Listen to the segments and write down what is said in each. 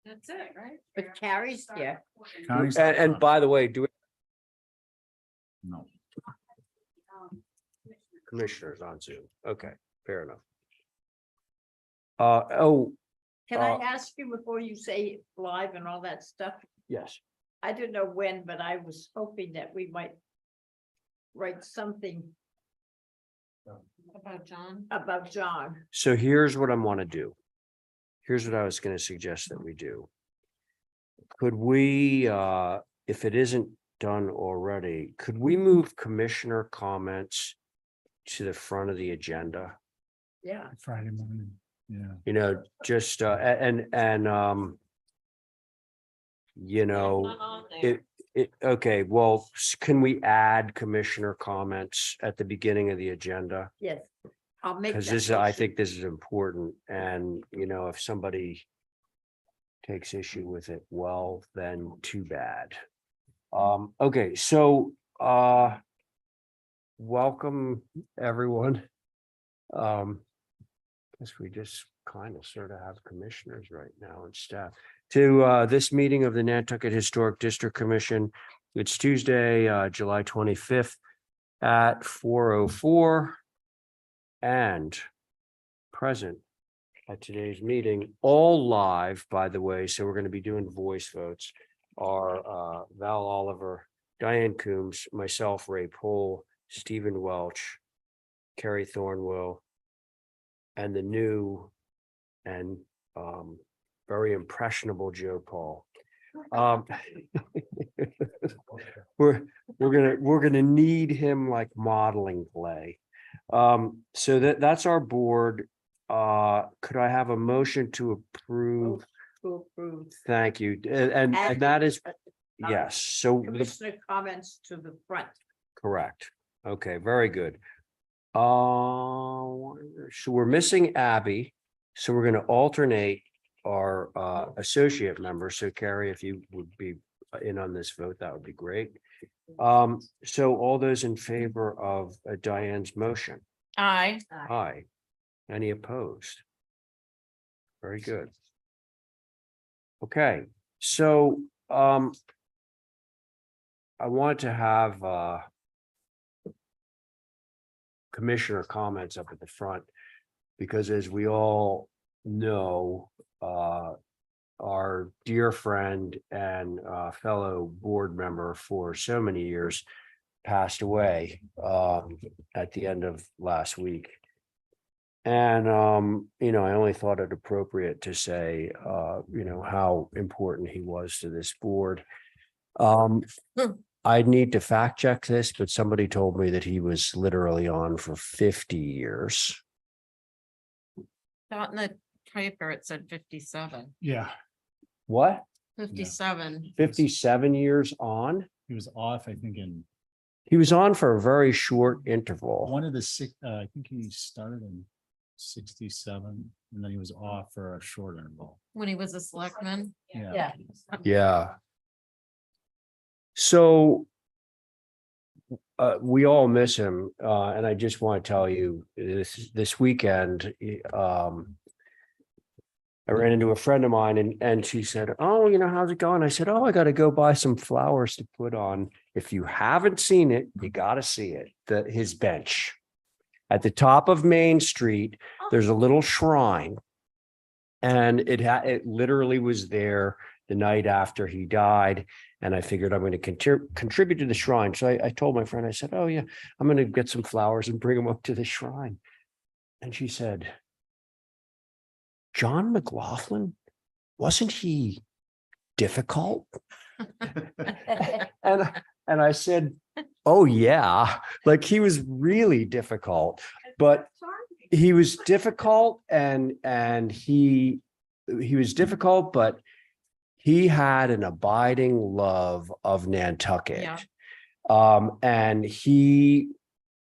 That's it, right? But Carrie's here. Connie's- And by the way, do No. commissioners on Zoom? Okay, fair enough. Oh, Can I ask you before you say live and all that stuff? yes. I don't know when, but I was hoping that we might write something About John. about John. So here's what I want to do. Here's what I was going to suggest that we do. Could we, if it isn't done already, could we move commissioner comments to the front of the agenda? Yeah. Friday morning, yeah. You know, just, you know, okay, well, can we add commissioner comments at the beginning of the agenda? Yes. I'll make Because that this, I motion. think this is important, and you know, if somebody takes issue with it, well, then too bad. Okay, so welcome, everyone. Guess we just kind of sort of have commissioners right now and staff to this meeting of the Nantucket Historic District Commission. It's Tuesday, July 25th at 4:04. And present at today's meeting, all live, by the way, so we're going to be doing voice votes, are Val Oliver, Diane Coombs, myself, Ray Pohl, Stephen Welch, Carrie Thornwell, and the new and very impressionable Joe Paul. We're gonna need him like modeling play. So that's our board. Could I have a motion to approve? To approve. Thank you. And that is, yes, so the, Commissioner comments to the front. correct. Okay, very good. So we're missing Abby, so we're gonna alternate our associate members. So Carrie, if you would be in on this vote, that would be great. So all those in favor of Diane's motion? Aye. Aye. Any opposed? Very good. Okay, so I want to have commissioner comments up at the front, because as we all know, our dear friend and fellow board member for so many years passed away at the end of last week. And you know, I only thought it appropriate to say you know, how important he was to this board. I'd need to fact check this, but somebody told me that he was literally on for 50 years. Not in the paper, it said 57. Yeah, What? 57. 57 years on? he was off, I think, in He was on for a very short interval. one of the six, I think he started in 67, and then he was off for a short interval. When he was a selectman. Yeah. Yeah. Yeah. So we all miss him, and I just want to tell you this weekend, I ran into a friend of mine and she said, "Oh, you know, how's it going?" I said, "Oh, I got to go buy some flowers to put on. If you haven't seen it, you got to see it. His bench at the top of Main Street. There's a little shrine, and it literally was there the night after he died. And I figured I'm going to contribute to the shrine. So I told my friend, I said, "Oh yeah, I'm going to get some flowers and bring them up to the shrine." And she said, "John McLaughlin, wasn't he difficult?" And I said, "Oh yeah, like he was really difficult, but he was difficult and he was difficult, but he had an abiding love of Nantucket." Yeah. And he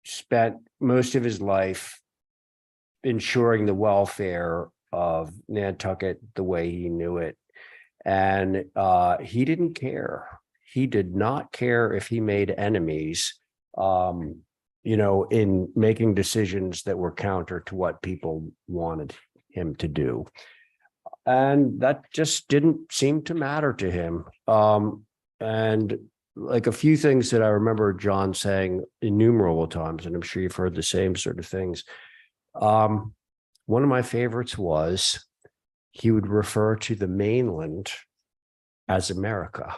spent most of his life ensuring the welfare of Nantucket the way he knew it. And he didn't care. He did not care if he made enemies, you know, in making decisions that were counter to what people wanted him to do. And that just didn't seem to matter to him. And like a few things that I remember John saying innumerable times, and I'm sure you've heard the same sort of things. One of my favorites was he would refer to the mainland as America.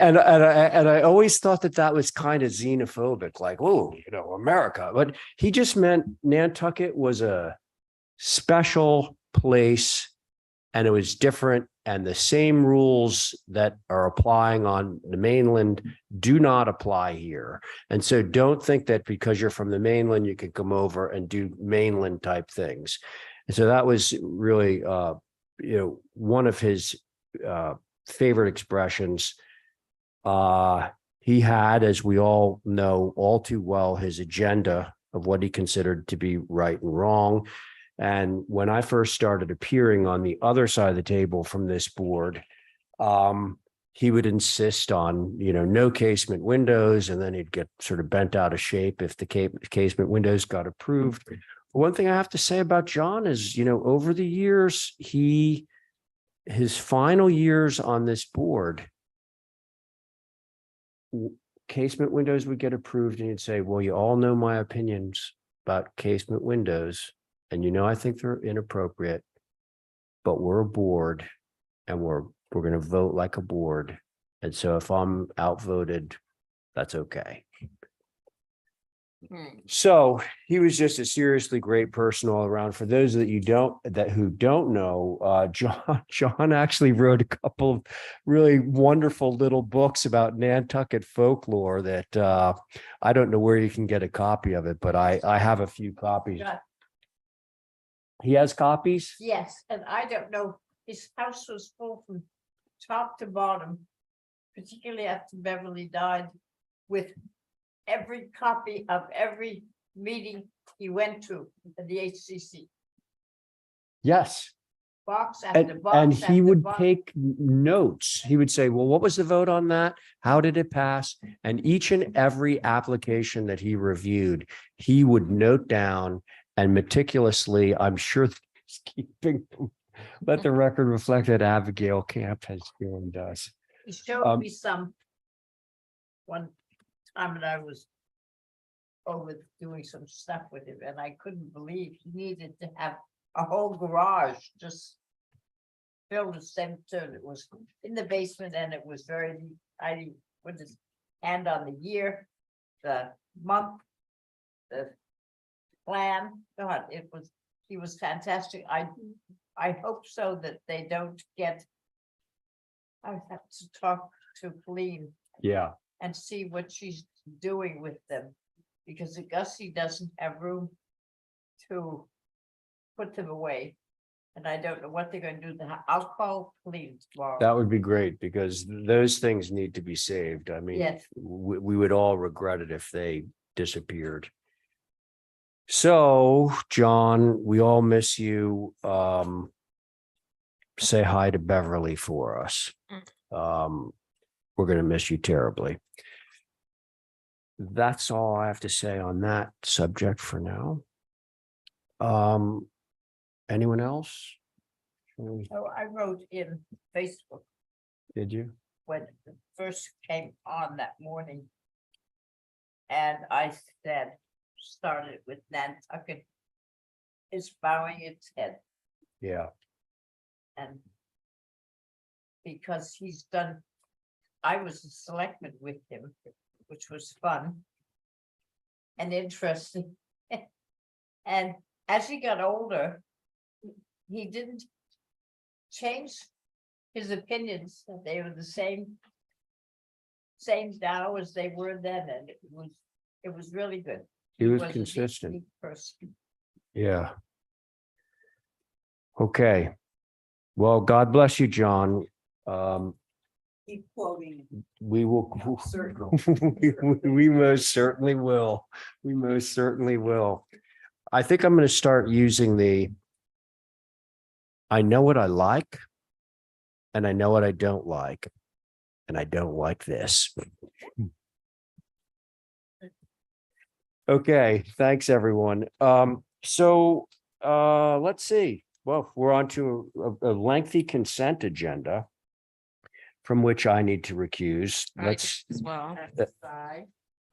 And I always thought that that was kind of xenophobic, like, oh, you know, America. But he just meant Nantucket was a special place and it was different. And the same rules that are applying on the mainland do not apply here. And so don't think that because you're from the mainland, you can come over and do mainland type things. And so that was really, one of his favorite expressions. He had, as we all know all too well, his agenda of what he considered to be right and wrong. And when I first started appearing on the other side of the table from this board, he would insist on, no casement windows, and then he'd get sort of bent out of shape if the casement windows got approved. One thing I have to say about John is, over the years, his final years on this board, casement windows would get approved and he'd say, well, you all know my opinions about casement windows. And I think they're inappropriate, but we're a board and we're going to vote like a board. And so if I'm outvoted, that's okay. So he was just a seriously great person all around. For those who don't know, John actually wrote a couple of really wonderful little books about Nantucket folklore that I don't know where you can get a copy of it, but I have a few copies. Yeah. He has copies? Yes, and I don't know, his house was full from top to bottom, particularly after Beverly died, with every copy of every meeting he went to at the HCC. Yes. Box after And box. he after would box. take notes. He would say, well, what was the vote on that? How did it pass? And each and every application that he reviewed, he would note down and meticulously, I'm sure he's keeping them. Let the record reflect that Abigail Camp has given us. He showed me some one time that I was over doing some stuff with him, and I couldn't believe he needed to have a whole garage just filled with center. It was in the basement and it was very neat. I put his hand on the year, the month, the plan. God, he was fantastic. I hope so that they don't get. I have to talk to Colleen Yeah. and see what she's doing with them, because Gussie doesn't have room to put them away. And I don't know what they're going to do. I'll call Colleen tomorrow. That would be great because those things need to be saved. I mean, Yes. we would all regret it if they disappeared. So, John, we all miss you. Say hi to Beverly for us. We're going to miss you terribly. That's all I have to say on that subject for now. Anyone else? So I wrote in Facebook Did you? when it first came on that morning. And I said, started with Nantucket is bowing its head. Yeah. And because he's done, I was a selectman with him, which was fun and interesting. And as he got older, he didn't change his opinions. They were the same now as they were then, and it was really good. He was a deep, consistent. deep person. Yeah. Okay. Well, God bless you, John. Keep quoting. We will. Certainly. We most certainly will. We most certainly will. I think I'm going to start using I know what I like and I know what I don't like. And I don't like this. Okay, thanks everyone. So let's see. well, we're on to a lengthy consent agenda from which I need to recuse. I Let's, as well. Side.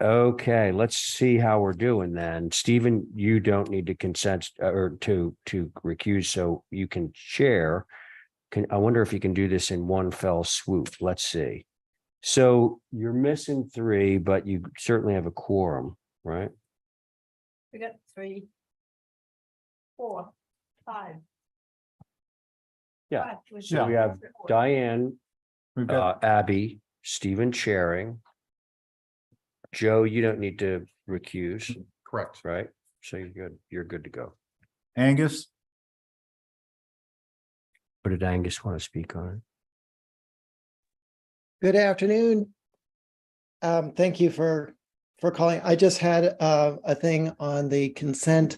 okay, let's see how we're doing then. Stephen, you don't need to consent or to recuse, so you can chair. I wonder if you can do this in one fell swoop. Let's see. So you're missing 3, but you certainly have a quorum, right? We got 3, 4, 5. Yeah. 5 was So we have Diane, We've got, Abby, Stephen chairing. Joe, you don't need to recuse, Correct. right? So you're good. You're good to go. Angus, Or did Angus want to speak on it? Good afternoon. Thank you for calling. I just had a thing on the consent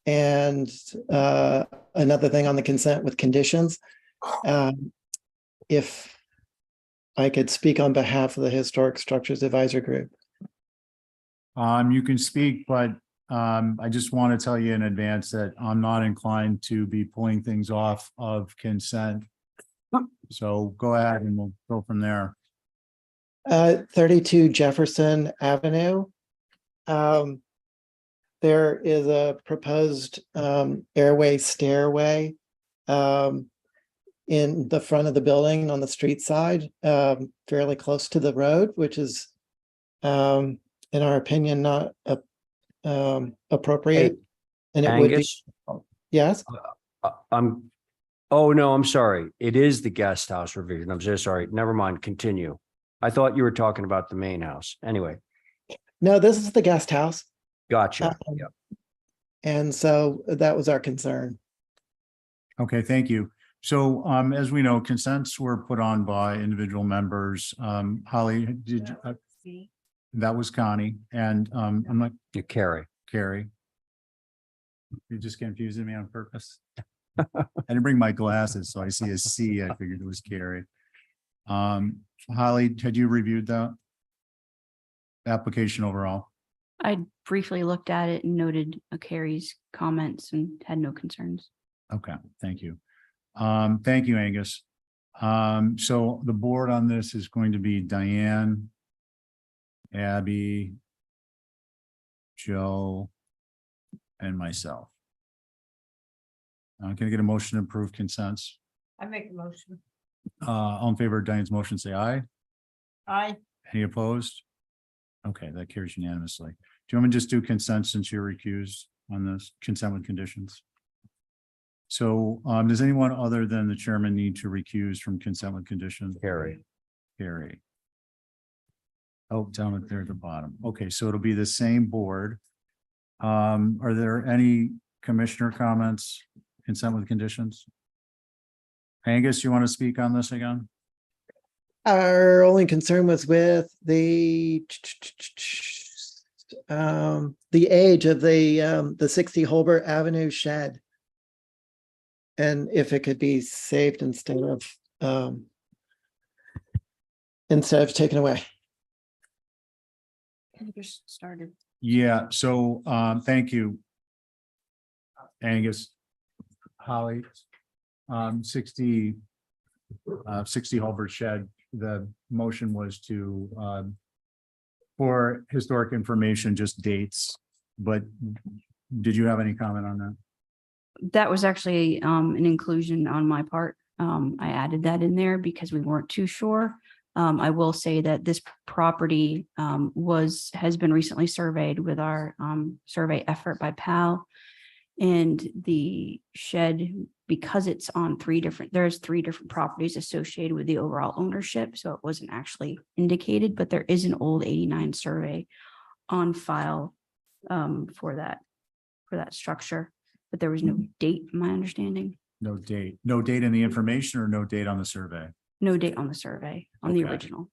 and another thing on the consent with conditions. If I could speak on behalf of the Historic Structures Advisory Group. you can speak, but I just want to tell you in advance that I'm not inclined to be pulling things off of consent. So go ahead and we'll go from there. 32 Jefferson Avenue. There is a proposed airway stairway in the front of the building on the street side, fairly close to the road, which is, in our opinion, not appropriate. And it would be, Angus, yes, oh, no, I'm sorry. It is the guest house revision. I'm so sorry. Never mind. Continue. I thought you were talking about the main house. Anyway, no, this is the guest house. gotcha. Um, Yep. And so that was our concern. Okay, thank you. So as we know, consents were put on by individual members. Holly, did that was Connie and I'm not You carry. Carrie. You're just confusing me on purpose. I didn't bring my glasses, so I see a C. I figured it was Carrie. Holly, had you reviewed that application overall? I briefly looked at it and noted Carrie's comments and had no concerns. Okay, thank you. Thank you, Angus. So the board on this is going to be Diane, Abby, Joe, and myself. Can I get a motion to approve consents? I make a motion. All in favor of Diane's motion, say aye. Aye. Any opposed? Okay, that carries unanimously. Do you want me to just do consent since you're recused on this consent with conditions? So does anyone other than the chairman need to recuse from consent with conditions? Carrie. Carrie. Oh, down at there at the bottom. Okay, so it'll be the same board. Are there any commissioner comments, consent with conditions? Angus, you want to speak on this again? Our only concern was with the age of the 60 Holbert Avenue shed. And if it could be saved instead of taken away. Just started. Yeah, so thank you. Angus. Holly. 60 Hulbert Shed, the motion was to for historic information, just dates, but did you have any comment on that? That was actually an inclusion on my part. I added that in there because we weren't too sure. I will say that this property has been recently surveyed with our survey effort by PAL. And the shed, because it's on there's three different properties associated with the overall ownership. So it wasn't actually indicated, but there is an old 89 survey on file for that structure. But there was no date, my understanding. No date in the information or no date on the survey? No date on the survey, on the Okay. original.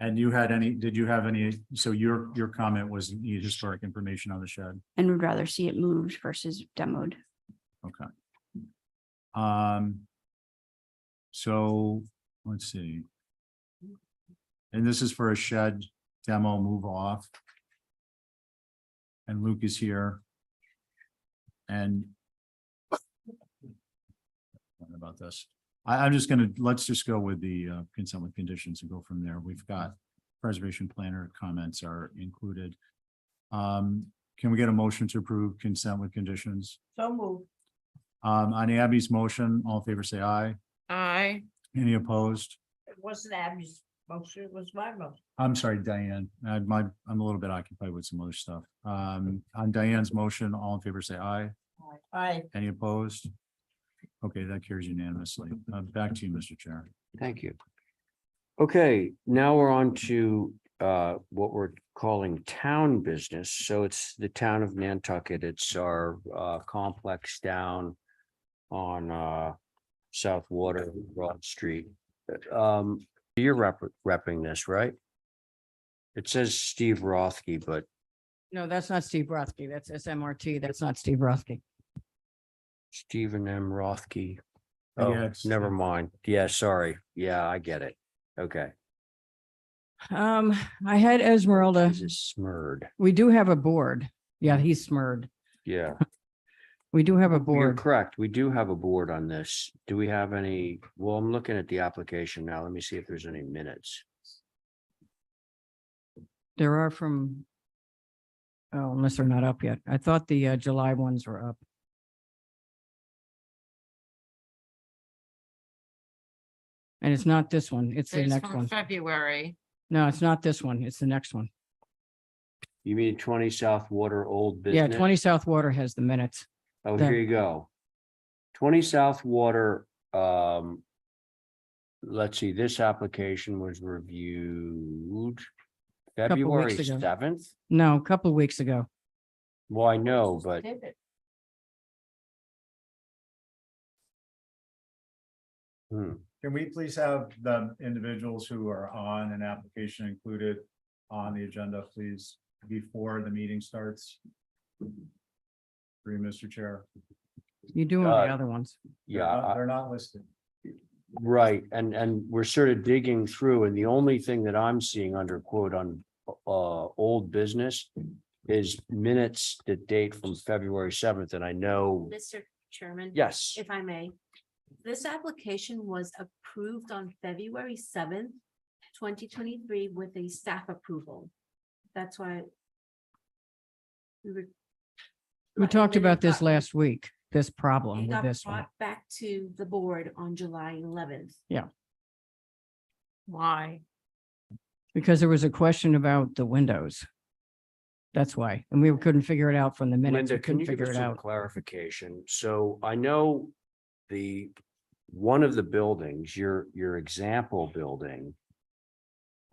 And did you have any, so your comment was need historic information on the shed? And would rather see it moved versus demoed. Okay. So let's see. And this is for a shed demo move off. And Luke is here. And comment about this. I'm just gonna, let's just go with the consent with conditions and go from there. We've got preservation planner comments are included. Can we get a motion to approve consent with conditions? So moved. On Abby's motion, all in favor, say aye. Aye. Any opposed? It wasn't Abby's motion, it was my motion. I'm sorry, Diane. I'm a little bit occupied with some other stuff. On Diane's motion, all in favor, say aye. Aye. Any opposed? Okay, that carries unanimously. Back to you, Mr. Chair. Thank you. Okay, now we're on to what we're calling town business. So it's the town of Nantucket. It's our complex down on South Water Broad Street. You're repping this, right? It says Steve Rothke, but No, that's not Steve Rothke. That's SMRT. That's not Steve Rothke. Stephen M. Rothke. Yeah, Oh, it's- never mind. Yeah, sorry. Yeah, I get it. Okay. I had Esmeralda. This is Smurd. We do have a board. Yeah, he's Smurd. Yeah. We do have a You're board. correct. We do have a board on this. Do we have any? Well, I'm looking at the application now. Let me see if there's any minutes. There are from. Oh, unless they're not up yet. I thought the July ones were up. And it's not this one. It's the There's next from one. February. No, it's not this one. It's the next one. You mean 20 South Water Old Yeah, Business? 20 South Water has the minutes. Oh, the- here you go. 20 South Water, let's see, this application was reviewed Couple February weeks ago. 7th. No, a couple of weeks ago. Well, I know, but Did it? hmm, Can we please have the individuals who are on an application included on the agenda, please, before the meeting starts? Through you, Mr. Chair. You do have the Uh, other ones. They're yeah, not- They're not listed. right. And we're sort of digging through, and the only thing that I'm seeing under quote on old business is minutes that date from February 7th. And I know, Mr. Chairman? yes, If I may, this application was approved on February 7th, 2023 with a staff approval. That's why. We talked And then it about this got- last week, this problem It with got this one. brought back to the board on July 11th. Why? Because there was a question about the windows. That's why, and we couldn't figure it out from the minutes. Linda, We can couldn't you give figure us it some out. clarification? So I know one of the buildings, your example building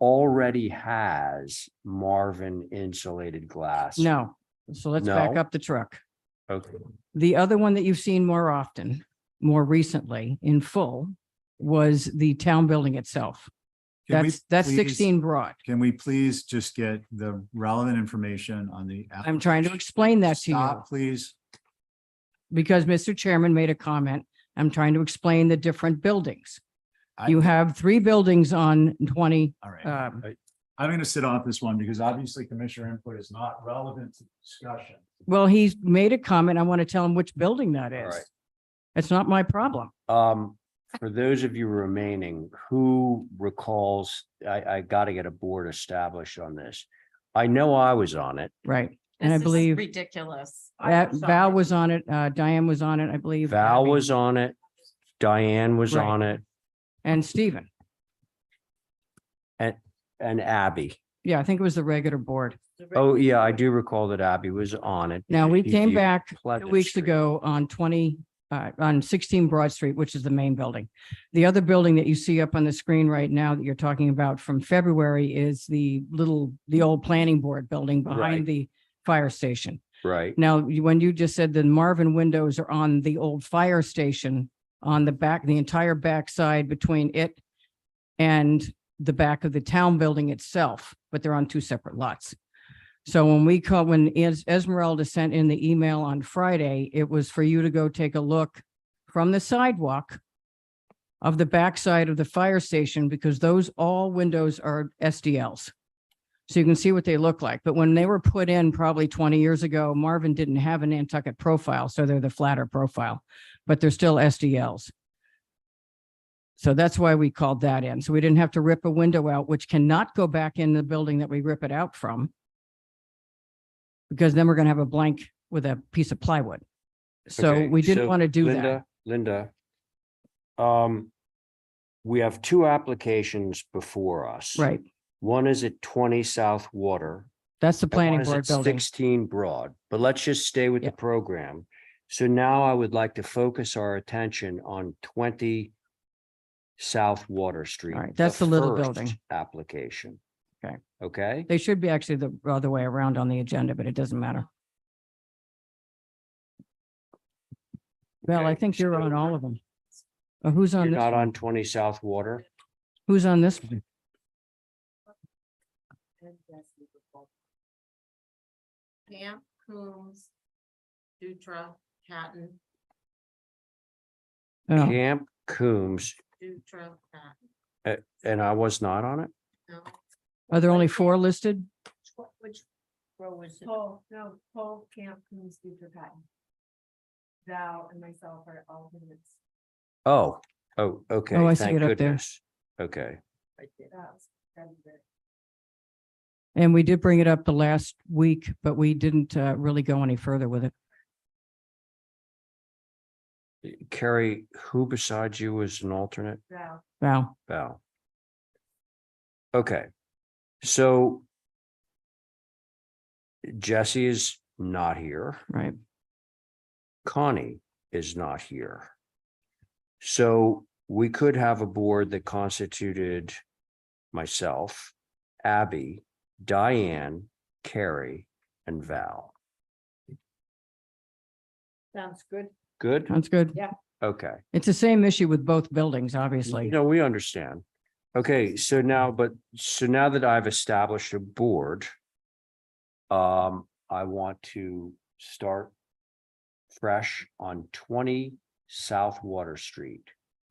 already has Marvin insulated glass. No, so let's back No? up the truck. Okay, The other one that you've seen more often, more recently in full, was the town building itself. Can we That's please- 16 Broad. Can we please just get the relevant information on the? I'm trying to application? explain that to you Stop, please. because Mr. Chairman made a comment. I'm trying to explain the different buildings. You have 3 buildings on 20. All right. I'm going to sit off this one because obviously commissioner input is not relevant to the discussion. Well, he's made a comment. I want to tell him which building that all is. right. It's not my problem. For those of you remaining, who recalls, I gotta get a board established on this. I know I was on it. Right. And I This is believe ridiculous. I was on Val it. was on it. Diane was on it, I believe. Val Abby, was on it. Diane was Right. on it, And Stephen. and Abby. Yeah, I think it was the regular board. Oh, yeah, I do recall that Abby was on it. Now, we If came you- back 2 Pleasant weeks Street. ago on 16 Broad Street, which is the main building. The other building that you see up on the screen right now that you're talking about from February is the old planning board building Right. behind the fire station. Right, Now, when you just said the Marvin windows are on the old fire station on the back, the entire backside between it and the back of the town building itself, but they're on 2 separate lots. So when Esmeralda sent in the email on Friday, it was for you to go take a look from the sidewalk of the backside of the fire station, because those all windows are SDLs. So you can see what they look like. But when they were put in probably 20 years ago, Marvin didn't have a Nantucket profile, so they're the flatter profile, but they're still SDLs. So that's why we called that in. So we didn't have to rip a window out, which cannot go back in the building that we rip it out from. Because then we're going to have a blank with a piece of plywood. So Okay, we didn't so want to do Linda, that. Linda. We have two applications before us. Right. One is at 20 South Water. That's the and one planning is board at building. 16 Broad, but let's just stay with the Yeah. program. So now I would like to focus our attention on 20 South Water Street. All right, that's the little first building. Application. Okay. Okay, They should be actually the other way around on the agenda, but it doesn't matter. Well, I Okay, think you're so- on all of them. Who's on you're this? not one? on 20 South Water. Who's on this? one? Camp, Coombs, Dutra, Hatton, Oh, Camp Coombs, Dutra, Hatton. and I was not on it. No, are there only 4 listed? Which row is it? Paul, no, Paul, Camp, Coombs, Dutra, Patton. Val and myself are alternates. Oh, okay. Oh, I see Thank it up there. goodness. Okay, Right there. That's it. And we did bring it up the last week, but we didn't really go any further with it. Carrie, who besides you was an alternate? Val. Wow. Val. Okay, so Jesse is not here. Right. Connie is not here. So we could have a board that constituted myself, Abby, Diane, Carrie, and Val. Sounds good. Good? Sounds good. Yeah. Okay. It's the same issue with both buildings, obviously. No, we understand. Okay, so now that I've established a board, I want to start fresh on 20 South Water Street.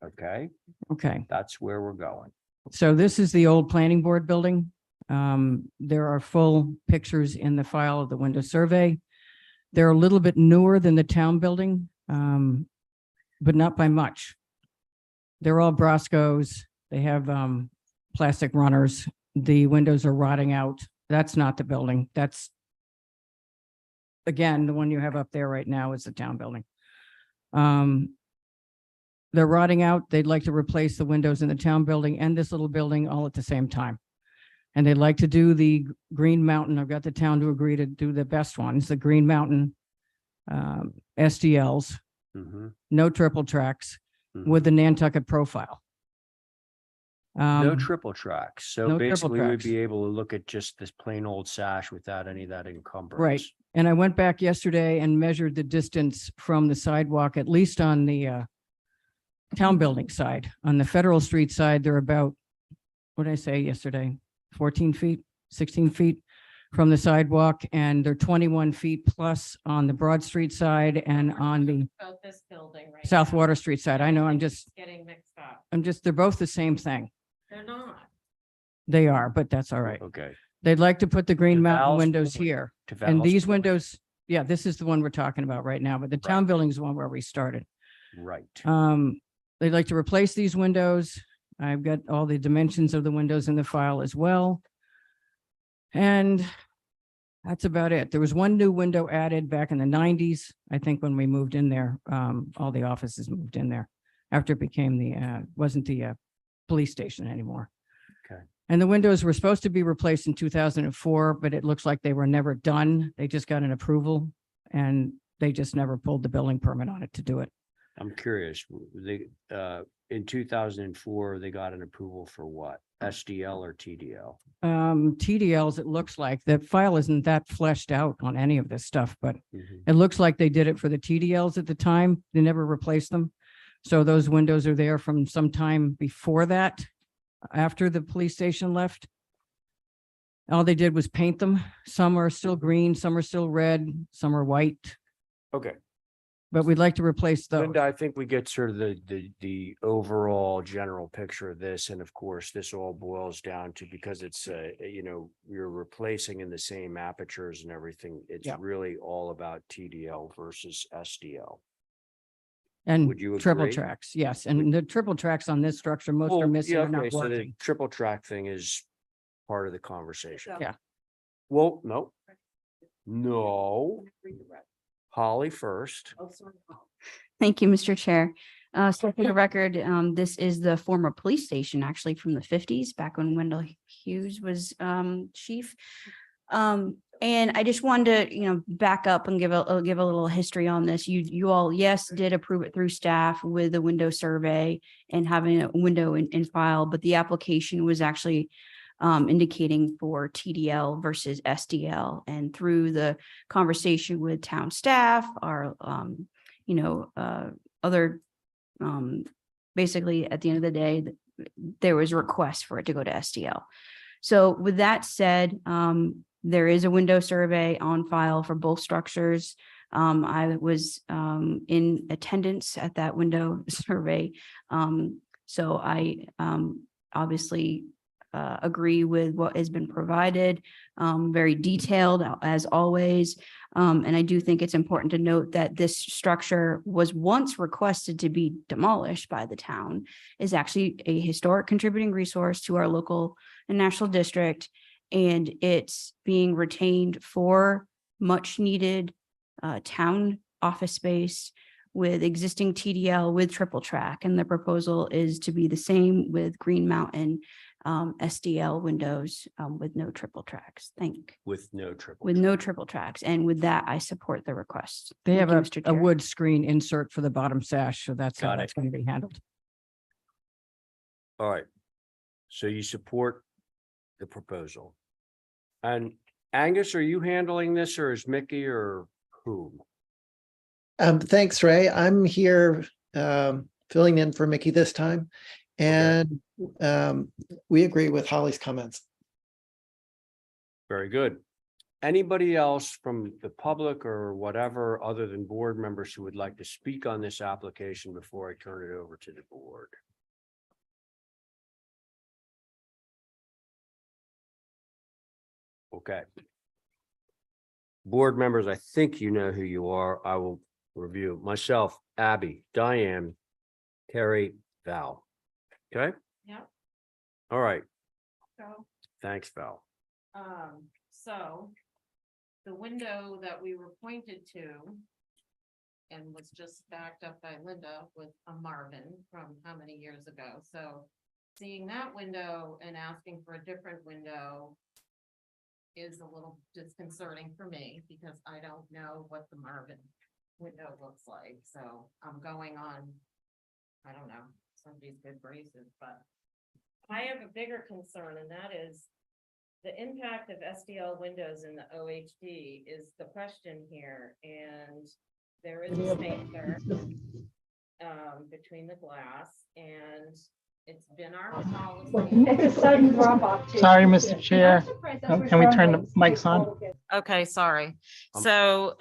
Okay, Okay. that's where we're going. So this is the old planning board building. There are full pictures in the file of the window survey. They're a little bit newer than the town building, but not by much. They're all Broscos. They have plastic runners. The windows are rotting out. That's not the building. That's, again, the one you have up there right now is the town building. They're rotting out. They'd like to replace the windows in the town building and this little building all at the same time. And they'd like to do the Green Mountain. I've got the town to agree to do the best ones, the Green Mountain SDLs, Mhm. no triple tracks Mhm. with the Nantucket profile. No triple tracks. So no triple basically we'd tracks. be able to look at just this plain old sash without any of that encumbrance. Right. And I went back yesterday and measured the distance from the sidewalk, at least on the town building side. On the Federal Street side, they're about, what did I say yesterday? 14 feet, 16 feet from the sidewalk, and they're 21 feet plus on the Broad Street side and on the About this building right South now. Water Street side. I know, Getting mixed up. they're both the same thing. They're not. They are, but that's all right. Okay. They'd like to put the Green To Mountain Val's windows point. here. To And Val's these point. windows, yeah, this is the one we're talking about right now, but the town building is the one where we started. Right. They'd like to replace these windows. I've got all the dimensions of the windows in the file as well. And that's about it. There was one new window added back in the 90s. I think when we moved in there, all the offices moved in there after it became wasn't the police station anymore. Okay. And the windows were supposed to be replaced in 2004, but it looks like they were never done. They just got an approval and they just never pulled the building permit on it to do it. I'm curious, they, in 2004, they got an approval for what? SDL or TDL? TDLs, it looks like the file isn't that fleshed out on any of this stuff, but Mhm. it looks like they did it for the TDLs at the time. They never replaced them. So those windows are there from some time before that, after the police station left. All they did was paint them. Some are still green, some are still red, some are white, Okay. but we'd like to replace those. Linda, I think we get sort of the overall general picture of this, and of course, this all boils down to, because it's you're replacing in the same apertures and everything. It's Yeah. really all about TDL versus SDL. And Would you triple agree? tracks, yes. And the triple tracks on this structure, most are Well, missing yeah, or not okay, so the working. triple track thing is part of the conversation. Yeah. Well, no. No, Holly first. Thank you, Mr. Chair. So for the record, this is the former police station, actually from the fifties, back when Wendell Hughes was chief. And I just wanted to, back up and give a little history on this. You all, yes, did approve it through staff with a window survey and having a window in file, but the application was actually indicating for TDL versus SDL. And through the conversation with town staff, our other, basically at the end of the day, there was a request for it to go to SDL. So with that said, there is a window survey on file for both structures. I was in attendance at that window survey. So I obviously agree with what has been provided, very detailed as always. And I do think it's important to note that this structure was once requested to be demolished by the town, is actually a historic contributing resource to our local and national district. And it's being retained for much needed town office space with existing TDL with triple track. And the proposal is to be the same with Green Mountain SDL windows with no triple tracks. With no triple. With no triple tracks. And with that, I support the request. They have Thank you, Mr. a Chair. wood screen insert for the bottom sash, so that's how Got it. that's going to be handled. All right. So you support the proposal. And Angus, are you handling this or is Mickey or who? Thanks, Ray. I'm here filling in for Mickey this time. And we agree with Holly's comments. Very good. Anybody else from the public or whatever, other than board members who would like to speak on this application before I turn it over to the board? Okay. Board members, I think you know who you are. I will review myself, Abby, Diane, Terry, Val. Okay, Yep, all right. so, Thanks, Val. so the window that we were pointed to and was just backed up by Linda with a Marvin from how many years ago? So seeing that window and asking for a different window is a little disconcerting for me because I don't know what the Marvin window looks like. So I'm going on, I don't know, somebody's good graces, but I have a bigger concern, and that is the impact of SDL windows in the OHD is the question here, and there is a space there between the glass, and it's been our policy. Sorry, Mr. Chair. Can we turn the mics on? Okay, sorry. Um, So,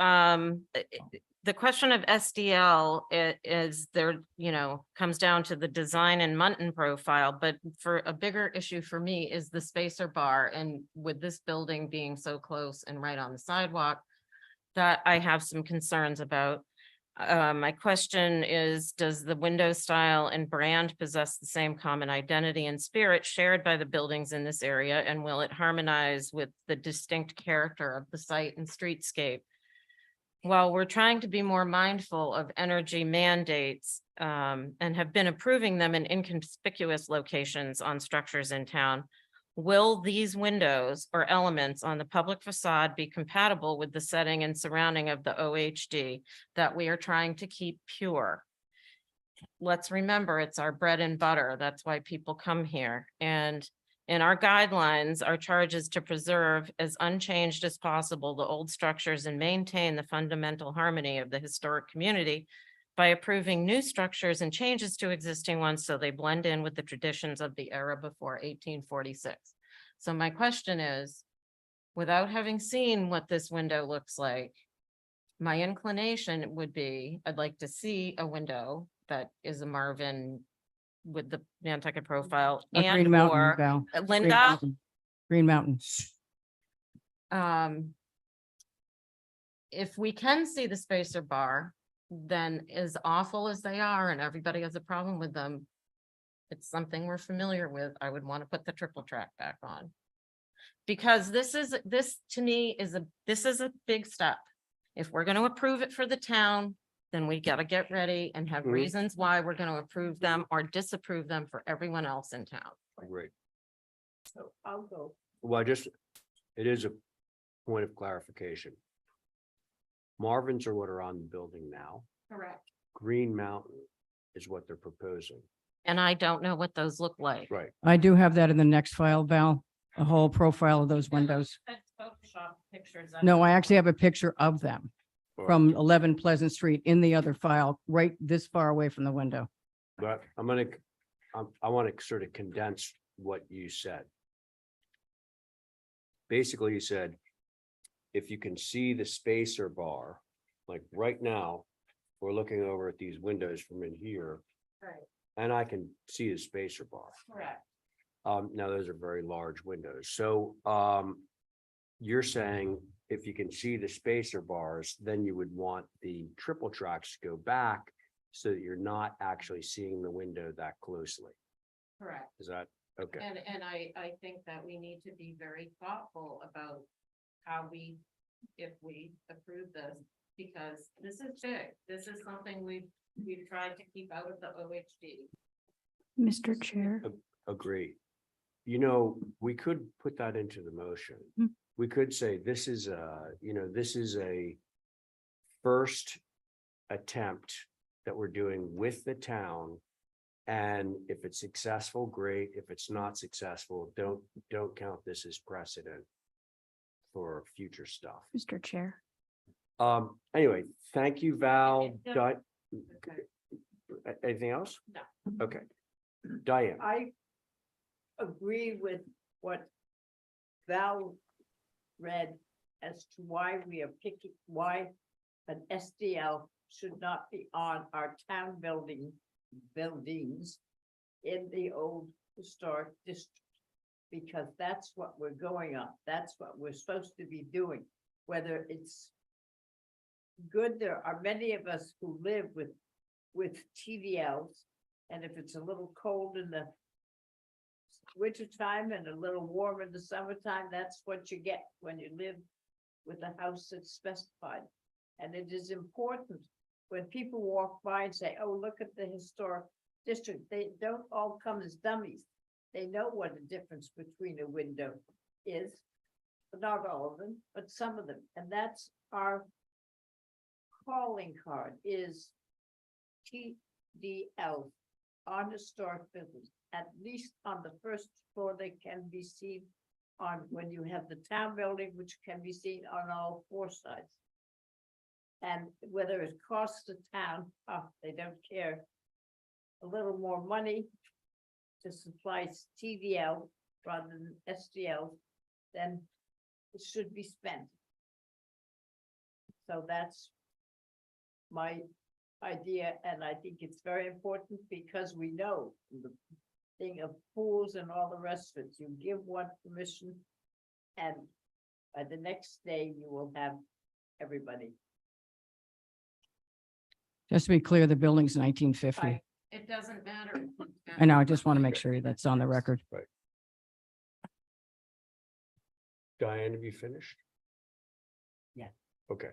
the question of SDL is there, comes down to the design and Muntin profile, but for a bigger issue for me is the spacer bar. And with this building being so close and right on the sidewalk, that I have some concerns about. My question is, does the window style and brand possess the same common identity and spirit shared by the buildings in this area? And will it harmonize with the distinct character of the site and streetscape? While we're trying to be more mindful of energy mandates and have been approving them in inconspicuous locations on structures in town, will these windows or elements on the public facade be compatible with the setting and surrounding of the OHD that we are trying to keep pure? Let's remember, it's our bread and butter. That's why people come here. And in our guidelines, our charge is to preserve as unchanged as possible the old structures and maintain the fundamental harmony of the historic community by approving new structures and changes to existing ones so they blend in with the traditions of the era before 1846. So my question is, without having seen what this window looks like, my inclination would be, I'd like to see a window that is a Marvin with the Nantucket profile Green and Mountain, or Val. Green Linda. Mountain. Green Mountain. If we can see the spacer bar, then as awful as they are and everybody has a problem with them, it's something we're familiar with. I would want to put the triple track back on. Because this to me this is a big step. If we're going to approve it for the town, then we got to get ready and have Mhm. reasons why we're going to approve them or disapprove them for everyone else in town. Great. So I'll go. Well, it is a point of clarification. Marvin's are what are on the building now. Correct. Green Mountain is what they're proposing. And I don't know what those look like. Right. I do have that in the next file, Val, a whole profile of those windows. Photoshop pictures. No, I actually have a picture of them from 11 Pleasant Street in the other file, right this far away from the window. But I want to sort of condense what you said. Basically, you said, if you can see the spacer bar, like right now, we're looking over at these windows from in here, Right. and I can see the spacer bar. Correct. Now those are very large windows. So, you're saying if you can see the spacer bars, then you would want the triple tracks to go back so that you're not actually seeing the window that closely. Correct. Is that okay? And I think that we need to be very thoughtful about how if we approve this, because this is big. This is something we've tried to keep out of the OHD. Mr. Chair. Agree. You know, we could put that into the motion. Hmm. We could say this is a first attempt that we're doing with the town. And if it's successful, great. If it's not successful, don't count this as precedent for future stuff. Mr. Chair. Anyway, thank you, Val. Okay. Anything else? No. Okay. Diane. I agree with what Val read as to why we are picking, why an SDL should not be on our town buildings in the old historic district. Because that's what we're going on. That's what we're supposed to be doing, whether it's good. There are many of us who live with TVLs. And if it's a little cold in the wintertime and a little warm in the summertime, that's what you get when you live with a house that's specified. And it is important when people walk by and say, oh, look at the historic district. They don't all come as dummies. They know what the difference between a window is, but not all of them, but some of them. And that's our calling card is TDL on historic buildings. At least on the first floor, they can be seen on when you have the town building, which can be seen on all four sides. And whether it costs the town, they don't care, a little more money to supply TVL rather than SDL, then it should be spent. So that's my idea, and I think it's very important because we know the thing of pools and all the rest of it. You give one permission, and by the next day you will have everybody. Just to be clear, the building's 1950. Right. It doesn't matter. I know, I just want to make sure that's on the record. Diane, have you finished? Yeah. Okay.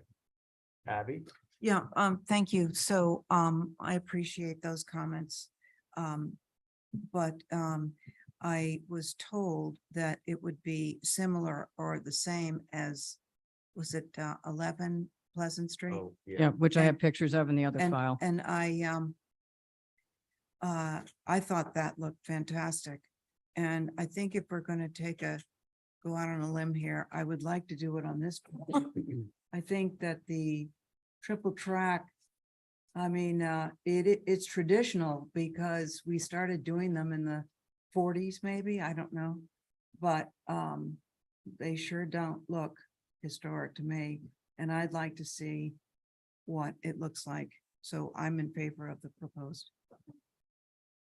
Abby? Yeah, thank you. So, I appreciate those comments. But, I was told that it would be similar or the same as, was it, 11 Pleasant Street? Oh, Yeah, which I have And- pictures of in the other And, file. and I thought that looked fantastic. And I think if we're gonna go out on a limb here, I would like to do it on this. Point. I think that the triple track, I mean, it's traditional because we started doing them in the 40s, maybe, I don't know. But, they sure don't look historic to me, and I'd like to see what it looks like. So I'm in favor of the proposed.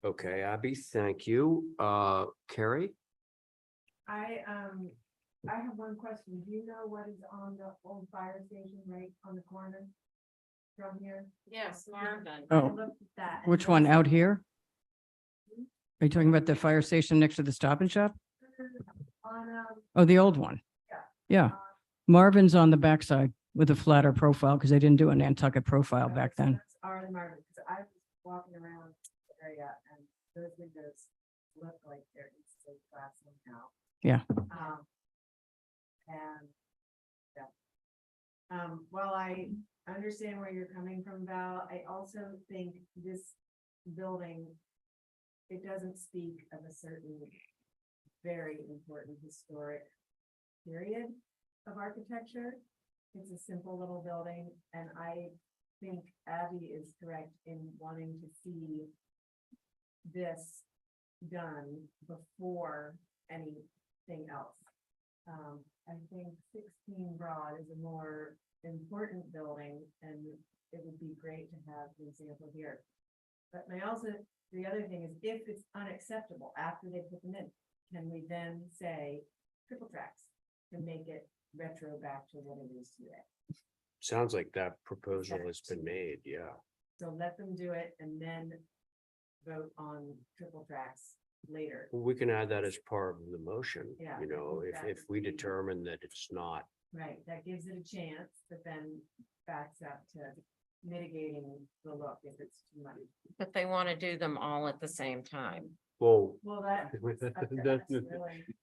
Okay, Abby, thank you. Carrie? I have one question. Do you know what is on the old fire station right on the corner? from here. Yes, Marvin. I Oh, looked at that. and which it one looks out like- here? Are you talking about the fire station next to the Stop and Shop? On, Oh, the old one. Yeah. Marvin's on the backside with a flatter profile because they didn't do a Nantucket profile back then. That's our environment, because I was walking around the area and those windows look like they're inside glass now. Yeah. And, yeah. While I understand where you're coming from, Val, I also think this building, it doesn't speak of a certain very important historic period of architecture. It's a simple little building, and I think Abby is correct in wanting to see this done before anything else. I think 16 Broad is a more important building, and it would be great to have an example here. But the other thing is, if it's unacceptable after they put them in, can we then say triple tracks to make it retro back to what it is today? Sounds like that proposal has been made, yeah. So let them do it and then vote on triple tracks later. Well, we can add that as part of the motion, Yeah, you know, I think that if we would be- determine that it's not. Right, that gives it a chance, but then backs up to mitigating the look if it's too much. But they want to do them all at the same time. Well, Well, that.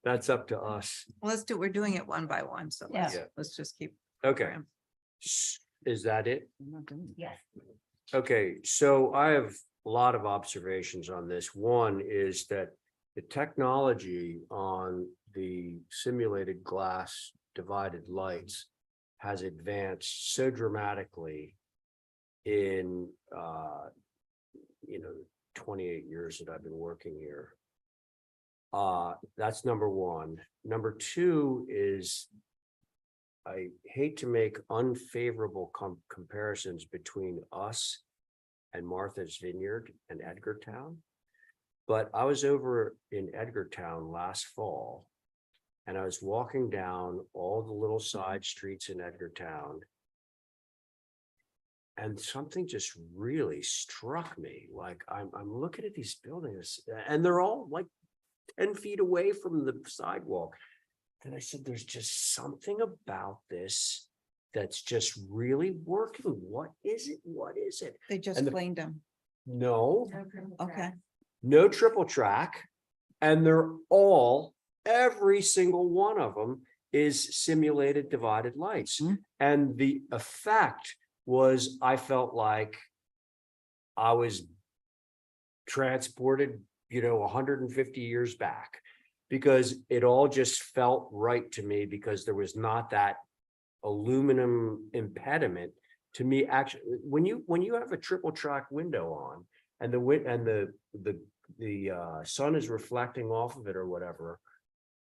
that's up to us. Well, let's do, we're doing it one by one, so Yeah. let's just keep. Okay. Is that it? Yes. Okay, so I have a lot of observations on this. One is that the technology on the simulated glass divided lights has advanced so dramatically in 28 years that I've been working here. That's number one. Number two is I hate to make unfavorable comparisons between us and Martha's Vineyard and Edgartown. But I was over in Edgartown last fall, and I was walking down all the little side streets in Edgartown. And something just really struck me, like I'm looking at these buildings and they're all like 10 feet away from the sidewalk. And I said, there's just something about this that's just really working. What is it? What is it? They just And the- cleaned them. No, Okay. no triple track. And they're all, every single one of them is simulated divided lights. Mhm. And the effect was, I felt like I was transported, 150 years back, because it all just felt right to me, because there was not that aluminum impediment to me. Actually, when you have a triple track window on and the sun is reflecting off of it or whatever,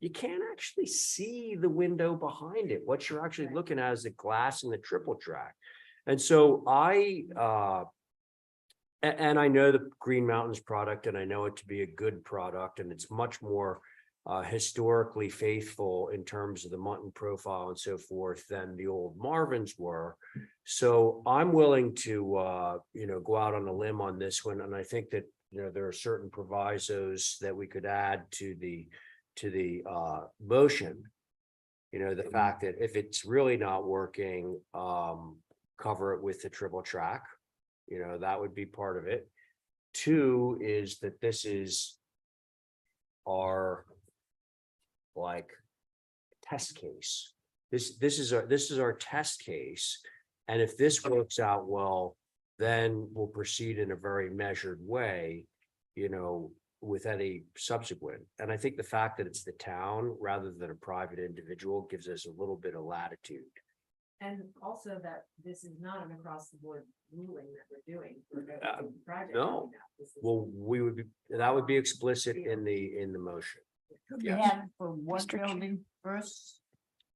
you can't actually see the window behind it. What you're actually looking at is the glass and the triple track. And so and I know the Green Mountains product, and I know it to be a good product, and it's much more historically faithful in terms of the Mutton profile and so forth than the old Marvins were. So I'm willing to, go out on a limb on this one. And I think that, there are certain provisos that we could add to the motion. The fact that if it's really not working, cover it with the triple track, that would be part of it. Two is that this is our test case. This is our test case. And if this works out well, then we'll proceed in a very measured way, with any subsequent. And I think the fact that it's the town rather than a private individual gives us a little bit of latitude. And also that this is not an across the board ruling that we're doing. for the project no. right now. This is- Well, that would be explicit in the motion. Could we Yes. have it for one Mr. Chair. building first?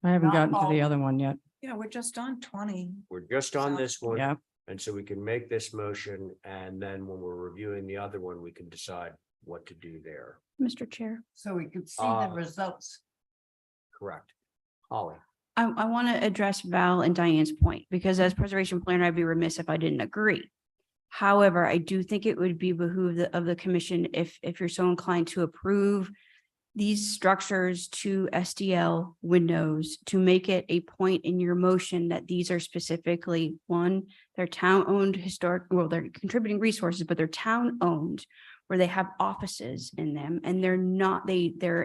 I haven't Not gotten to all. the other one yet. Yeah, we're just on 20. We're just on this one. Yeah. And so we can make this motion, and then when we're reviewing the other one, we can decide what to do there. Mr. Chair. So we could see Uh, the results. Correct. Holly, I want to address Val and Diane's point, because as preservation planner, I'd be remiss if I didn't agree. However, I do think it would be behoove of the commission if you're so inclined to approve these structures to SDL windows, to make it a point in your motion that these are specifically, one, they're town-owned historic, well, they're contributing resources, but they're town-owned, where they have offices in them, and they're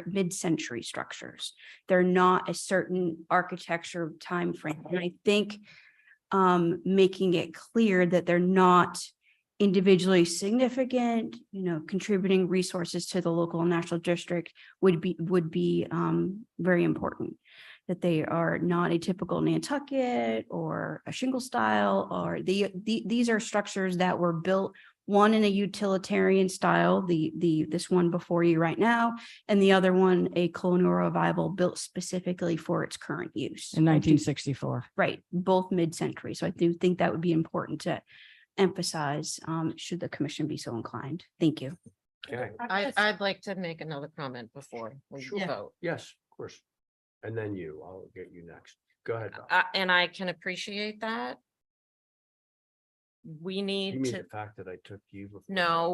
mid-century structures. They're not a certain architecture timeframe. And I think making it clear that they're not individually significant, contributing resources to the local and national district would be very important. That they are not a typical Nantucket or a shingle style, or these are structures that were built, one in a utilitarian style, this one before you right now, and the other one a colonial revival built specifically for its current use. In 1964. Right, both mid-century. So I do think that would be important to emphasize, should the commission be so inclined. Thank you. Okay, I'd like to make another comment before we Sure. vote. yes, of course. And then I'll get you next. Go ahead. Val. And I can appreciate that. We You need mean to. the fact that I took you before? No,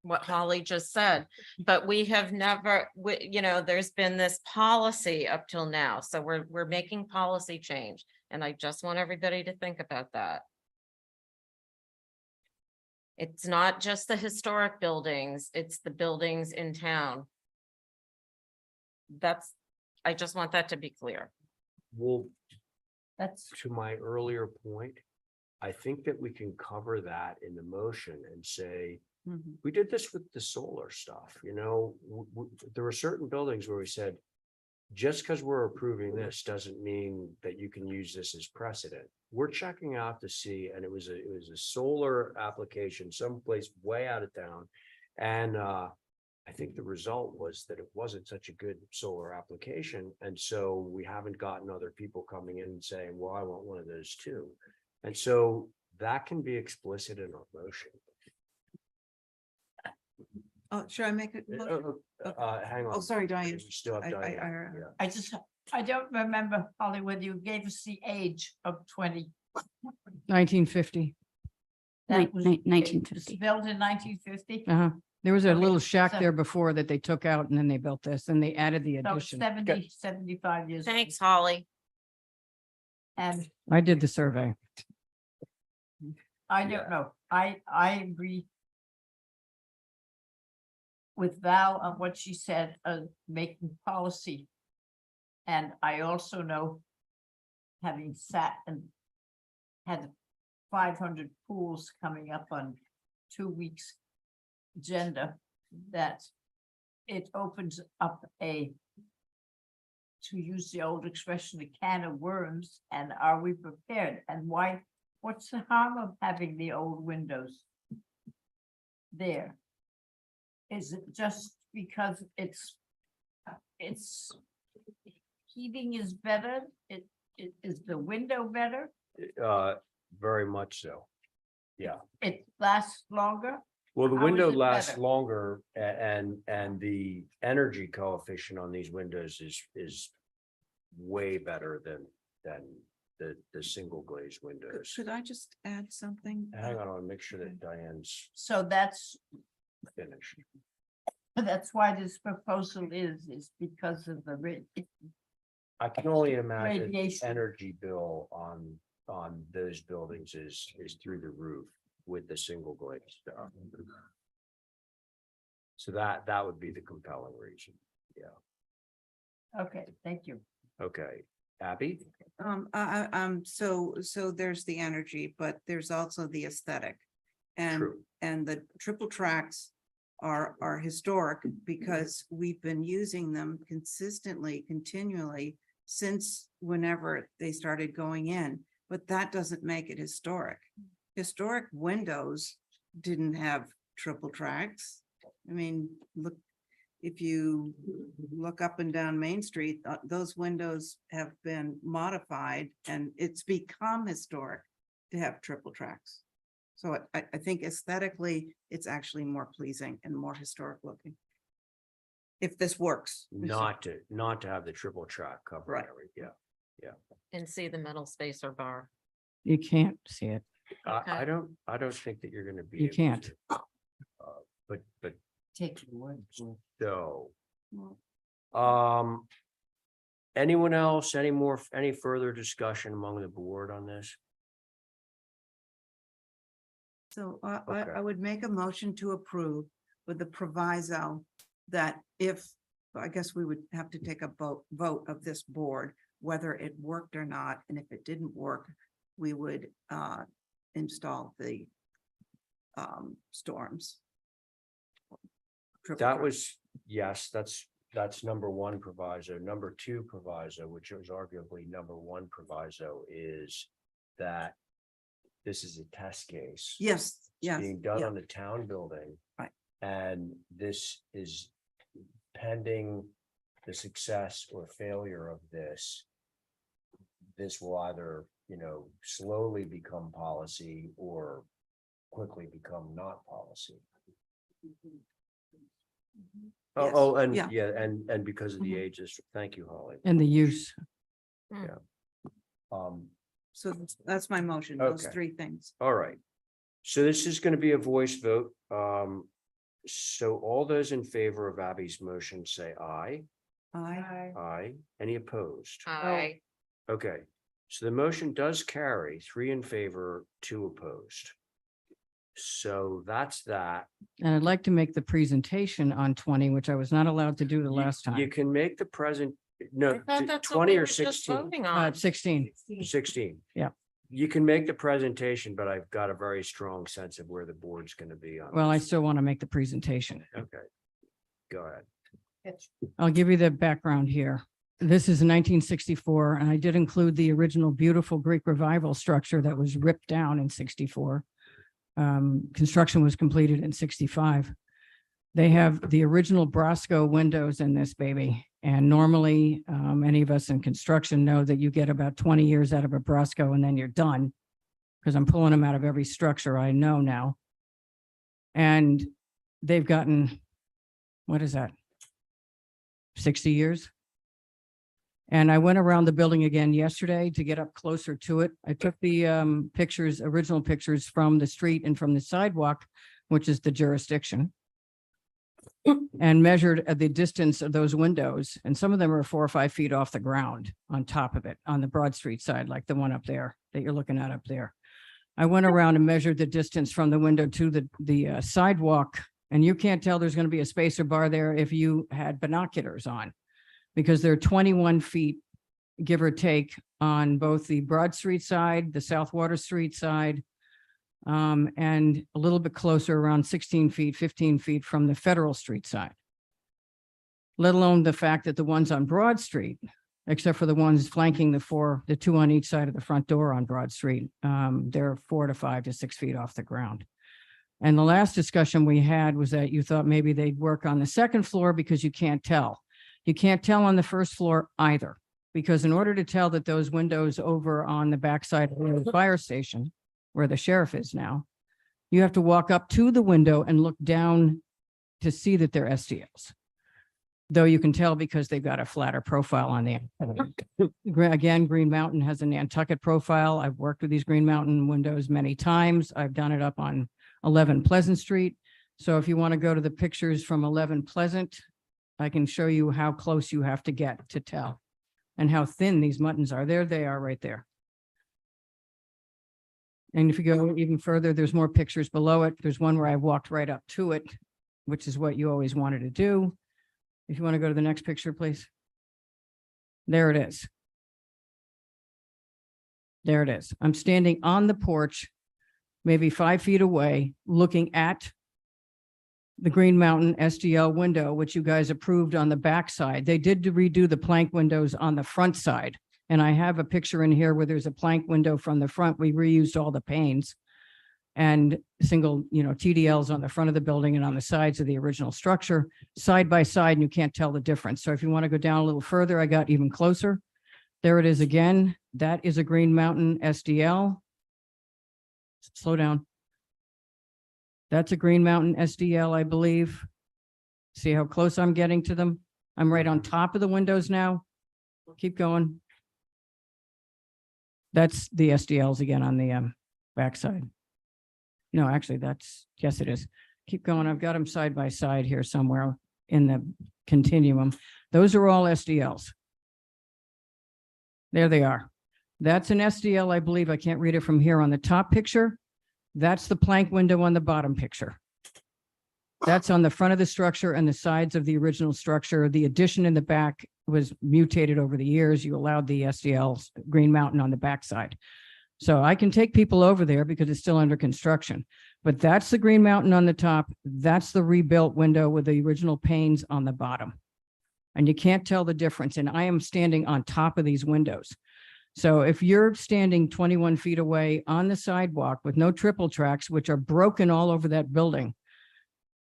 what Holly just said, but we have never, there's been this policy up till now, so we're making policy change. And I just want everybody to think about that. It's not just the historic buildings, it's the buildings in town. I just want that to be clear. Well, That's, to my earlier point, I think that we can cover that in the motion and say, we did this with the solar stuff, there were certain buildings where we said, just because we're approving this doesn't mean that you can use this as precedent. We're checking out to see, and it was a solar application someplace way out of town. And I think the result was that it wasn't such a good solar application. And so we haven't gotten other people coming in and saying, well, I want one of those too. And so that can be explicit in our motion. Oh, should I make it? Hang on. Oh, sorry, Diane. We still have I- Diane. I- Yeah. I don't remember, Holly, whether you gave us the age of 20. 1950. That was- 1950. it was Built in 1950. Uh-huh. There was a Okay, little shack so- there before that they took out and then they built this and they added the So addition. 75 years. Thanks, Holly. And I did the survey. I don't know, I agree with Val on what she said, making policy. And I also know, having sat and had 500 pools coming up on 2 weeks agenda, that it opens up to use the old expression, a can of worms, and are we prepared? And why, what's the harm of having the old windows there? Is it just because it's heating is better? It is the window better? Very much so. Yeah. It lasts longer? Well, the How is window it lasts better? longer and the energy coefficient on these windows is way better than the single glazed windows. Should I just add something? Hang on, I'll make sure that Diane's So that's finished. why this proposal is because of the I can only imagine the Radiation. energy bill on those buildings is through the roof with the single glazed stuff. So that would be the compelling reason. okay, thank you. Okay, Abby? So there's the energy, but there's also the aesthetic. And, True. and the triple tracks are historic because we've been using them consistently, continually since whenever they started going in, but that doesn't make it historic. Historic windows didn't have triple tracks. I mean, look, if you look up and down Main Street, those windows have been modified and it's become historic to have triple tracks. So I think aesthetically, it's actually more pleasing and more historic looking. If this works. Not to have the triple track cover. Right. Yeah. And see the metal spacer bar. You can't see it. Okay. I don't think that you're gonna be. You able can't. to. But Take your word for it. so. Anyone else, any further discussion among the board on this? So Okay. I would make a motion to approve with the proviso that if, I guess we would have to take a vote of this board, whether it worked or not, and if it didn't work, we would install the storms. That was, yes, that's number one proviso. Number two proviso, which was arguably number one proviso, is that this is a test case. Yes, It's yes. being done yeah. on the town building. Right. And this is pending the success or failure of this. This will either, slowly become policy or quickly become not policy. Yes, Oh, and yeah. yeah, and because of the Mhm. ages, thank you, Holly. And the use. So that's my motion, those Okay. three things. All right. So this is going to be a voice vote. So all those in favor of Abby's motion say aye. Aye. Aye. Any opposed? Aye. Okay, so the motion does carry 3 in favor, 2 opposed. So that's that. And I'd like to make the presentation on 20, which I was not allowed to do the last You time. can make the present, I no, thought that's what 20 we or were just 16, voting on. 16. 16. Yeah. You can make the presentation, but I've got a very strong sense of where the board's going to be on. Well, I this. still want to make the presentation. Okay. Go ahead. I'll give you the background here. This is 1964, and I did include the original beautiful Greek revival structure that was ripped down in 64. Construction was completed in 65. They have the original Brasco windows in this baby. And normally, any of us in construction know that you get about 20 years out of a Brasco and then you're done. Because I'm pulling them out of every structure I know now. And they've gotten, what is that? 60 years. And I went around the building again yesterday to get up closer to it. I took the original pictures from the street and from the sidewalk, which is the jurisdiction, and measured at the distance of those windows. And some of them are 4 or 5 feet off the ground on top of it, on the Broad Street side, like the one up there that you're looking at up there. I went around and measured the distance from the window to the sidewalk, and you can't tell there's going to be a spacer bar there if you had binoculars on, because they're 21 feet, give or take, on both the Broad Street side, the South Water Street side, and a little bit closer, around 16 feet, 15 feet from the Federal Street side. Let alone the fact that the ones on Broad Street, except for the ones flanking the 2 on each side of the front door on Broad Street, they're 4 to 5 to 6 feet off the ground. And the last discussion we had was that you thought maybe they'd work on the second floor because you can't tell. You can't tell on the first floor either, because in order to tell that those windows over on the backside of the fire station, where the sheriff is now, you have to walk up to the window and look down to see that they're SDLs. Though you can tell because they've got a flatter profile on the, again, Green Mountain has a Nantucket profile. I've worked with these Green Mountain windows many times. I've done it up on 11 Pleasant Street. So if you want to go to the pictures from 11 Pleasant, I can show you how close you have to get to tell and how thin these muttons are. There they are right there. And if you go even further, there's more pictures below it. There's one where I walked right up to it, which is what you always wanted to do. If you want to go to the next picture, please. There it is. There it is. I'm standing on the porch, maybe 5 feet away, looking at the Green Mountain SDL window, which you guys approved on the back side. They did redo the plank windows on the front side. And I have a picture in here where there's a plank window from the front. We reused all the panes and single, TDLs on the front of the building and on the sides of the original structure, side by side, and you can't tell the difference. So if you want to go down a little further, I got even closer. There it is again. That is a Green Mountain SDL. Slow down. That's a Green Mountain SDL, I believe. See how close I'm getting to them? I'm right on top of the windows now. Keep going. That's the SDLs again on the backside. No, actually, yes, it is. Keep going. I've got them side by side here somewhere in the continuum. Those are all SDLs. There they are. That's an SDL, I believe. I can't read it from here on the top picture. That's the plank window on the bottom picture. That's on the front of the structure and the sides of the original structure. The addition in the back was mutated over the years. You allowed the SDLs, Green Mountain on the backside. So I can take people over there because it's still under construction. But that's the Green Mountain on the top. That's the rebuilt window with the original panes on the bottom. And you can't tell the difference. And I am standing on top of these windows. So if you're standing 21 feet away on the sidewalk with no triple tracks, which are broken all over that building,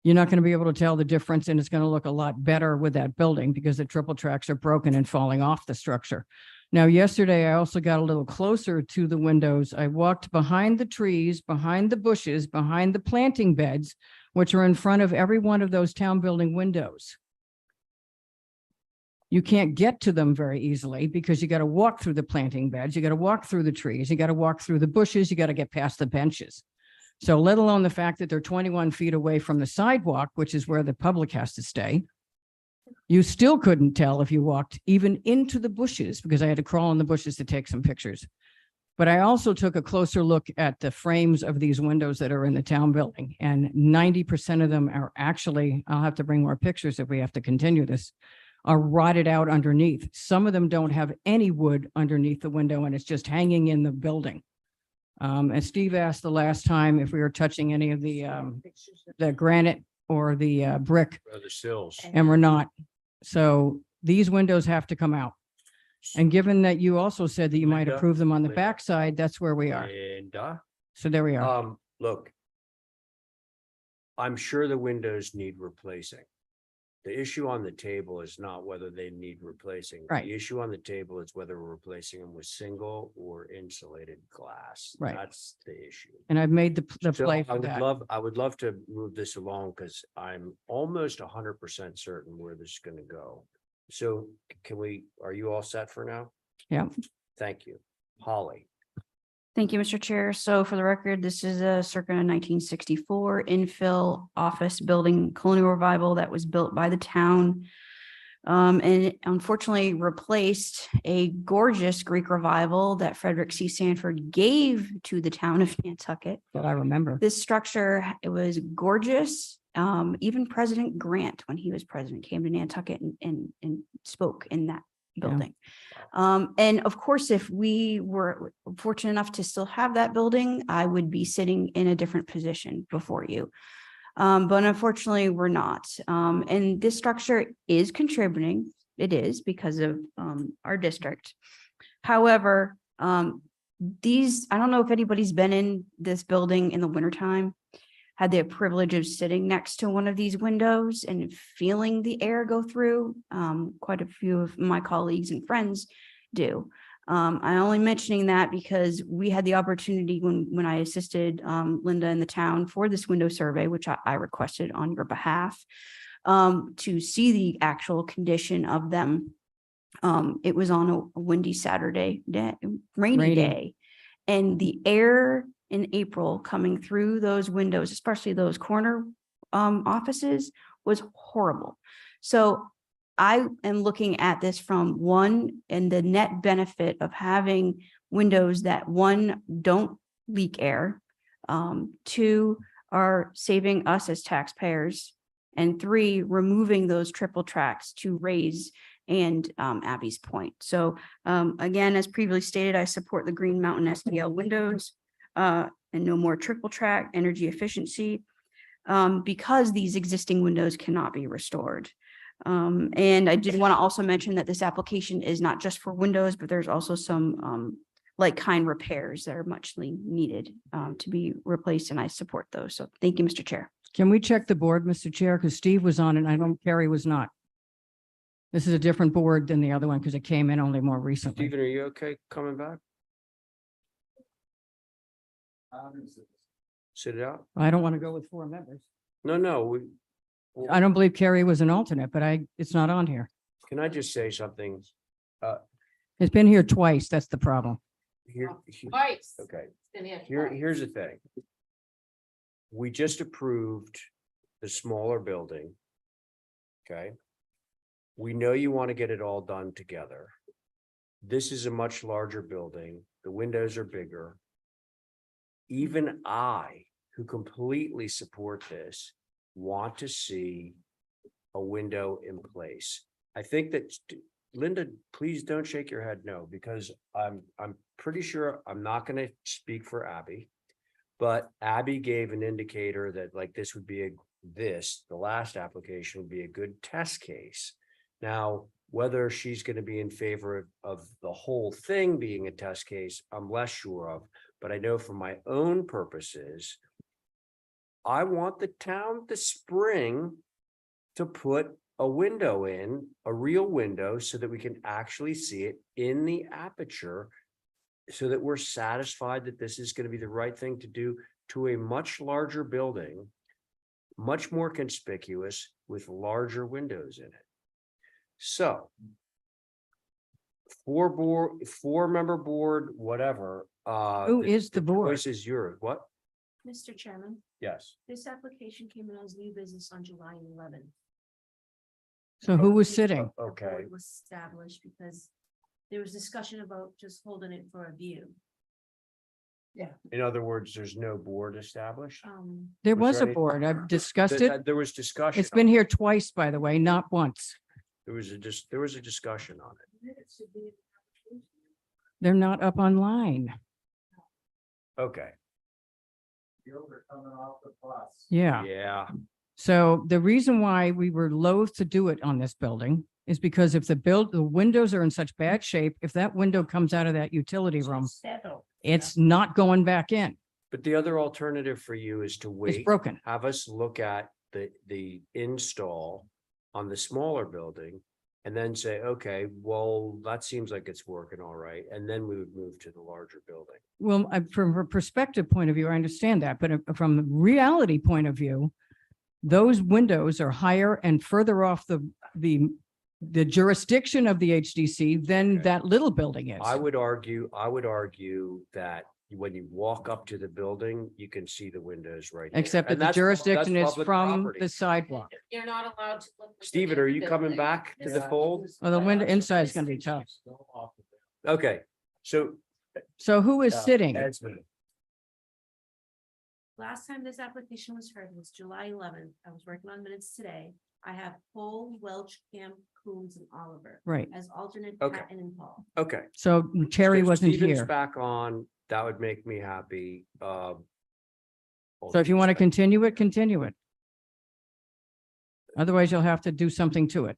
you're not going to be able to tell the difference, and it's going to look a lot better with that building because the triple tracks are broken and falling off the structure. Now, yesterday, I also got a little closer to the windows. I walked behind the trees, behind the bushes, behind the planting beds, which are in front of every one of those town building windows. You can't get to them very easily because you got to walk through the planting beds. You got to walk through the trees. You got to walk through the bushes. You got to get past the benches. So let alone the fact that they're 21 feet away from the sidewalk, which is where the public has to stay. You still couldn't tell if you walked even into the bushes because I had to crawl in the bushes to take some pictures. But I also took a closer look at the frames of these windows that are in the town building, and 90% of them are actually, I'll have to bring more pictures if we have to continue this, are rotted out underneath. Some of them don't have any wood underneath the window and it's just hanging in the building. As Steve asked the last time, if we were touching any of the granite or the brick, Or the sills. and we're not. So these windows have to come out. And given that you also said that you might Linda, approve them on the Linda. backside, that's where we are. And, So there we are. look. I'm sure the windows need replacing. The issue on the table is not whether they need replacing. Right. The issue on the table is whether we're replacing them with single or insulated glass. Right. That's the issue. And I've made the So play for that. I would love to move this along because I'm almost 100% certain where this is going to go. So are you all set for now? Yeah. Thank you. Holly. Thank you, Mr. Chair. So for the record, this is a circa 1964 infill office building colonial revival that was built by the town. And it unfortunately replaced a gorgeous Greek revival that Frederick C. Sanford gave to the town of Nantucket. That I remember. This structure, it was gorgeous. Even President Grant, when he was president, came to Nantucket and spoke in that building. And of course, if we were fortunate enough to still have that building, I would be sitting in a different position before you. But unfortunately, we're not. And this structure is contributing. It is because of our district. However, I don't know if anybody's been in this building in the wintertime, had the privilege of sitting next to one of these windows and feeling the air go through. Quite a few of my colleagues and friends do. I'm only mentioning that because we had the opportunity when I assisted Linda in the town for this window survey, which I requested on your behalf, to see the actual condition of them. It was on a windy Saturday day, rainy day, and the air in April coming through those windows, especially those corner offices, was horrible. So I am looking at this from one, and the net benefit of having windows that, one, don't leak air, two, are saving us as taxpayers, and three, removing those triple tracks to raise and Abby's point. So again, as previously stated, I support the Green Mountain SDL windows and no more triple track energy efficiency because these existing windows cannot be restored. And I did want to also mention that this application is not just for windows, but there's also some like-kind repairs that are muchly needed to be replaced, and I support those. So thank you, Mr. Chair. Can we check the board, Mr. Chair? Because Steve was on it and I don't, Carrie was not. This is a different board than the other one because it came in only more recently. Stephen, are you okay coming back? Sit it out? I don't want to go with 4 members. No. I don't believe Carrie was an alternate, but it's not on here. Can I just say something? It's been here twice. That's the problem. Twice. Okay, Been here here's the thing. We just approved the smaller building. Okay. We know you want to get it all done together. This is a much larger building. The windows are bigger. Even I, who completely support this, want to see a window in place. I think that, Linda, please don't shake your head no, because I'm pretty sure, I'm not gonna speak for Abby. But Abby gave an indicator that like this would be the last application would be a good test case. Now, whether she's gonna be in favor of the whole thing being a test case, I'm less sure of. But I know for my own purposes, I want the town this spring to put a window in, a real window, so that we can actually see it in the aperture, so that we're satisfied that this is going to be the right thing to do to a much larger building, much more conspicuous with larger windows in it. So, four-member board, whatever. Who is the board? Choice is yours. What? Mr. Chairman, Yes. this application came in as new business on July 11th. So who was sitting? The Okay. board was established because there was discussion about just holding it for a view. In other words, there's no board established? There Was was there a any- board. I've discussed it. There was discussion. It's been here twice, by the way, not once. There was a discussion on it. They're not up online. Okay, Yeah. yeah, So the reason why we were loath to do it on this building is because if the windows are in such bad shape, if that window comes out of that utility room, Settle. it's not going back in. but the other alternative for you is to It's wait, broken. have us look at the install on the smaller building. And then say, okay, well, that seems like it's working all right, and then we would move to the larger building. Well, from a perspective point of view, I understand that, but from the reality point of view, those windows are higher and further off the jurisdiction of the HDC than Okay. that little building is. I would argue that when you walk up to the building, you can see the windows right there. Except that And the that's jurisdiction is public from property. the sidewalk. You're not allowed to. look Steven, within are the you coming building. back to the fold? Well, the window inside is going to be tough. Okay, so. So who is sitting? Esmond, Last time this application was heard was July 11th. I was working on minutes today. I have Cole, Welch, Camp, Coombs, and Oliver Right. as alternate Okay. Patton and Paul. Okay. So Terry If wasn't Steven's here. back on, that would make me happy. So if you want to continue it, continue it. Otherwise, you'll have to do something to it.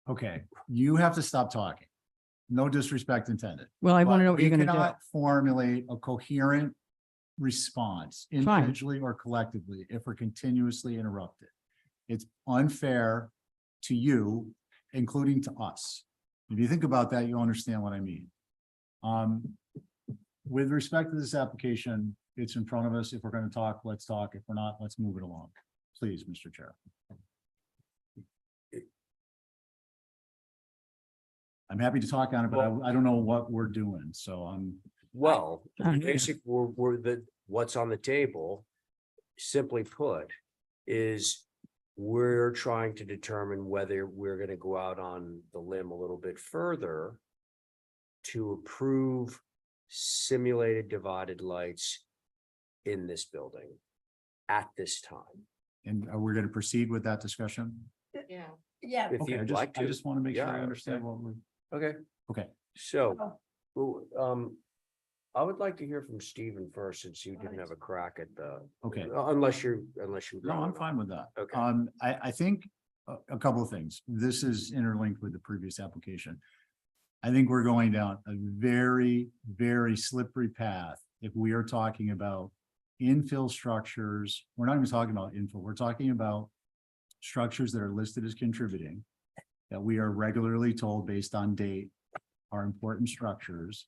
Okay, you have to stop talking. No disrespect intended. Well, I want to But know what you're we going to do. cannot formulate a coherent response Fine. individually or collectively if we're continuously interrupted. It's unfair to you, including to us. If you think about that, you understand what I mean. With respect to this application, it's in front of us. If we're going to talk, let's talk. If we're not, let's move it along. Please, Mr. Chair. I'm happy to talk on it, but I don't know what we're doing, so Well, I- basic, what's on the table, simply put, is we're trying to determine whether we're gonna go out on the limb a little bit further to approve simulated divided lights in this building at this time. and we're going to proceed with that discussion. Yeah. Yeah. If Okay, you'd I like to. just want to make sure I Yeah, understand okay. what we're, Okay, okay. so, well, I would like to hear from Stephen first, since you didn't have a crack at the, Okay. unless you. No, I'm fine with that. Okay. I think a couple of things. This is interlinked with the previous application. I think we're going down a very, very slippery path if we are talking about infill structures. We're not even talking about infill. We're talking about structures that are listed as contributing, that we are regularly told based on date are important structures.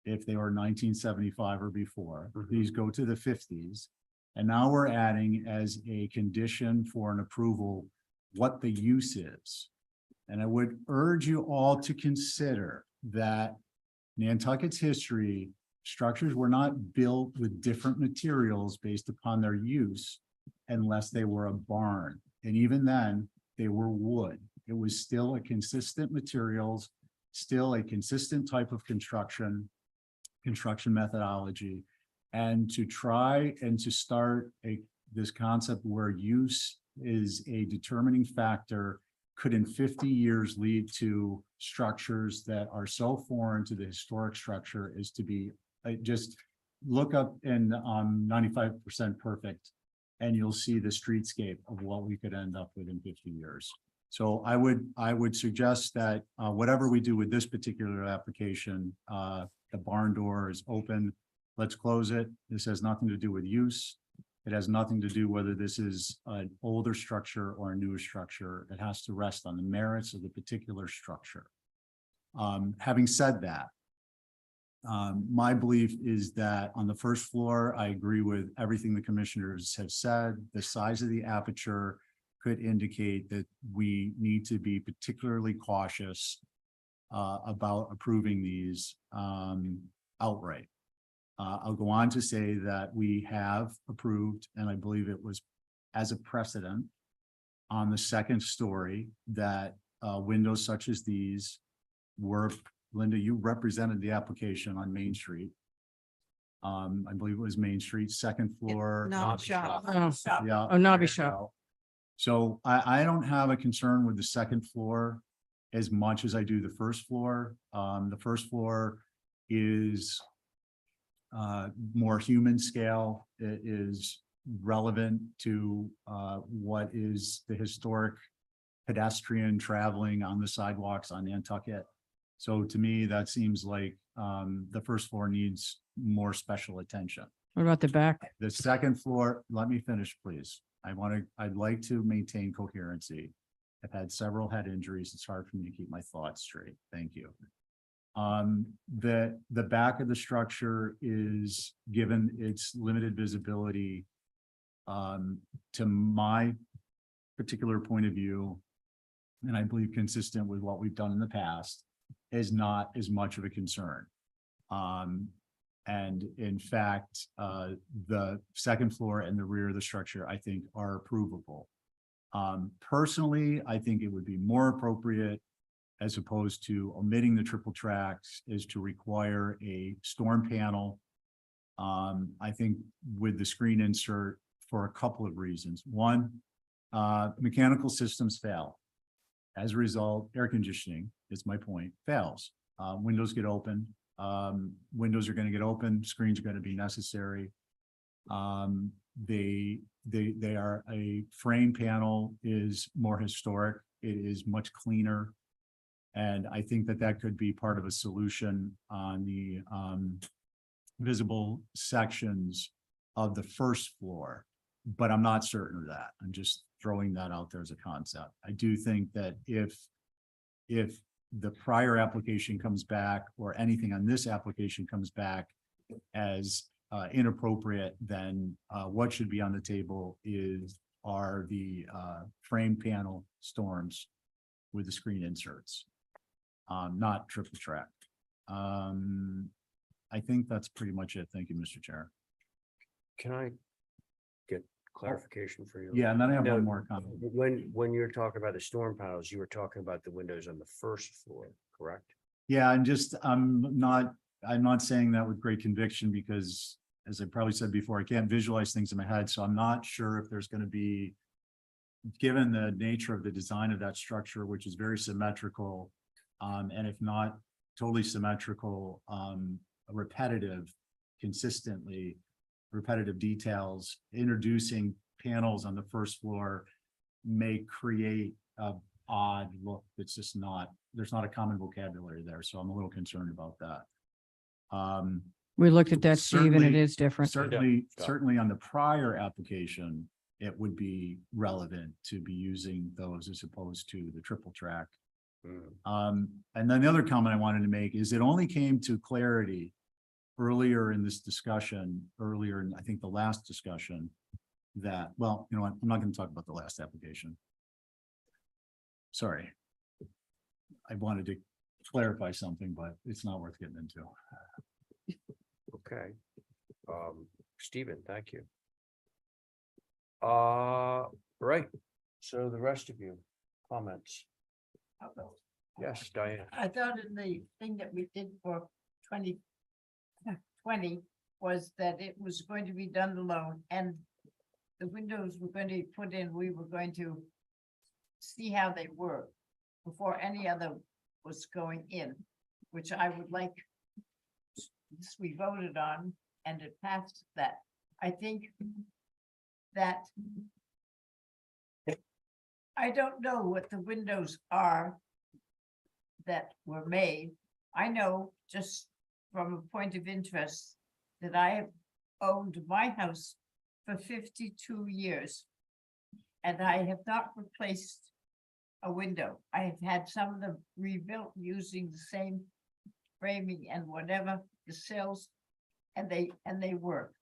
If they were 1975 or before, Mhm. these go to the 50s. And now we're adding as a condition for an approval, what the use is. And I would urge you all to consider that Nantucket's history, structures were not built with different materials based upon their use unless they were a barn. And even then, they were wood. It was still a consistent materials, still a consistent type of construction methodology. And to try and to start this concept where use is a determining factor could in 50 years lead to structures that are so foreign to the historic structure as to be, just look up in 95% Perfect and you'll see the streetscape of what we could end up with in 50 years. So I would suggest that whatever we do with this particular application, the barn door is open. Let's close it. This has nothing to do with use. It has nothing to do whether this is an older structure or a newer structure. It has to rest on the merits of the particular structure. Having said that, my belief is that on the first floor, I agree with everything the commissioners have said. The size of the aperture could indicate that we need to be particularly cautious about approving these outright. I'll go on to say that we have approved, and I believe it was as a precedent on the second story that windows such as these were, Linda, you represented the application on Main Street. I believe it was Main Street, second floor. Knob shop. Yeah. Oh, Nobby Shop. So I don't have a concern with the second floor as much as I do the first floor. The first floor is more human scale. It is relevant to what is the historic pedestrian traveling on the sidewalks on Nantucket. So to me, that seems like the first floor needs more special attention. What about the back? The second floor, let me finish, please. I'd like to maintain coherency. I've had several head injuries. It's hard for me to keep my thoughts straight. Thank you. The back of the structure is, given its limited visibility, to my particular point of view, and I believe consistent with what we've done in the past, is not as much of a concern. And in fact, the second floor and the rear of the structure, I think, are approvable. Personally, I think it would be more appropriate, as opposed to omitting the triple tracks, is to require a storm panel. I think with the screen insert, for a couple of reasons. One, mechanical systems fail. As a result, air conditioning, is my point, fails. Windows get open. Windows are going to get open. Screens are going to be necessary. They are, a frame panel is more historic. It is much cleaner. And I think that could be part of a solution on the visible sections of the first floor, but I'm not certain of that. I'm just throwing that out there as a concept. I do think that if the prior application comes back, or anything on this application comes back as inappropriate, then what should be on the table are the frame panel storms with the screen inserts, not triple track. I think that's pretty much it. Thank you, Mr. Chair. Can I get clarification for you? Yeah, and then I have No, one more comment. When you're talking about the storm panels, you were talking about the windows on the first floor, correct? Yeah, and just, I'm not saying that with great conviction, because as I probably said before, I can't visualize things in my head. So I'm not sure if there's going to be, given the nature of the design of that structure, which is very symmetrical, and if not totally symmetrical, repetitive, consistently repetitive details, introducing panels on the first floor may create a odd look. That's just not, there's not a common vocabulary there. So I'm a little concerned about that. We looked at that, Steve, and it Certainly- is different. Certainly on the prior application, it would be relevant to be using those as opposed to the triple track. And then the other comment I wanted to make is it only came to clarity earlier in this discussion, earlier in, I think, the last discussion, that, well, you know what, I'm not going to talk about the last application. Sorry. I wanted to clarify something, but it's not worth getting into. Okay. Stephen, thank you. Right. So the rest of you, comments? Yes, Diane. I thought in the thing that we did for 2020 was that it was going to be done alone and the windows were going to be put in, we were going to see how they were before any other was going in, which I would like. This we voted on and it passed that. I think that I don't know what the windows are that were made. I know just from a point of interest that I have owned my house for 52 years. And I have not replaced a window. I have had some of them rebuilt using the same framing and whatever, the sills, and they work.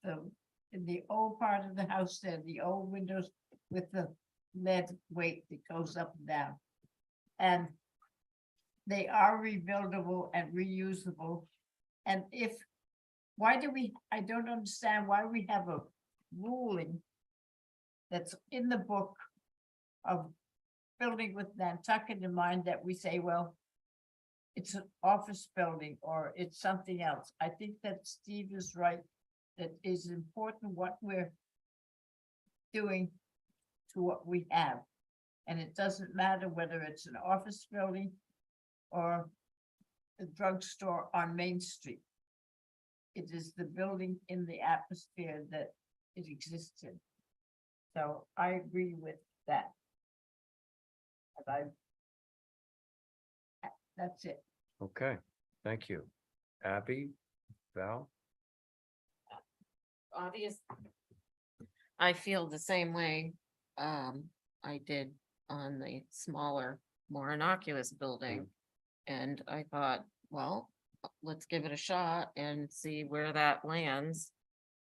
In the old part of the house there, the old windows with the lead weight that goes up and down. And they are rebuildable and reusable. And I don't understand why we have a ruling that's in the book of building with Nantucket in mind that we say, well, it's an office building or it's something else. I think that Steve is right. That is important what we're doing to what we have. And it doesn't matter whether it's an office building or a drugstore on Main Street. It is the building in the atmosphere that it exists in. So I agree with that. And that's it. Okay, thank you. Abby, Val? Obvious. I feel the same way I did on the smaller, more innocuous building. And I thought, well, let's give it a shot and see where that lands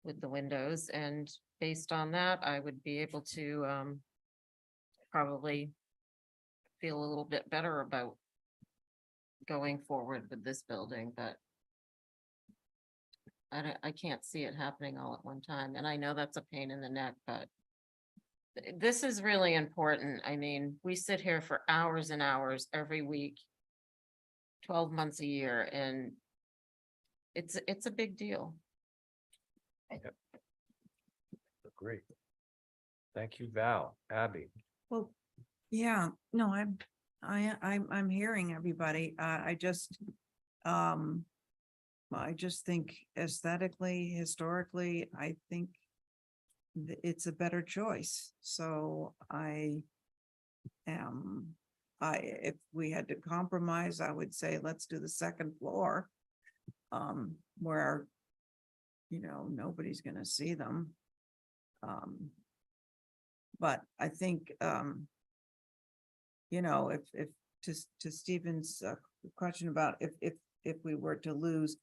with the windows. And based on that, I would be able to probably feel a little bit better about going forward with this building, but I can't see it happening all at one time. And I know that's a pain in the neck, but this is really important. I mean, we sit here for hours and hours every week, 12 months a year, and it's a big deal. Great. Thank you, Val. Abby? Well, yeah, no, I'm hearing everybody. I just think aesthetically, historically, I think it's a better choice. So if we had to compromise, I would say, let's do the second floor. Where, nobody's gonna see them. But I think, if to Stephen's question about if we were to lose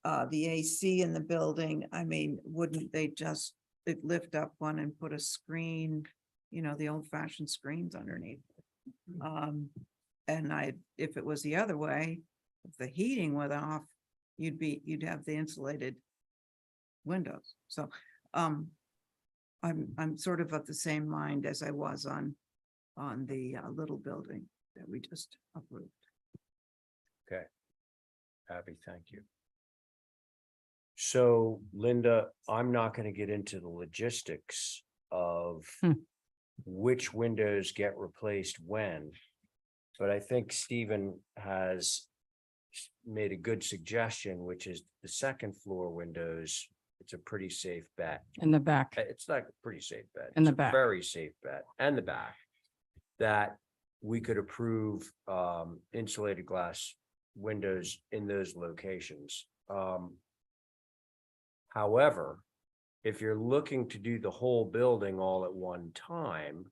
the AC in the building, I mean, wouldn't they just lift up one and put a screen, the old fashioned screens underneath? And if it was the other way, if the heating went off, you'd have the insulated windows. So, I'm sort of the same mind as I was on the little building that we just approved. Okay. Abby, thank you. So Linda, I'm not going to get into the logistics of which windows get replaced when, but I think Stephen has made a good suggestion, which is the second floor windows. It's a pretty safe bet. In the back. It's like a pretty safe bet. In the It's a back. Very safe bet, and the back, that we could approve insulated glass windows in those locations. However, if you're looking to do the whole building all at one time,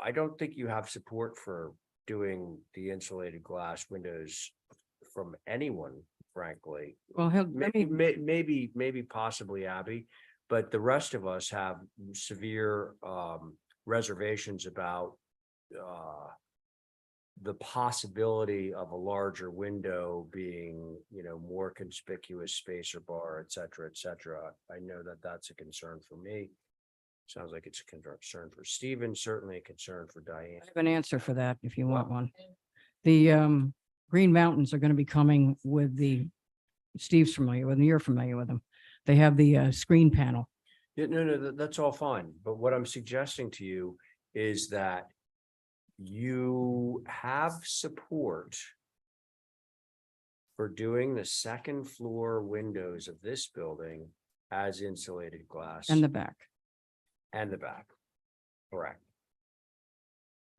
I don't think you have support for doing the insulated glass windows from anyone, frankly. Well, Maybe possibly Abby, but the rest of us have severe reservations about the possibility of a larger window being, more conspicuous space or bar, et cetera, et cetera. I know that that's a concern for me. Sounds like it's a concern for Stephen, certainly a concern for Diane. I have an answer for that if you want one. The Green Mountains are going to be coming with Steve's familiar with them, you're familiar with them. They have the screen panel. Yeah, no, that's all fine. But what I'm suggesting to you is that you have support for doing the second floor windows of this building as insulated glass. And the back. And the back. Correct.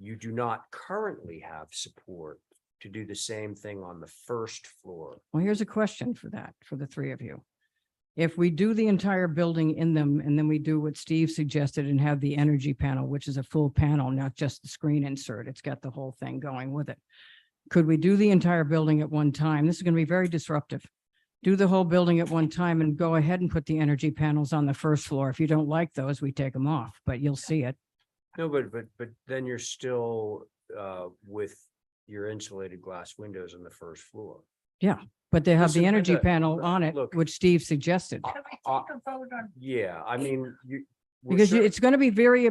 You do not currently have support to do the same thing on the first floor. Well, here's a question for that, for the three of you. If we do the entire building in them and then we do what Steve suggested and have the energy panel, which is a full panel, not just the screen insert, it's got the whole thing going with it. Could we do the entire building at one time? This is going to be very disruptive. Do the whole building at one time and go ahead and put the energy panels on the first floor. If you don't like those, we take them off, but you'll see it. No, but then you're still with your insulated glass windows on the first floor. Yeah, but they have Listen, the energy Linda, panel on it, look. which Steve suggested. Can we take a vote on? Yeah, I mean, we're Because cer- it's going to be very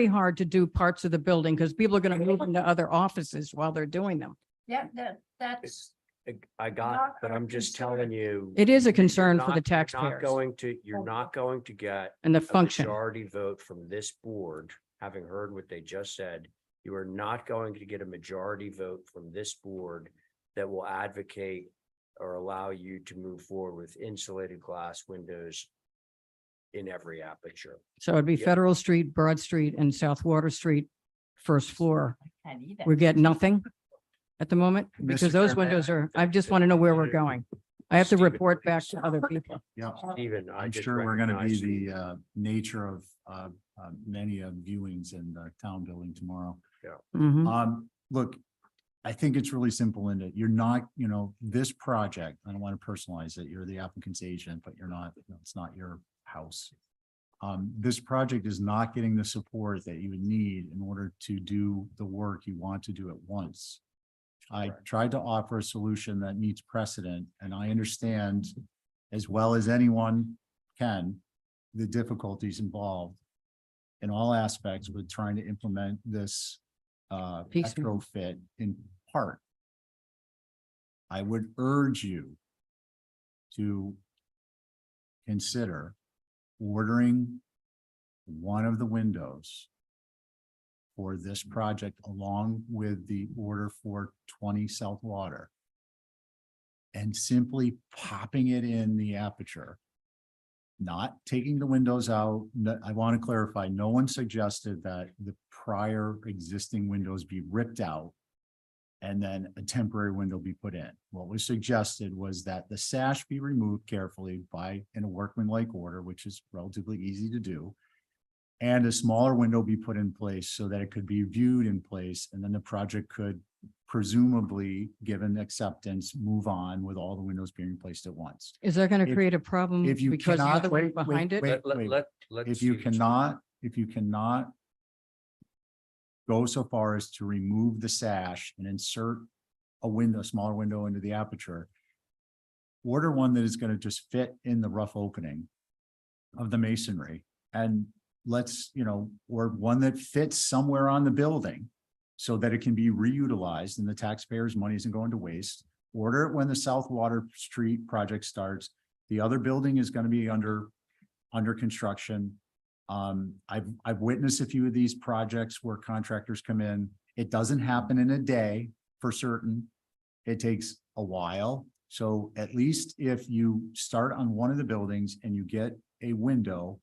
hard to do parts of the building because people are going to move into other offices while they're doing them. Yeah, that's. I got, Not but our I'm just concern. telling you. It is a you're concern for not- the you're taxpayers You're not going to get and the a function. majority vote from this board, having heard what they just said. You are not going to get a majority vote from this board that will advocate or allow you to move forward with insulated glass windows in every aperture. So it'd be Yeah. Federal Street, Broad Street and South Water Street, first floor. Can't eat We it. get nothing at the moment because Mr. those Chairman, windows I just want to know where we're going. I have to Stephen, report back to other people. Yeah. Stephen, I I'm just sure we're gonna recognize be you. the nature of many viewings in the town building tomorrow. Mhm. Look, I think it's really simple, Linda. You're not, this project, I don't want to personalize it. You're the applicant's agent, but you're not, it's not your house. This project is not getting the support that you would need in order to do the work you want to do at once. I tried to offer a solution that meets precedent, and I understand as well as anyone can, the difficulties involved in all aspects with trying to implement this Piecemeal. retrofit in part. I would urge you to consider ordering one of the windows for this project along with the order for 20 South Water and simply popping it in the aperture. Not taking the windows out. I want to clarify, no one suggested that the prior existing windows be ripped out and then a temporary window be put in. What was suggested was that the sash be removed carefully in a workmanlike order, which is relatively easy to do. And a smaller window be put in place so that it could be viewed in place, and then the project could presumably, given acceptance, move on with all the windows being placed at once. Is that going to If- create a problem if you because the cannot- other one wait, behind it? wait. Let If you Stephen speak. cannot go so far as to remove the sash and insert a smaller window into the aperture, order one that is going to just fit in the rough opening of the masonry, and or one that fits somewhere on the building so that it can be reutilized and the taxpayers' money isn't going to waste. Order it when the South Water Street project starts. The other building is going to be under construction. I've witnessed a few of these projects where contractors come in. It doesn't happen in a day for certain. It takes a while. So at least if you start on one of the buildings and you get a window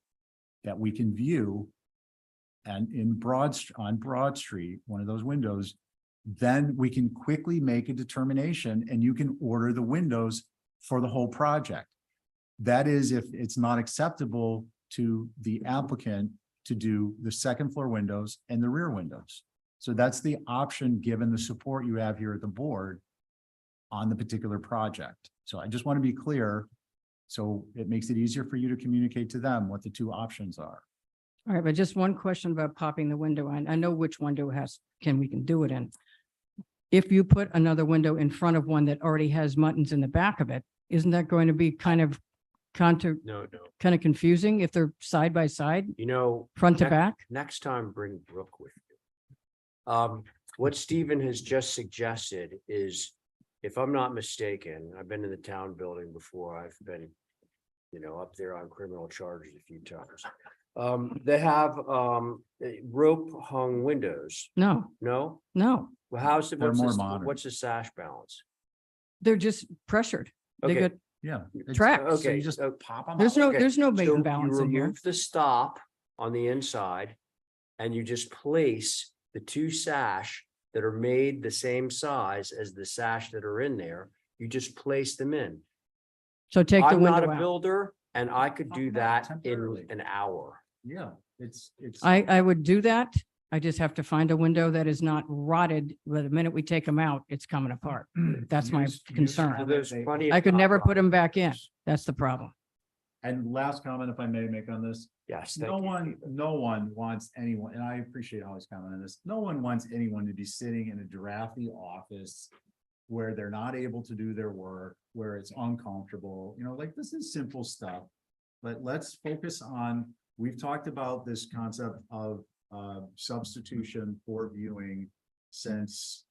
that we can view and on Broad Street, one of those windows, then we can quickly make a determination and you can order the windows for the whole project. That is, if it's not acceptable to the applicant to do the second floor windows and the rear windows. So that's the option, given the support you have here at the board on the particular project. So I just want to be clear, so it makes it easier for you to communicate to them what the two options are. All right, but just one question about popping the window. I know which window we can do it in. if you put another window in front of one that already has muttons in the back of it, isn't that going to be kind of No. confusing if they're side by side, You know. front to next- back? Next time, bring Brooke with you. What Stephen has just suggested is, if I'm not mistaken, I've been in the town building before. I've been, up there on criminal charges a few times. They have, rope hung windows. No, No? no, Well, how's the, They're what's more the, modern. what's the sash balance? they're just pressured. They Okay. got, Yeah. it's- Tracks. So Okay, you just so- pop them. there's no, Okay, there's no So making you balance in here. remove the stop on the inside and you just place the two sash that are made the same size as the sash that are in there. You just place them in. So take the I'm not window a out. builder and I could do Talking about that in temporarily. an hour. Yeah, it's. I would do that. I just have to find a window that is not rotted. But the minute we take them out, it's coming apart. That's my concern. There's plenty of I could never hot put them rods. back in. That's the problem. And last comment, if I may make on this, Yes, thank no you. one, Stephen. no one wants anyone, and I appreciate Holly's comment on this. No one wants anyone to be sitting in a drafty office where they're not able to do their work, where it's uncomfortable, like this is simple stuff. But let's focus on, we've talked about this concept of substitution for viewing since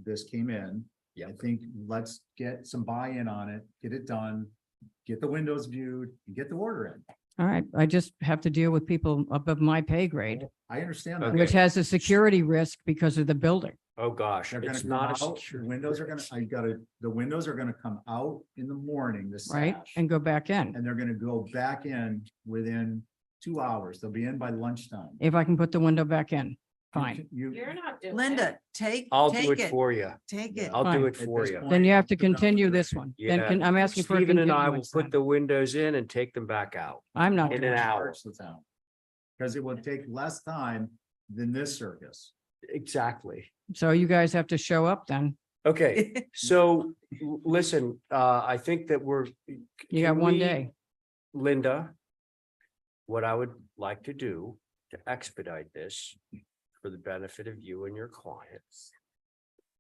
this came in. Yeah. I think let's get some buy-in on it, get it done, get the windows viewed, and get the order in. All right. I just have to deal with people above my pay grade, I understand that. Okay. which has a security risk because of the building, Oh, gosh, They're gonna it's come not a out, secure. the windows are gonna, the windows are gonna come out in the morning, the right? sash. And go back in. And they're gonna go back in within 2 hours. They'll be in by lunchtime. If I can put the window back in, fine. You're not doing it. Linda, take I'll do take it for you. Take it. I'll do Fine. it for this you. point- Then you have to Put it on continue the this record. one. Then Yeah. I'm asking for a Stephen and I will continuance put then. the windows in and take them back out. I'm not in doing an it. hour. Charge the town. Because it will take less time than this circus. Exactly. So you guys have to show up then. Okay, so listen, I think that You got can one we- day. Linda, what I would like to do to expedite this for the benefit of you and your clients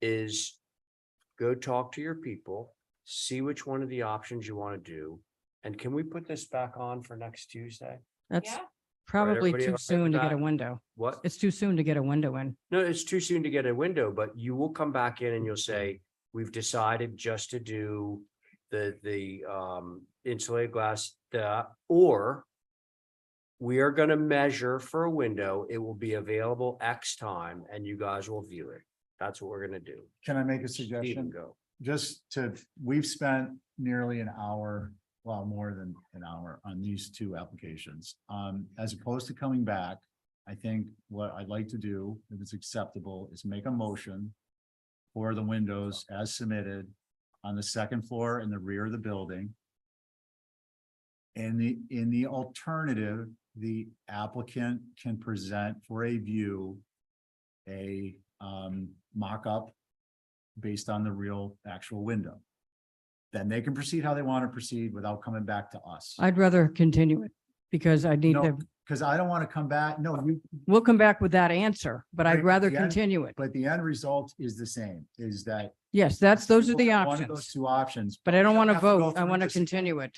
is go talk to your people, see which one of the options you want to do. And can we put this back on for next Tuesday? That's Yeah. probably everybody too all right soon with to get a that? window. What? It's too soon to get a window in. No, it's too soon to get a window, but you will come back in and you'll say, we've decided just to do the insulated glass, or we are gonna measure for a window. It will be available X time and you guys will view it. That's what we're gonna do. Can I make a Stephen, suggestion? go. We've spent nearly an hour, well, more than an hour on these two applications. As opposed to coming back, I think what I'd like to do, if it's acceptable, is make a motion for the windows as submitted on the second floor in the rear of the building. And in the alternative, the applicant can present for a view a mock-up based on the real actual window. Then they can proceed how they want to proceed without coming back to us. I'd rather continue it because I need No, to, because I don't want to come back. No, we'll come back with that answer, but I'd Right, rather yeah. continue it. but the end result is the same, is that. Yes, those are the one of those options, two options. but I don't we want to have go vote. I through want to this- continue it.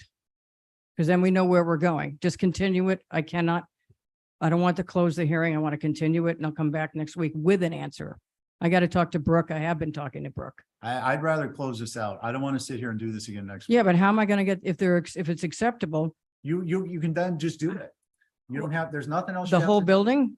Because then we know where we're going. Just continue it. I don't want to close the hearing. I want to continue it and I'll come back next week with an answer. I got to talk to Brooke. I have been talking to Brooke. I'd rather close this out. I don't want to sit here and do this again next. Yeah, week. but how am I going to get, if it's acceptable, You can then just do it. You don't have, there's nothing else. the you have whole to do. building?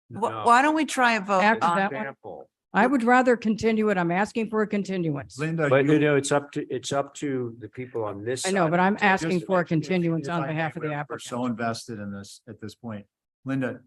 No. Why don't we try a vote After on that one? Example. I would rather continue it. I'm asking for a continuance. Linda. But you- it's up to the people on this. I know, side but of I'm the table. asking Just for a if- continuance if on I may, behalf of the we're applicant. so invested in this at this point. Linda,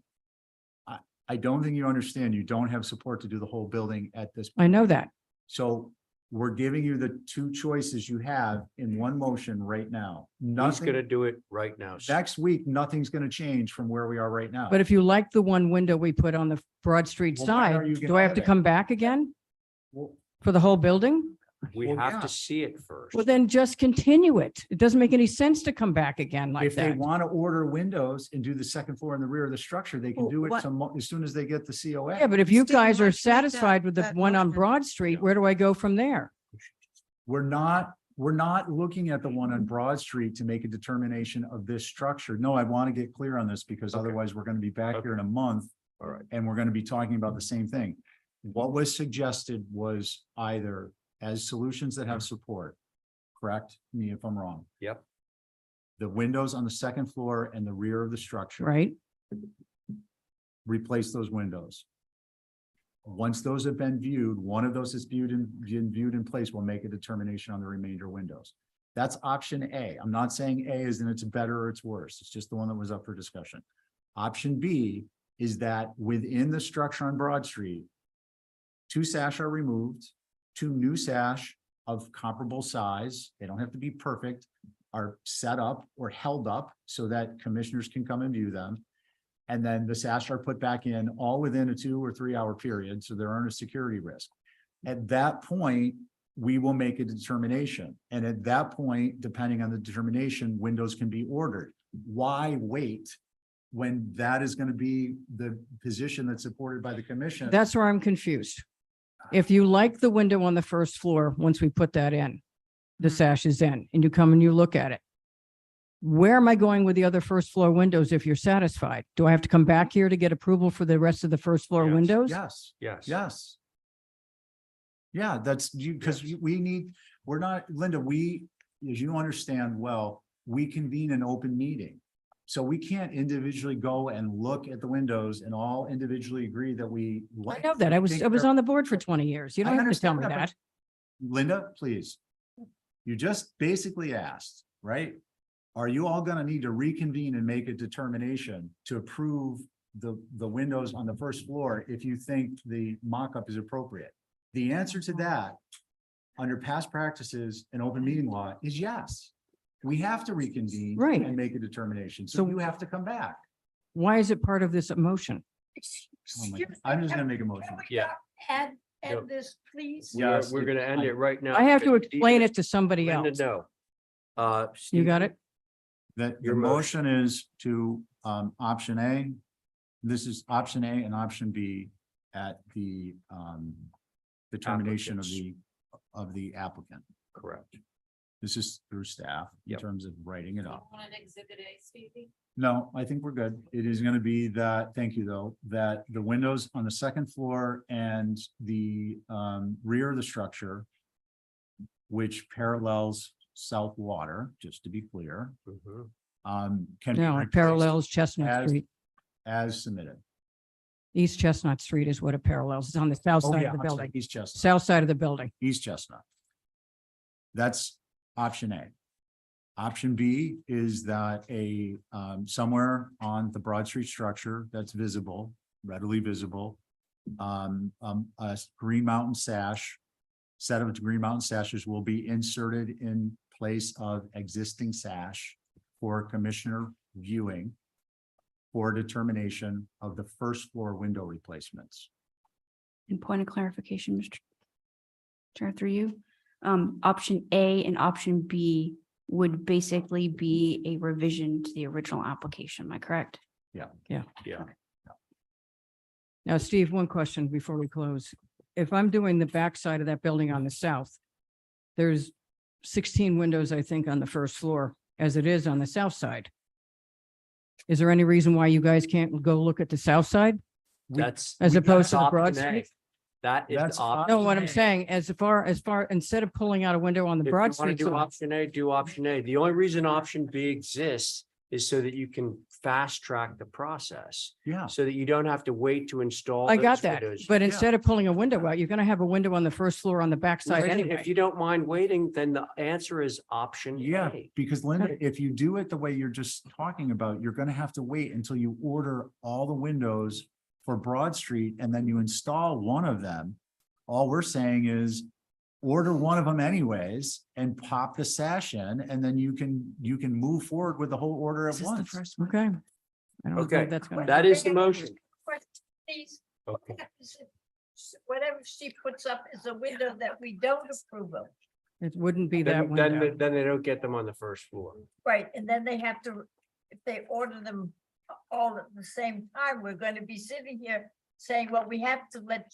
I don't think you understand. You don't have support to do the whole building at this. I know that. So we're giving you the two choices you have in one motion right now. He's Nothing, gonna do it right now. next week, nothing's gonna change from where we are right now. But if you like the one window we put on the Broad Street Well, when are side, you do gonna I have have to it? come back again Well, for the whole building? We Well, have yeah. to see it first. Well, then just continue it. It doesn't make any sense to come back again like If they that. want to order windows and do the second floor and the rear of the structure, they can Well, do it what- as soon as they get the COA. Yeah, but if you Steve, guys are let's make that- satisfied with the that one on motion. Broad Street, where do I go from there? We're not looking at the one on Broad Street to make a determination of this structure. No, I want to get clear on this because Okay. otherwise we're going to be back here in a month. All right. And we're going to be talking about the same thing. What was suggested was either as solutions that have support. Correct me if I'm wrong. Yep. The windows on the second floor and the rear of the structure. Right? Replace those windows. Once those have been viewed, one of those is viewed in place, we'll make a determination on the remainder windows. That's option A. I'm not saying A is in it's better or it's worse. It's just the one that was up for discussion. Option B is that within the structure on Broad Street, 2 sash are removed, 2 new sash of comparable size, they don't have to be perfect, are set up or held up so that commissioners can come and view them. And then the sash are put back in all within a 2 or 3 hour period, so there aren't a security risk. At that point, we will make a determination. And at that point, depending on the determination, windows can be ordered. Why wait when that is going to be the position that's supported by the commission? That's where I'm confused. If you like the window on the first floor, once we put that in, the sash is in, and you come and you look at it. Where am I going with the other first floor windows if you're satisfied? Do I have to come back here to get approval for the rest of the first floor Yes. windows? Yes, Yes. yes. Yeah, that's you, because Yes. we need, we're not, Linda, as you understand well, we convene an open meeting. So we can't individually go and look at the windows and all individually agree that we I like. know that. I was think on they're- the board for 20 years. You I don't have to tell understand me that, that. but Linda, please. You just basically asked, right? Are you all gonna need to reconvene and make a determination to approve the windows on the first floor if you think the mock-up is appropriate? The answer to that, under past practices and open meeting law, is yes. We have to reconvene. Right. And make a determination. So So- you have to come back. Why is it part of this motion? Oh my God. I'm just gonna make a motion. Yeah. Add Yep. this, please. Yes, We're gonna end it right now. I have to because explain Steve- it to somebody Linda, else. no. You Steve, got it? The Your motion is to option A. This is option A and option B at the determination of the applicant. Correct. This is through staff in Yep. terms of writing it up. Want an exhibit A, Stevie? No, I think we're good. It is gonna be that, thank you though, that the windows on the second floor and the rear of the structure, which parallels South Water, just to be clear, Mhm. can be No, it replaced parallels Chestnut as- Street. as submitted. East Chestnut Street is what it parallels. It's on the south Oh, side yeah, of the I'm sorry, building, East Chestnut, south side of the building. East Chestnut. That's option A. Option B is that somewhere on the Broad Street structure that's visible, readily visible, a Green Mountain sash, set of Green Mountain sashes will be inserted in place of existing sash for commissioner viewing for determination of the first floor window replacements. And point of clarification, Mr. Chair, through you. Option A and option B would basically be a revision to the original application. Am I correct? Yeah. Now, Steve, one question before we close. If I'm doing the backside of that building on the south, there's 16 windows, I think, on the first floor as it is on the south side. Is there any reason why you guys can't go look at the south side? That's. As opposed to the that's Broad option A. Street? That is That's option. No, what I'm A. saying, as far, instead of pulling out a window on the If you Broad want to Street do side, option A, do option A. The only reason option B exists is so that you can fast track the process, Yeah. so that you don't have to wait to install. I got those that. windows. But instead of pulling a window out, you're going to have a window on the first floor on the backside Listen, anyway. If you don't mind waiting, then the answer is option Yeah, A. because Linda, if you do it the way you're just talking about, you're gonna have to wait until you order all the windows for Broad Street and then you install one of them. All we're saying is order one of them anyways and pop the sash in, and then you can move forward with the whole order at once. Okay. I don't Okay, think that's gonna. that is the motion. Please. Okay. whatever she puts up is a window that we don't approve of. It wouldn't be that Then window. they don't get them on the first floor. Right, and then they have to, if they order them all at the same time, we're going to be sitting here saying, well, we have to let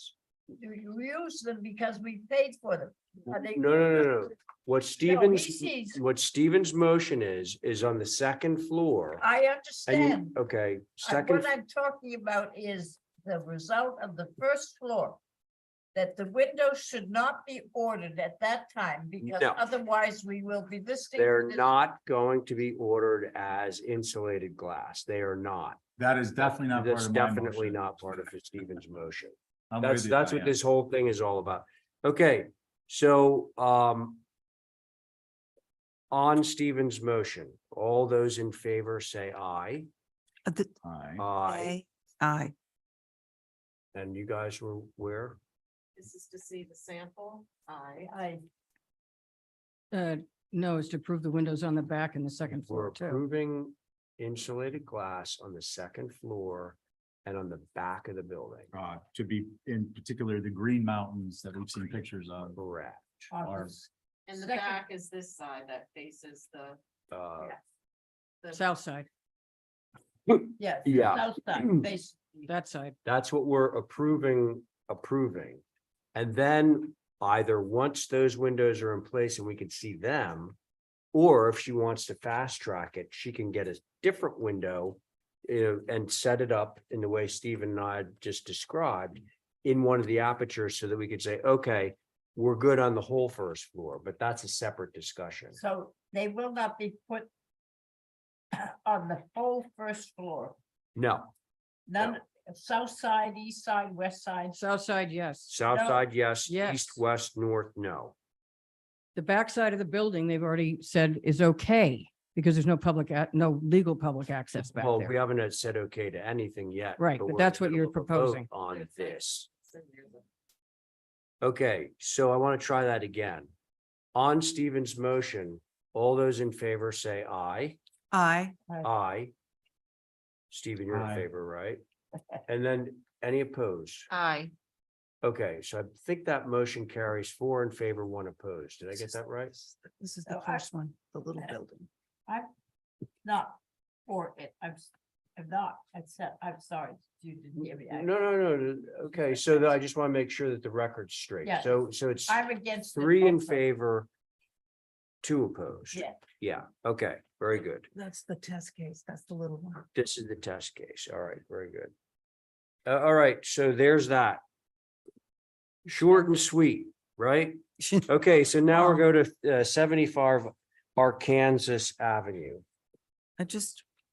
you use them because we paid for them. Are they? No. What sees- what Stephen's motion is on the second floor. I And you, understand. okay, second, What I'm talking about is the result of the first floor. That the windows should not be ordered at that time because No. otherwise we will be listing. they're this- not going to be ordered as insulated glass. They are not. That is definitely not part That's of my definitely motion. not part of Stephen's motion. I'm That's, with you, that's what Diane. this whole thing is all about. Okay, so, on Stephen's motion, all those in favor say aye. Aye. Aye. Aye. And you guys were where? This is to see the sample. No, it's to approve the windows on the back and the second We're floor too. approving insulated glass on the second floor and on the back of the building. To be in particular, the Green Mountains that we've seen pictures of. Correct. are- And the Second. back is this side that faces the. South side, Yes. Yeah. South side, basically. that side. That's what we're approving. And then either once those windows are in place and we can see them, or if she wants to fast track it, she can get a different window, and set it up in the way Stephen and I just described in one of the apertures so that we could say, okay, we're good on the whole first floor, but that's a separate discussion. So they will not be put on the whole first floor. No, None, south side, east side, west side. South side, yes. south No. side, yes, Yes. east, west, north, no. The back side of the building, they've already said is okay because there's no no legal public access back Well, we there. haven't said okay to anything yet. Right, but we're that's in what the you're middle of a vote proposing. On this. Okay, so I want to try that again. On Stephen's motion, all those in favor say aye. Aye. Aye. Stephen, you're in Aye. favor, right? And then any opposed? Aye. Okay, so I think that motion carries 4 in favor, 1 opposed. Did I get that right? This is No, the first one, the little building. Not for it. I'm not. I said, I'm sorry. You didn't hear me. No. Okay, so I just want to make sure that the record's straight. Yeah. So it's I'm against. it 3 in also. favor, 2 opposed. Yeah. Yeah, okay, very good. That's the test case. That's the little one. This is the test case. All right, very good. All right, so there's that. Short and sweet, right? Okay, so now we'll go to 75 Arkansas Avenue.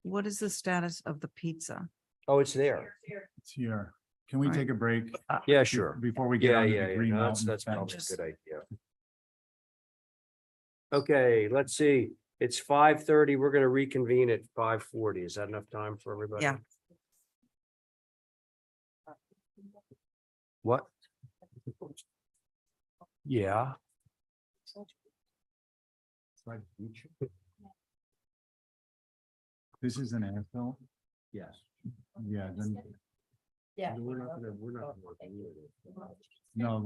What is the status of the pizza? Oh, it's there. It's here. Can we Right. take a break? Yeah, sure. Before we get Yeah, on to yeah, the yeah. Green No, Mountain. that's probably fence? a good idea. Okay, let's see. It's 5:30. We're gonna reconvene at 5:40. Is that enough time for everybody? Yeah. What? Yeah. This is an asphalt? Yes. Yeah, then, Yeah. no,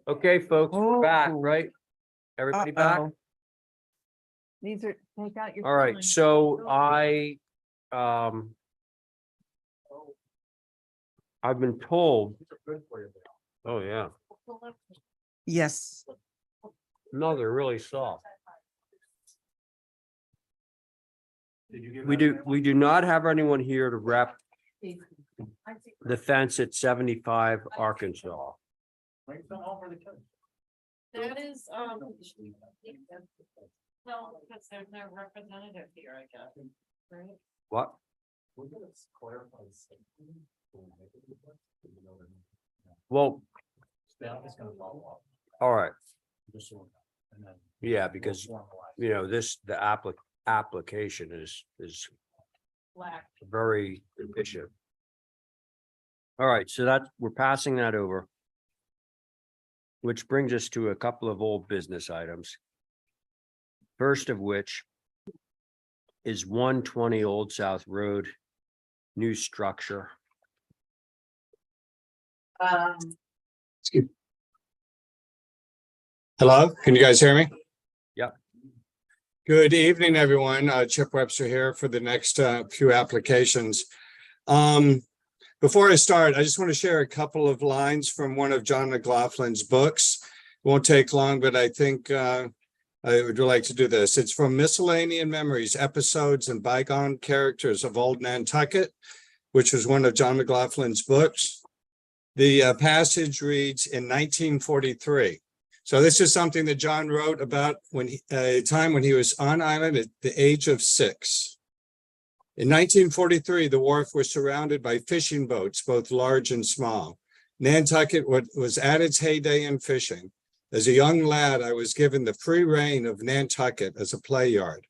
Okay, folks, we're back, Oh. right? Everybody back? Uh-oh. These are, take out your. All right, sign. so I've been told. Oh, yeah. Yes. No, they're really soft. We do not have anyone here to wrap the fence at 75 Arkansas. That is, well, because there's no representative here, I guess, right? What? Well, all right. Yeah, because, you know, the application is Black. very efficient. All right, so we're passing that over. Which brings us to a couple of old business items. First of which is 120 Old South Road, new structure. Hello, can you guys hear me? Yep. Good evening, everyone. Chip Webster here for the next few applications. Before I start, I just want to share a couple of lines from one of John McLaughlin's books. Won't take long, but I think I would like to do this. It's from Miscellaneous Memories, Episodes and Bygone Characters of Old Nantucket, which was one of John McLaughlin's books. The passage reads, in 1943. So this is something that John wrote about a time when he was on island at the age of 6. In 1943, the wharf was surrounded by fishing boats, both large and small. Nantucket was at its heyday in fishing. As a young lad, I was given the free rein of Nantucket as a play yard.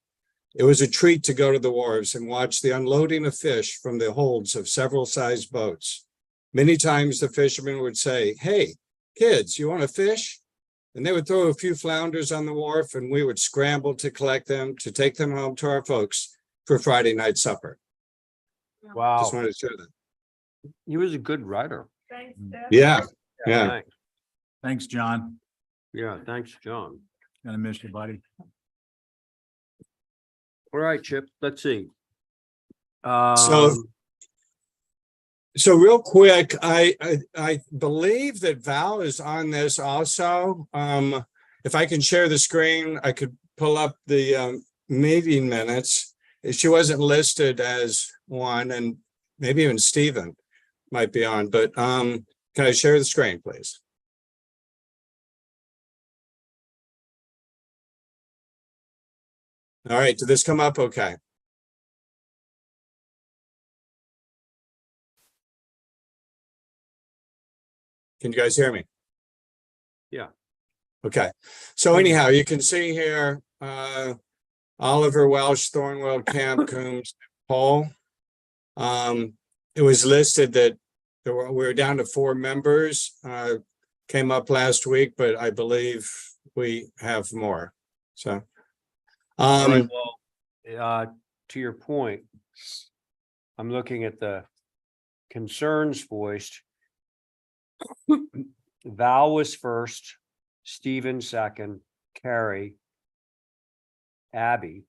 It was a treat to go to the wharves and watch the unloading of fish from the holds of several sized boats. Many times the fishermen would say, "Hey, kids, you want to fish?" And they would throw a few flounders on the wharf and we would scramble to collect them, to take them home to our folks for Friday night supper. Wow, Just wanted to share that. he was a good writer. Yeah, yeah. Thanks. Thanks, John. Yeah, thanks, John. Gonna miss you, buddy. All right, Chip, let's see. So real quick, I believe that Val is on this also. If I can share the screen, I could pull up the meeting minutes. She wasn't listed as one, and maybe even Stephen might be on, but can I share the screen, please? All right, did this come up? Okay. Can you guys hear me? Yeah. Okay, so anyhow, you can see here, Oliver, Welsh, Thornwell, Camp, Coombs, Paul. It was listed that we were down to 4 members, came up last week, but I believe we have more. So, All right, well, to your point, I'm looking at the concerns voiced. Val was first, Stephen second, Carrie, Abby,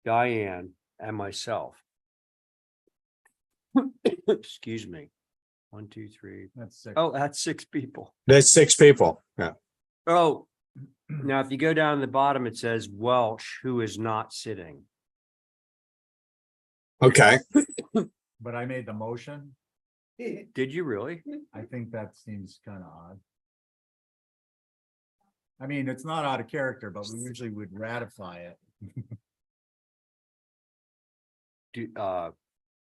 Diane, and myself. Excuse me. 1, 2, 3. That's sick. Oh, that's 6 people. that's 6 people. Yeah. Oh, now if you go down to the bottom, it says Welsh, who is not sitting. Okay. But I made the motion. Did you really? I think that seems kind of odd. I mean, it's not out of character, but we usually would ratify it.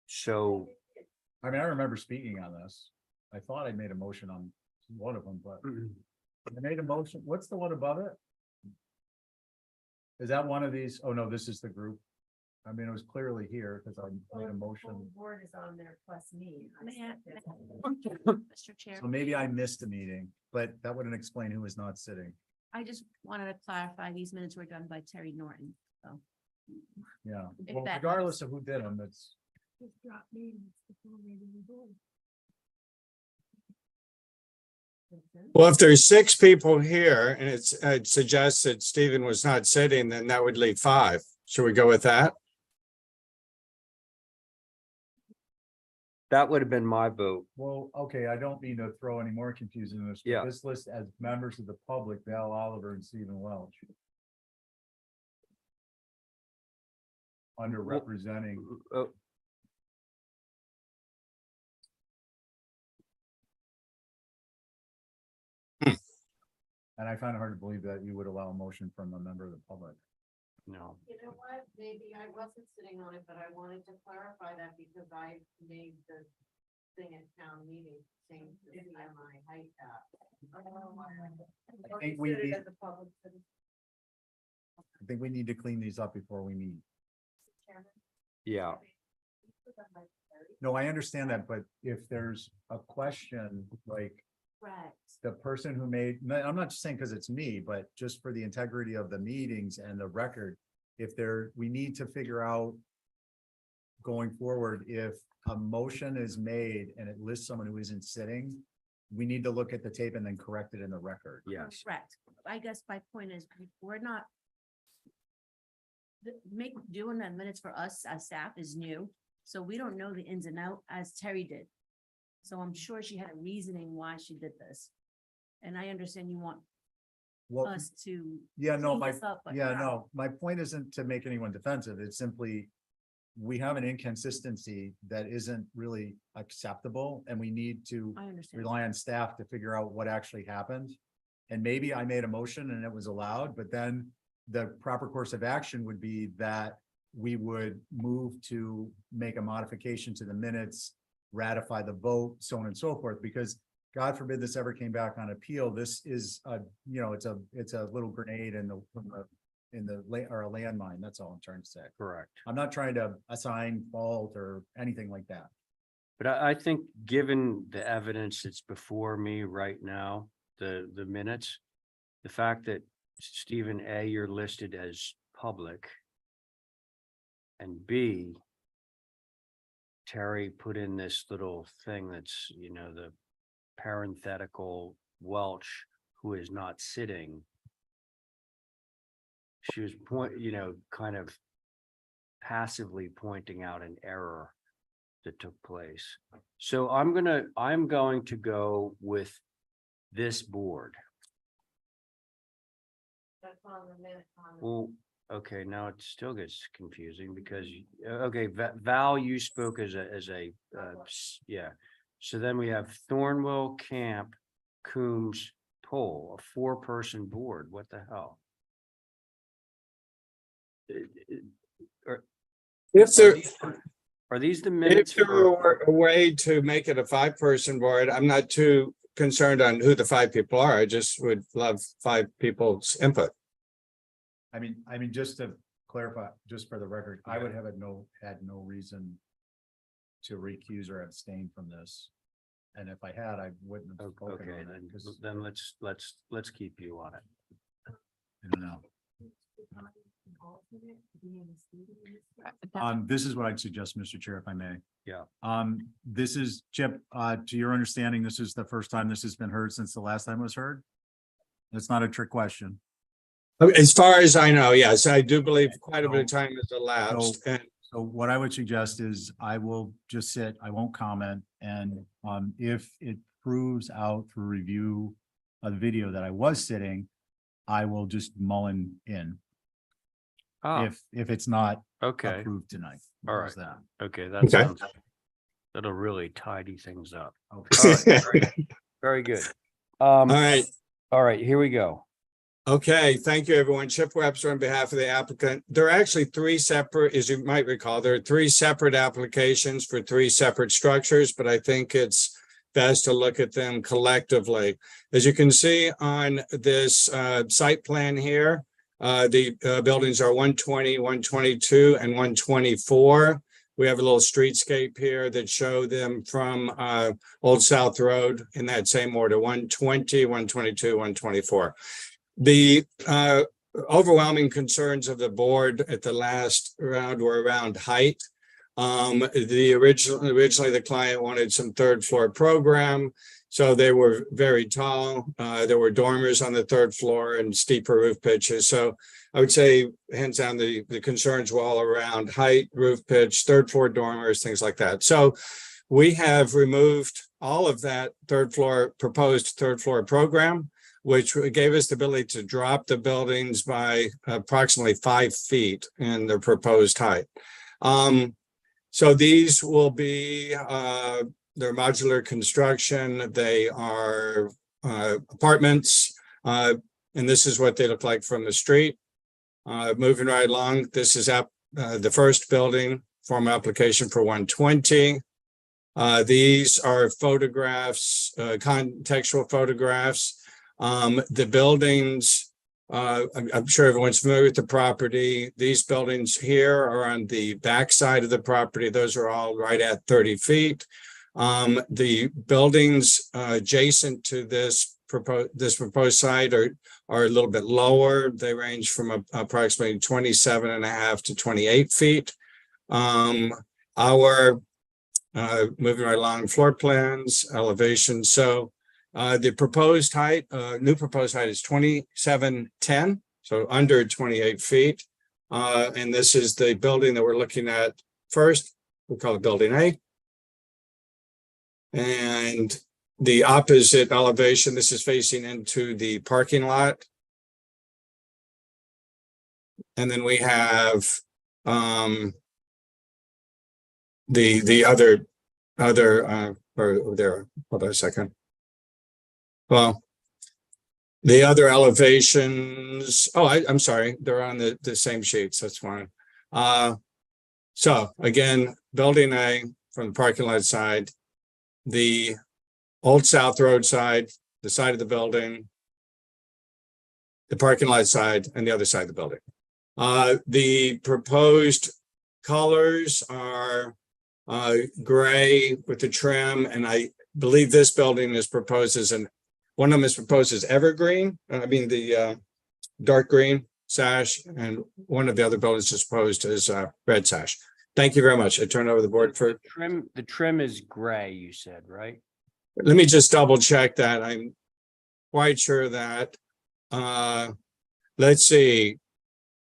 So I mean, I remember speaking on this. I thought I made a motion on one of them, but I made a motion. What's the one above it? Is that one of these? Oh, no, this is the group. I mean, it was clearly here because I made a motion. Board is on there plus me. Mr. Chair, So maybe I missed a meeting, but that wouldn't explain who was not sitting. I just wanted to clarify, these minutes were done by Terry Norton, so. Yeah, If well, that regardless of who did them, it's, Well, if there's 6 people here and it suggests that Stephen was not sitting, then that would leave 5. Should we go with that? That would have been my vote. Well, okay, I don't mean to throw any more confusion in this. but Yeah. This list as members of the public, Val Oliver and Stephen Welch. Under representing, Oh, and I find it hard to believe that you would allow a motion from a member of the public. no. You know what, maybe I wasn't sitting on it, but I wanted to clarify that because I made the thing at town meeting, saying the CMI height cap. I think we need, I think we need to clean these up before we meet. Yeah. No, I understand that, but if there's a question, like Correct. the person who made, no, I'm not just saying because it's me, but just for the integrity of the meetings and the record, if there, we need to figure out going forward, if a motion is made and it lists someone who isn't sitting, we need to look at the tape and then correct it in the record. Yes. Correct. I guess my point is, we're not. Doing the minutes for us as staff is new, so we don't know the ins and out as Terry did. So I'm sure she had a reasoning why she did this. And I understand you want Well, us to. yeah, no, clean this up, but yeah, not. no, my point isn't to make anyone defensive. It's simply we have an inconsistency that isn't really acceptable and we need to I understand. rely on staff to figure out what actually happened. And maybe I made a motion and it was allowed, but then the proper course of action would be that we would move to make a modification to the minutes, ratify the vote, so on and so forth, because God forbid this ever came back on appeal. This is a, you know, it's a little grenade in the or a landmine. That's all I'm trying to say. Correct. I'm not trying to assign fault or anything like that. But I think given the evidence that's before me right now, the minutes, the fact that Stephen A, you're listed as public. And B, Terry put in this little thing that's, you know, the parenthetical Welch, who is not sitting. She was kind of passively pointing out an error that took place. So I'm going to go with this board. That's on the minute. Well, okay, now it still gets confusing because, okay, Val, you spoke as a, yeah. So then we have Thornwell, Camp, Coombs, Poll, a 4-person board. What the hell? If there, Are these the if minutes? there for- were a way to make it a 5-person board, I'm not too concerned on who the 5 people are. I just would love 5 people's input. I mean, just to clarify, just for the record, I would have had no reason to recuse or abstain from this. And if I had, I wouldn't have spoken Okay, on it because then let's keep you on it. I don't know. This is what I'd suggest, Mr. Chair, if I may. Yeah. This is Chip, to your understanding, this is the first time this has been heard since the last time it was heard. It's not a trick question. As far as I know, yes, I do believe quite a bit of time has elapsed. And So what I would suggest is I will just sit, I won't comment, and if it proves out through review of the video that I was sitting, I will just mull in if it's not Okay, approved tonight. All How's that? okay, that Okay. sounds, that'll really tidy things up. Okay. All right, very good. all right. All right, here we go. Okay, thank you, everyone. Chip Webster on behalf of the applicant. There are actually 3 separate, as you might recall, there are 3 separate applications for 3 separate structures, but I think it's best to look at them collectively. As you can see on this site plan here, the buildings are 120, 122, and 124. We have a little streetscape here that show them from Old South Road in that same order, 120, 122, 124. The overwhelming concerns of the board at the last round were around height. Originally the client wanted some third floor program. So they were very tall. There were dormers on the third floor and steeper roof pitches. So I would say hands down, the concerns were all around height, roof pitch, third floor dormers, things like that. So we have removed all of that proposed third floor program, which gave us the ability to drop the buildings by approximately 5 feet in their proposed height. So these will be they're modular construction. They are apartments, and this is what they look like from the street. Moving right along, this is the first building, formal application for 120. These are photographs, contextual photographs. The buildings, I'm sure everyone's familiar with the property. These buildings here are on the back side of the property. Those are all right at 30 feet. The buildings adjacent to this proposed site are a little bit lower. They range from approximately 27.5 to 28 feet. Moving right along, floor plans, elevation. So the proposed height, new proposed height is 2710, so under 28 feet. And this is the building that we're looking at first. We'll call it building A. And the opposite elevation, this is facing into the parking lot. And then we have the other or there, hold on a second. Well, the other elevations, I'm sorry, they're on the same sheets, that's fine. So again, building A from the parking lot side, the Old South Road side, the side of the building, the parking lot side, and the other side of the building. The proposed colors are gray with the trim, and I believe this building is proposed as one of them is proposed as evergreen. I mean the dark green sash, and one of the other buildings is proposed as red sash. Thank you very much. I turn over the board for Trim, the trim is gray, you said, right? Let me just double check that. I'm quite sure that let's see.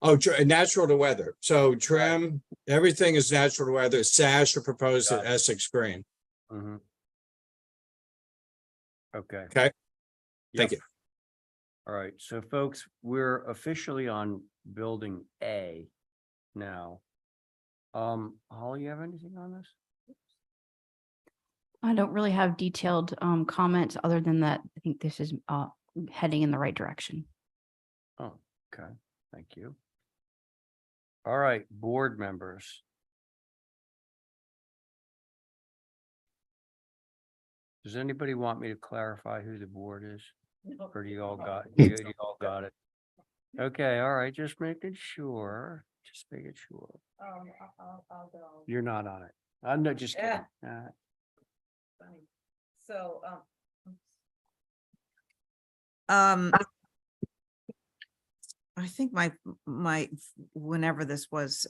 Oh, natural to weather. So trim, everything is natural to weather. Sash are proposed at Essex green. Mhm. Okay. Okay. Thank you. All right, so folks, we're officially on building A now. Holly, you have anything on this? I don't really have detailed comments other than that. I think this is heading in the right direction. Oh, okay, thank you. All right, board members. Does anybody want me to clarify who the board is? Or do you all got, you all got it? Okay, all right, just making sure, I'll go. You're not on it. I'm not just kidding. So, I think whenever this was,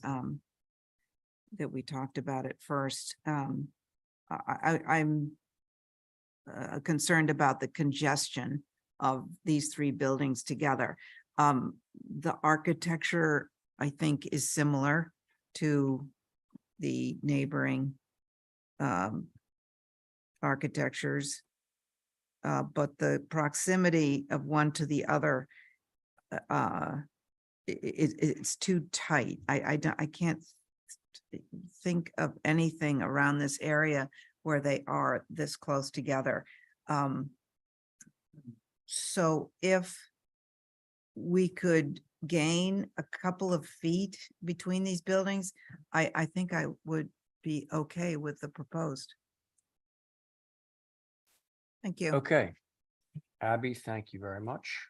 that we talked about it first, I'm concerned about the congestion of these three buildings together. The architecture, I think, is similar to the neighboring architectures. But the proximity of one to the other, it's too tight. I can't think of anything around this area where they are this close together. So if we could gain a couple of feet between these buildings, I think I would be okay with the proposed. Thank you. Okay. Abby, thank you very much.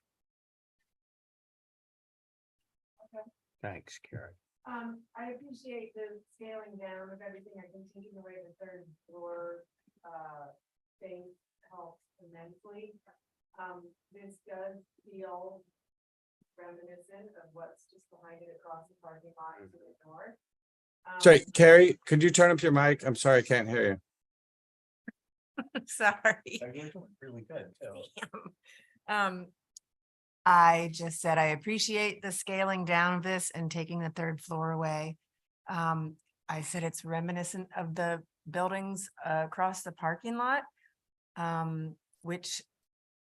Thanks, Karen. I appreciate the scaling down of everything. I think taking away the third floor space helps immensely. This does feel reminiscent of what's just behind it across the parking lot to the north. Sorry, Carrie, could you turn up your mic? I'm sorry, I can't hear you. Sorry. Really good. I just said I appreciate the scaling down of this and taking the third floor away. I said it's reminiscent of the buildings across the parking lot. Which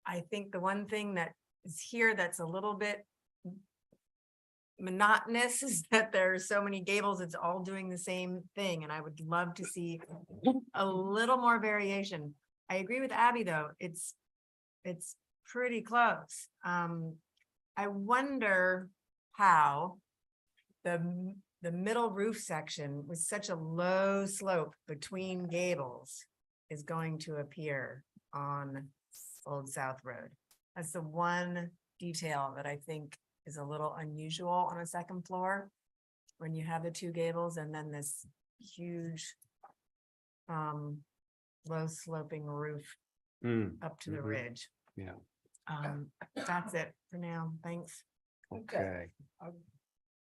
I think the one thing that is here that's a little bit monotonous is that there are so many gables, it's all doing the same thing, and I would love to see a little more variation. I agree with Abby, though, it's pretty close. I wonder how the middle roof section with such a low slope between gables is going to appear on Old South Road. That's the one detail that I think is a little unusual on a second floor. When you have the two gables and then this huge low sloping roof up to the ridge. Yeah. That's it for now. Thanks. Okay,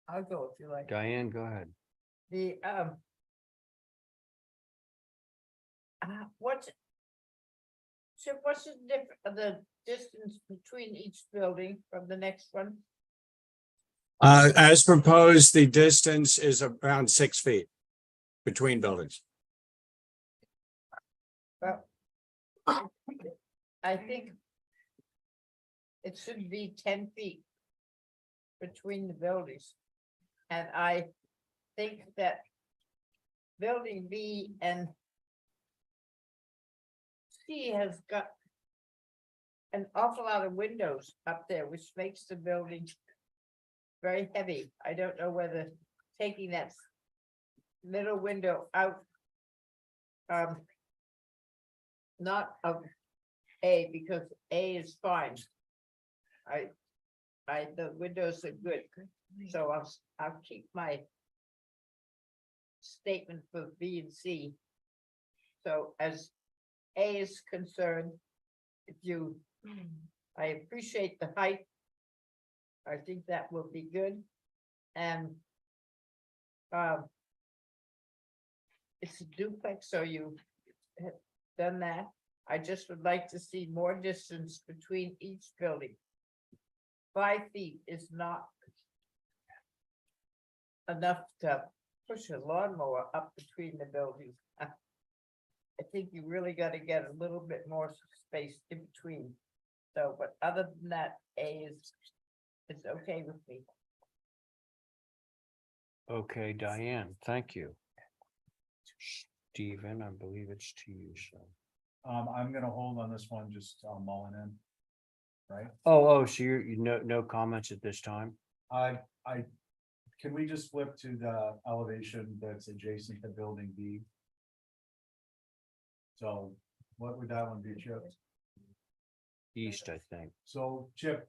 I'll go if you like. Diane, go ahead. The, what's the distance between each building from the next one? As proposed, the distance is around 6 feet between buildings. Well, I think it should be 10 feet between the buildings. And I think that building B and C has got an awful lot of windows up there, which makes the building very heavy. I don't know whether taking that middle window out, not of A, because A is fine. The windows are good, so I'll keep my statement for B and C. So as A is concerned, I appreciate the height. I think that will be good. And it's a duplex, so you have done that. I just would like to see more distance between each building. 5 feet is not enough to push a lawnmower up between the buildings. I think you really got to get a little bit more space in between. So, but other than that, A is okay with me. Okay, Diane, thank you. Stephen, I believe it's to you, so. I'm gonna hold on this one, just mulling in. Right? So you no comments at this time? Can we just flip to the elevation that's adjacent to building B? So what would that one be, Chip? East, I think. So Chip,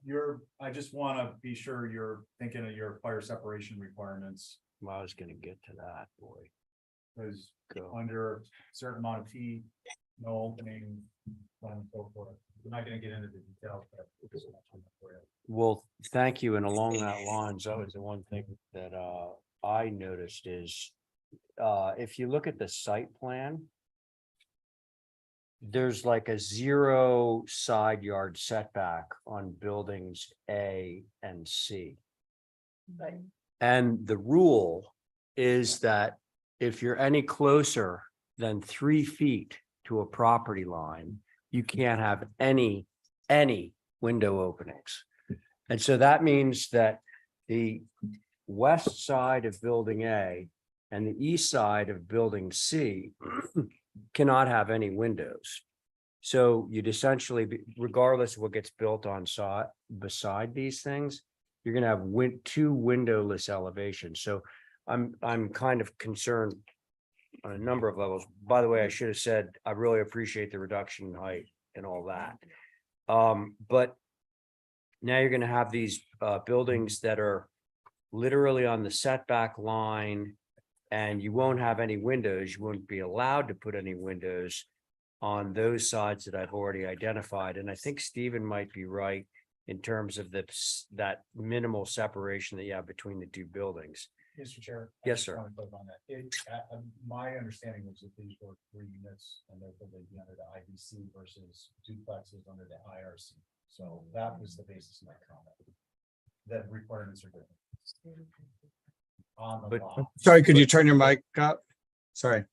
I just wanna be sure you're thinking of your fire separation requirements. Well, I was gonna get to that, boy. Because Go. under a certain amount of feet, no opening, so on and so forth. We're not gonna get into the details, but. Well, thank you. And along that lines, that was the one thing that I noticed is if you look at the site plan, there's like a 0 side yard setback on buildings A and C. Right. And the rule is that if you're any closer than 3 feet to a property line, you can't have any window openings. And so that means that the west side of building A and the east side of building C cannot have any windows. So you'd essentially, regardless of what gets built on site beside these things, you're gonna have 2 windowless elevations. So I'm kind of concerned on a number of levels. By the way, I should have said, I really appreciate the reduction in height and all that. But now you're gonna have these buildings that are literally on the setback line, and you won't have any windows. You won't be allowed to put any windows on those sides that I've already identified. And I think Stephen might be right in terms of that minimal separation that you have between the 2 buildings. Mr. Chair. Yes, just sir. wanna click on that. My understanding was that these were 3 units and therefore they'd be under the IBC versus duplexes under the IRC. So that was the basis of my comment. The requirements are different. On the But- law. Sorry, could you turn your mic up? Sorry.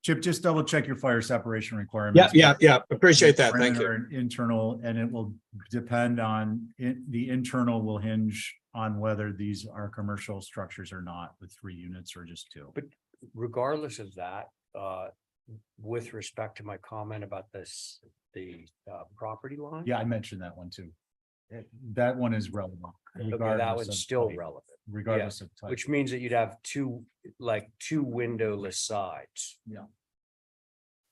Chip, just double check your fire separation requirements. Yeah, appreciate that. Thank you. Perimeter and internal, and it will depend on, the internal will hinge on whether these are commercial structures or not, with 3 units or just 2. But regardless of that, with respect to my comment about this, the property line. Yeah, I mentioned that one too. That one is relevant. Okay, that regardless one's of still type, relevant, regardless of type. which means that you'd have two windowless sides.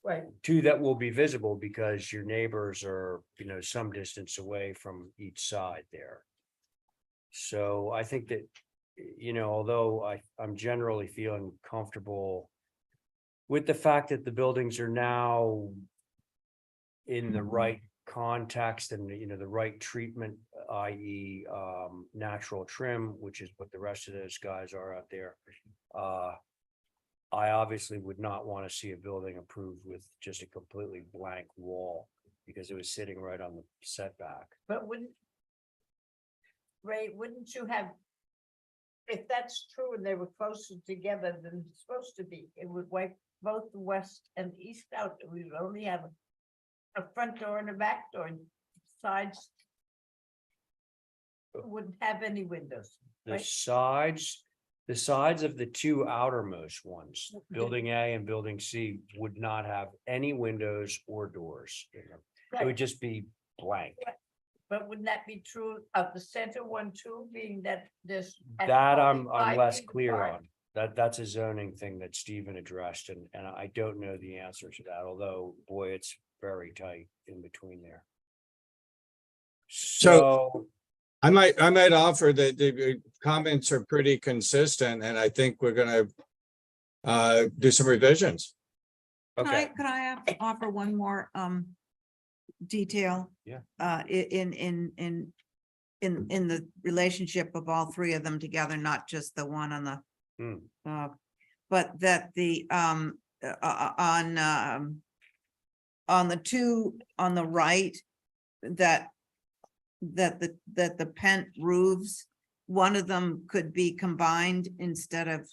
Right, Two that will be visible because your neighbors are, some distance away from each side there. So I think that, although I'm generally feeling comfortable with the fact that the buildings are now in the right context and, the right treatment, i.e. Natural trim, which is what the rest of those guys are out there. I obviously would not want to see a building approved with just a completely blank wall because it was sitting right on the setback. but Ray, wouldn't you have? If that's true and they were closer together than it's supposed to be, it would wipe both the west and east out. We would only have a front door and a back door, and sides wouldn't have any windows. The Right. sides of the two outermost ones, building A and building C, would not have any windows or doors in them. It would Right. just be blank. But wouldn't that be true of the center one too, being that this? That I'm less clear on. That's a zoning thing that Stephen addressed, and I don't know the answer to that, although, boy, it's very tight in between there. So, I might offer that the comments are pretty consistent and I think we're gonna do some revisions. okay, Could I offer one more detail? Yeah. In the relationship of all 3 of them together, not just the one on the. Hmm. But that the on the 2 on the right, that the pent roofs, one of them could be combined instead of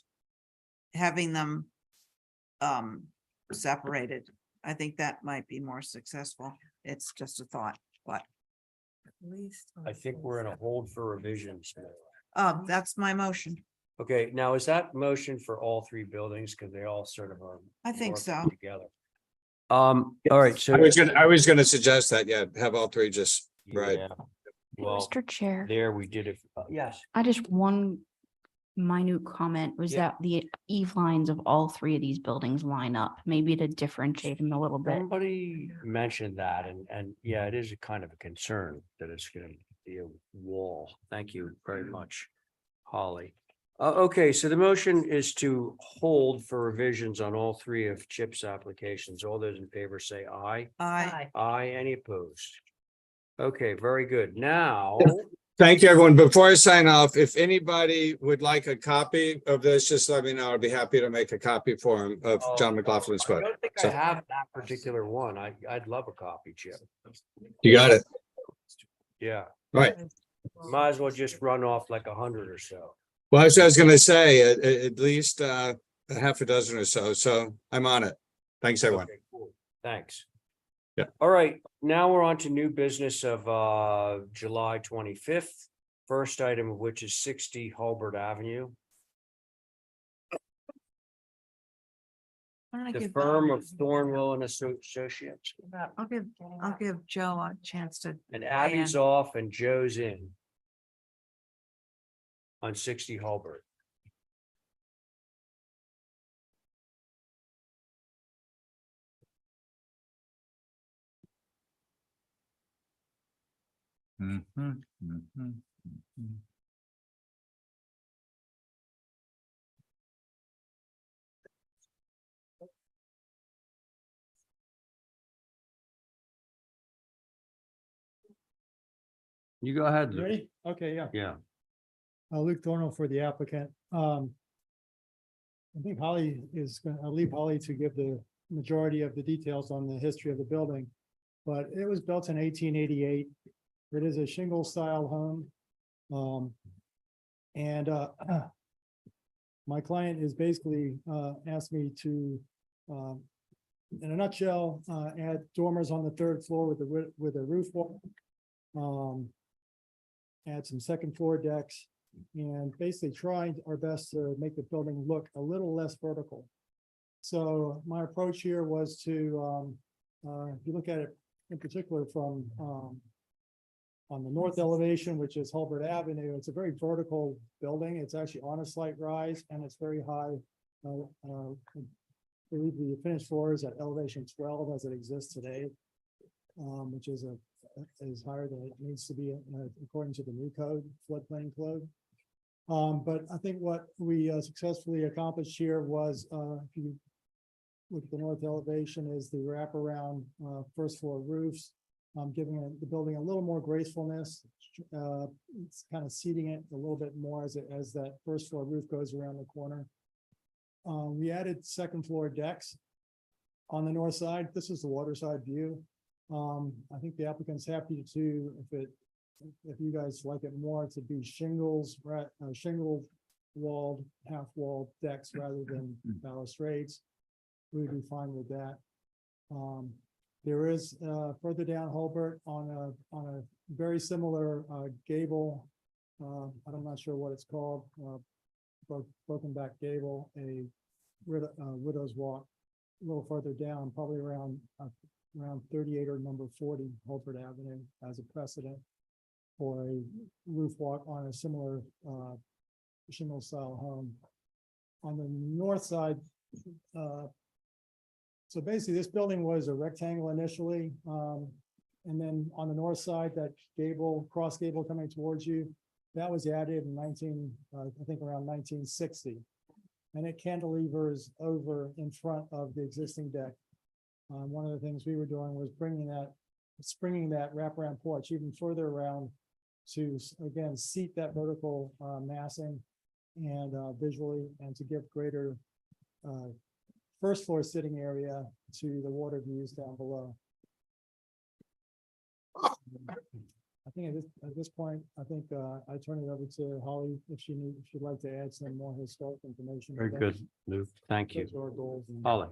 having them separated. I think that might be more successful. It's just a thought, but I think we're in a hold for revisions. that's my motion. Okay, now is that motion for all 3 buildings? Because they all sort of are. I think working so. Together. All right, so. I was gonna suggest that, yeah, have all 3 just, right. Yeah. Well, Mr. Chair, there we did it. Yes. I just one minute comment was Yeah. that the eve lines of all 3 of these buildings line up, maybe to differentiate them a little bit. Somebody mentioned that and yeah, it is a kind of a concern that it's gonna be a wall. Thank you very much, Holly. Okay, so the motion is to hold for revisions on all 3 of Chip's applications. All those in favor say aye. Aye, any opposed? Okay, very good. Now, Thank you, everyone. Before I sign off, if anybody would like a copy of this, just let me know. I'd be happy to make a copy for him of John McLaughlin's I book. don't think I So- have that particular one. I'd love a copy, Chip. You got it. Yeah, Right. might as well just run off like 100 or so. Well, as I was gonna say, at least a half a dozen or so. So I'm on it. Thanks, everyone. Okay, cool. Thanks. Yeah. All right, now we're on to new business of July 25th. First item of which is 60 Hulbert Avenue. Why don't I The give- firm of Thornwell and Associates. I'll give Joe a chance to. And Abby's off and Joe's in. On 60 Hulbert. Mhm, mhm, mhm. You go ahead, You Lou. ready? Okay, yeah. Yeah. Luke Thornell for the applicant. I think I'll leave Holly to give the majority of the details on the history of the building. But it was built in 1888. It is a shingle style home. My client is basically asked me to, in a nutshell, add dormers on the third floor with a roof wall. Add some second floor decks, and basically trying our best to make the building look a little less vertical. So my approach here was to, if you look at it in particular from on the north elevation, which is Hulbert Avenue, it's a very vertical building. It's actually on a slight rise and it's very high. I believe the finished floor is at elevation 12 as it exists today, which is higher than it needs to be according to the new code, floodplain code. But I think what we successfully accomplished here was, if you look at the north elevation, is the wraparound first floor roofs, giving the building a little more gracefulness. It's kind of seating it a little bit more as that first floor roof goes around the corner. We added second floor decks on the north side. This is the water side view. I think the applicant's happy to, if you guys like it more, to be shingles, shingle walled, half walled decks rather than balustrades. We'd be fine with that. There is further down Hulbert on a very similar gable. I'm not sure what it's called. Broken back gable, a widow's walk, a little further down, probably around 38 or number 40 Hulbert Avenue as a precedent for a roof walk on a similar shingle style home. On the north side, so basically this building was a rectangle initially, and then on the north side, that gable, cross gable coming towards you, that was added in I think around 1960. And it cantilevers over in front of the existing deck. One of the things we were doing was springing that wraparound porch even further around to, again, seat that vertical massing and visually, and to give greater first floor sitting area to the water views down below. I think at this point, I think I turn it over to Holly if she'd like to add some more historic information. Very good, Lou. Thank you. Those are our goals and- Holly.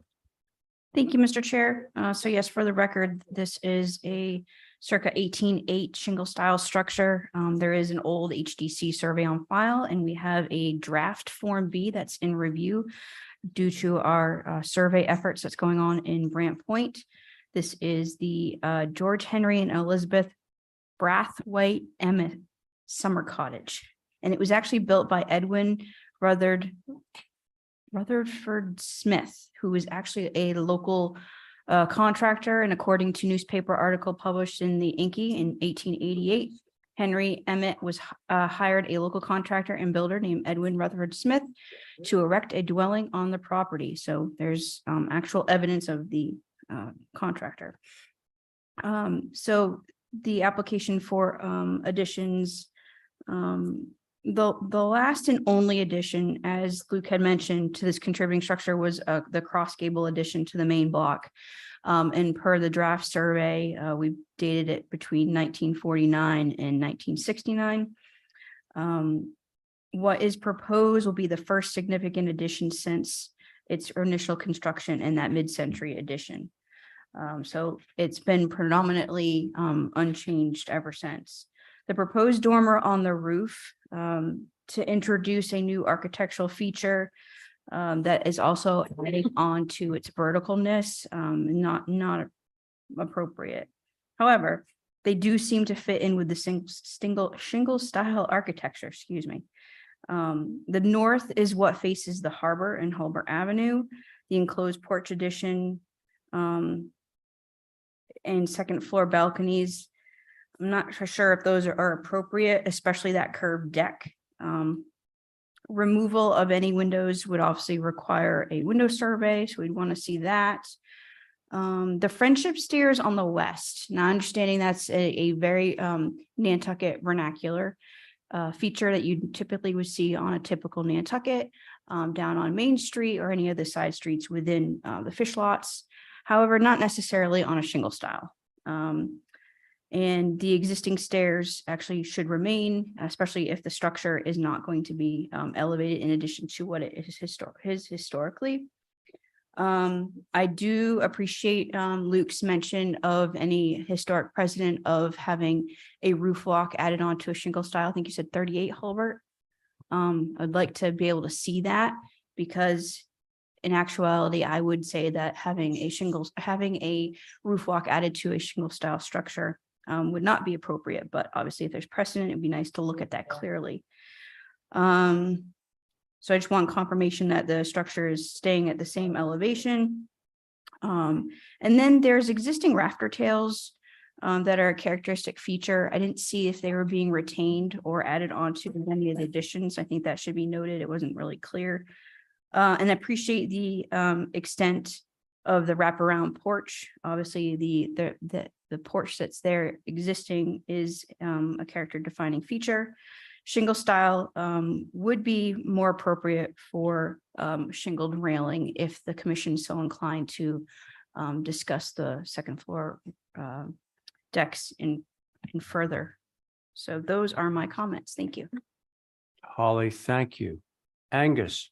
Thank you, Mr. Chair. So yes, for the record, this is a circa 1808 shingle style structure. There is an old HDC survey on file, and we have a draft Form B that's in review due to our survey efforts that's going on in Brant Point. This is the George Henry and Elizabeth Brathwaite Emmett Summer Cottage. And it was actually built by Edwin Rutherford Smith, who was actually a local contractor. And according to newspaper article published in the Inky in 1888, Henry Emmett was hired a local contractor and builder named Edwin Rutherford Smith to erect a dwelling on the property. So there's actual evidence of the contractor. So the application for additions, the last and only addition, as Luke had mentioned, to this contributing structure was the cross gable addition to the main block. And per the draft survey, we dated it between 1949 and 1969. What is proposed will be the first significant addition since its initial construction in that mid-century addition. So it's been predominantly unchanged ever since. The proposed dormer on the roof to introduce a new architectural feature that is also adding on to its verticalness, not appropriate. However, they do seem to fit in with the shingle style architecture, excuse me. The north is what faces the harbor and Hulbert Avenue, the enclosed porch addition, and second floor balconies. I'm not sure if those are appropriate, especially that curved deck. Removal of any windows would obviously require a window survey, so we'd want to see that. The friendship stairs on the west. Now, understanding that's a very Nantucket vernacular. feature that you typically would see on a typical Nantucket, down on Main Street or any of the side streets within the fish lots. However, not necessarily on a shingle style. And the existing stairs actually should remain, especially if the structure is not going to be elevated in addition to what it is historically. I do appreciate Luke's mention of any historic precedent of having a roof walk added onto a shingle style. I think you said 38, Hulbert. I'd like to be able to see that, because in actuality, I would say that having a roof walk added to a shingle style structure would not be appropriate, but obviously if there's precedent, it'd be nice to look at that clearly. So I just want confirmation that the structure is staying at the same elevation. And then there's existing rafter tails that are a characteristic feature. I didn't see if they were being retained or added onto any of the additions. I think that should be noted. It wasn't really clear. And I appreciate the extent of the wraparound porch. Obviously, the porch that's there existing is a character defining feature. Shingle style would be more appropriate for shingled railing if the commission is so inclined to discuss the second floor decks in further. So those are my comments. Thank you. Holly, thank you. Angus.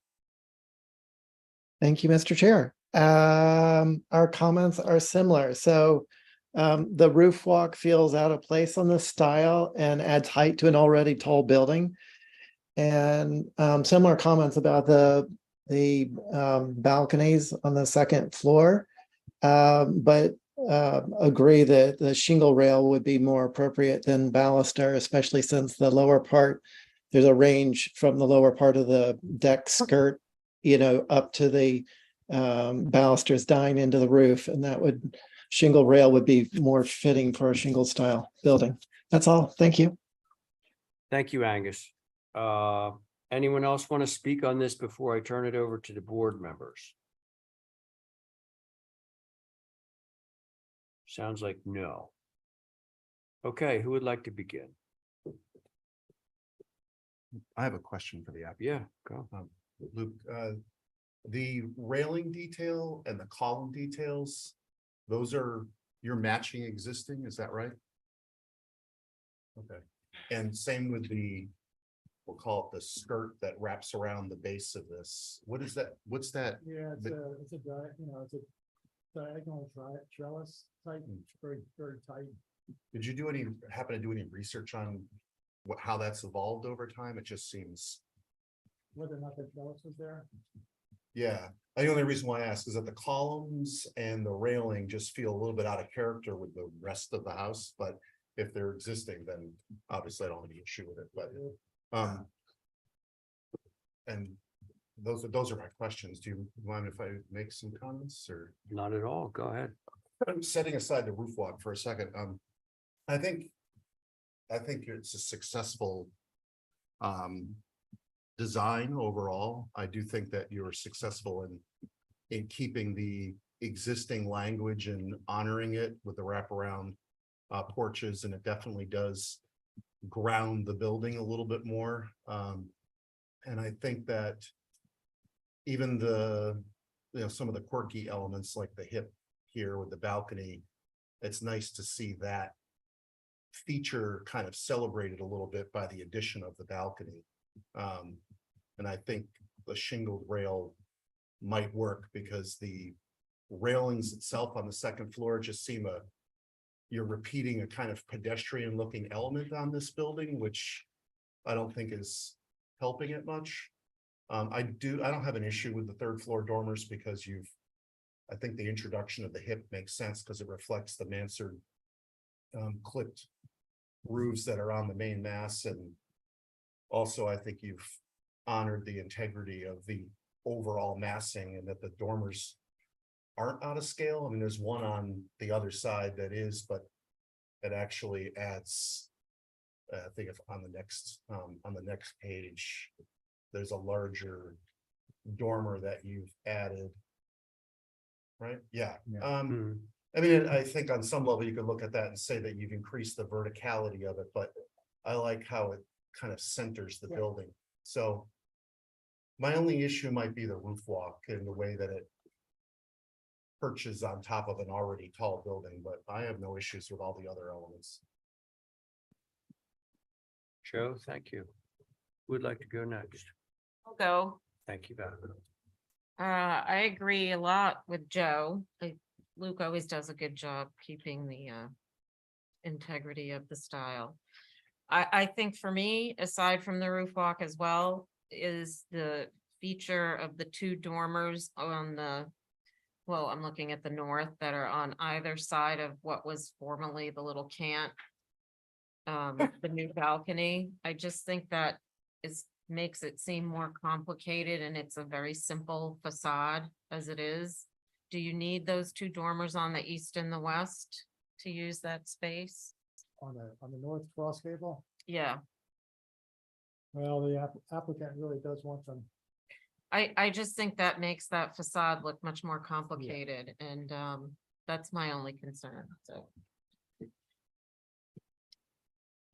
Thank you, Mr. Chair. Our comments are similar. So the roof walk feels out of place on this style and adds height to an already tall building. And similar comments about the balconies on the second floor. But agree that the shingle rail would be more appropriate than baluster, especially since the lower part, there's a range from the lower part of the deck skirt, up to the balusters dying into the roof, and shingle rail would be more fitting for a shingle style building. That's all. Thank you. Thank you, Angus. Anyone else want to speak on this before I turn it over to the board members? Sounds like no. Okay, who would like to begin? I have a question for the app. Yeah, go. Luke, the railing detail and the column details, you're matching existing, is that right? Okay, and same with we'll call it the skirt that wraps around the base of this. What is that? What's that? Yeah, it's a diagonal trellis type, very, very tight. Did you happen to do any research on how that's evolved over time? It just seems. Whether or not the trellis was there. Yeah, the only reason why I ask is that the columns and the railing just feel a little bit out of character with the rest of the house, but if they're existing, then obviously I don't have any issue with it, but and those are my questions. Do you mind if I make some comments or? Not at all. Go ahead. I'm setting aside the roof walk for a second. I think it's a successful design overall. I do think that you're successful in keeping the existing language and honoring it with the wraparound porches, and it definitely does ground the building a little bit more. And I think that even some of the quirky elements like the hip here with the balcony, it's nice to see that feature kind of celebrated a little bit by the addition of the balcony. And I think the shingled rail might work because the railings itself on the second floor just seem you're repeating a kind of pedestrian looking element on this building, which I don't think is helping it much. I don't have an issue with the third floor dormers because I think the introduction of the hip makes sense because it reflects the mansard clipped roofs that are on the main mass. And also I think you've honored the integrity of the overall massing and that the dormers aren't out of scale. I mean, there's one on the other side that is, but it actually adds, I think if on the next page, there's a larger dormer that you've added. Right? Yeah. I mean, I think on some level you could look at that and say that you've increased the verticality of it, but I like how kind of centers the Yeah. building. So my only issue might be the roof walk and the way that it perches on top of an already tall building, but I have no issues with all the other elements. Joe, thank you. Who would like to go next? I'll go. Thank you, Beth. I agree a lot with Joe. Luke always does a good job keeping the integrity of the style. I think for me, aside from the roof walk as well, is the feature of the two dormers on the, well, I'm looking at the north that are on either side of what was formerly the little cant. The new balcony. I just think that makes it seem more complicated, and it's a very simple facade as it is. Do you need those two dormers on the east and the west to use that space? On the north cross gable. Yeah, Well, the applicant really does want them. I just think that makes that facade look much more complicated, and that's my only concern, so.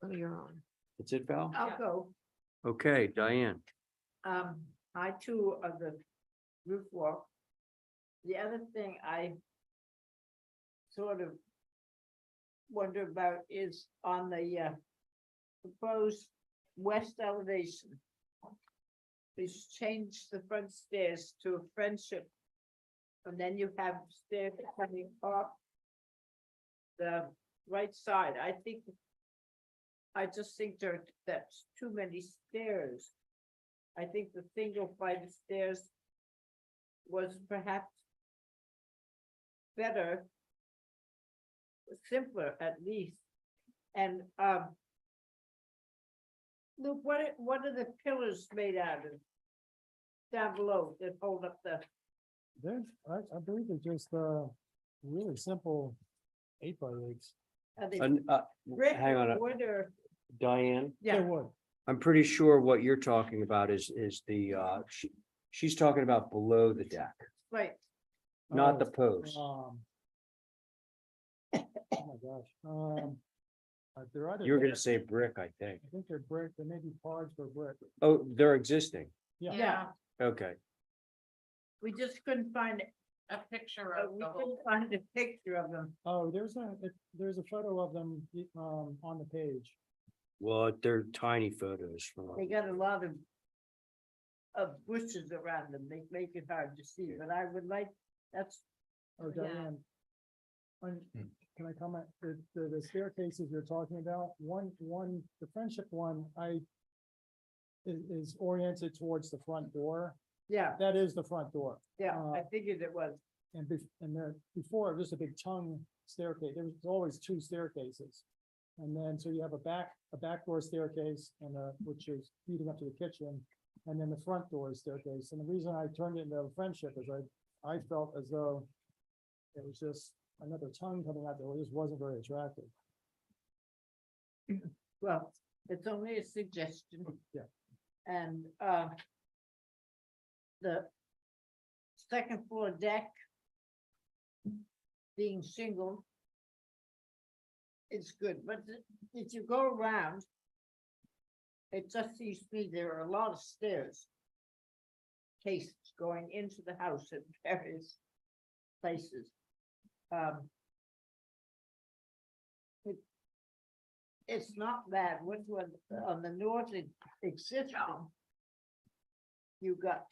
Oh, you're on. That's it, Val? I'll go. Okay, Diane. I too of the roof walk. The other thing I sort of wonder about is on the proposed west elevation. Please change the front stairs to a friendship. And then you have stairs coming up the right side. I just think that's too many stairs. I think the single flight of stairs was perhaps better, simpler at least. And Luke, what are the pillars made out of down below that hold up the? I believe it's just really simple 8x8s. Are they brick Hang on, or wood or? Diane. Yeah, wood. I'm pretty sure what you're talking about is the, she's talking about below the deck, right. not the post. Oh my gosh. They're either. You were gonna say brick, I think. I think they're brick, they may be pods for brick. Oh, they're existing. Yeah, Okay. we just couldn't find A picture we couldn't find a picture of them. Oh, there's a photo of them on the page. Well, they're tiny photos from. They got a lot of bushes around them. They make it hard to see, but I would like, that's, Oh, Yeah. Diane. Can I comment? The staircases you're talking about, the friendship one, is oriented towards the front door. yeah, That is the front door. yeah, I figured it was. And before, it was a big tongue staircase. There was always two staircases. And then, so you have a back door staircase which is leading up to the kitchen, and then the front door staircase. And the reason I turned it into a friendship is I felt as though it was just another tongue coming out there. It just wasn't very attractive. Well, it's only a suggestion. Yeah. And the second floor deck being shingled is good, but if you go around, it just seems to me there are a lot of stairs cases going into the house at various places. It's not bad. What was on the north existing? You got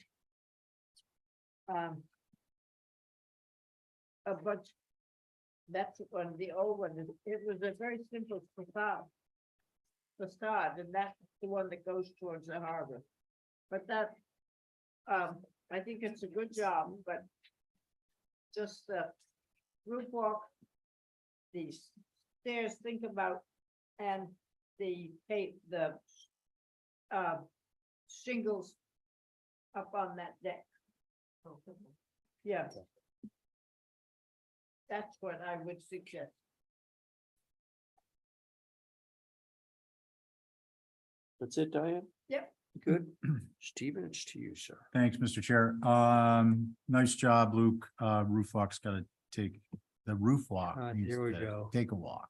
a bunch. That's one, the old one. It was a very simple facade, and that's the one that goes towards the harbor. But that, I think it's a good job, but just the roof walk, the stairs, think about, and the shingles up on that deck. Yeah. That's what I would suggest. That's it, Diane? Yep. Good. Stephen, it's to you, sir. Thanks, Mr. Chair. Nice job, Luke. Roof walk's gotta take, the roof walk. needs Here we to go. Take a walk.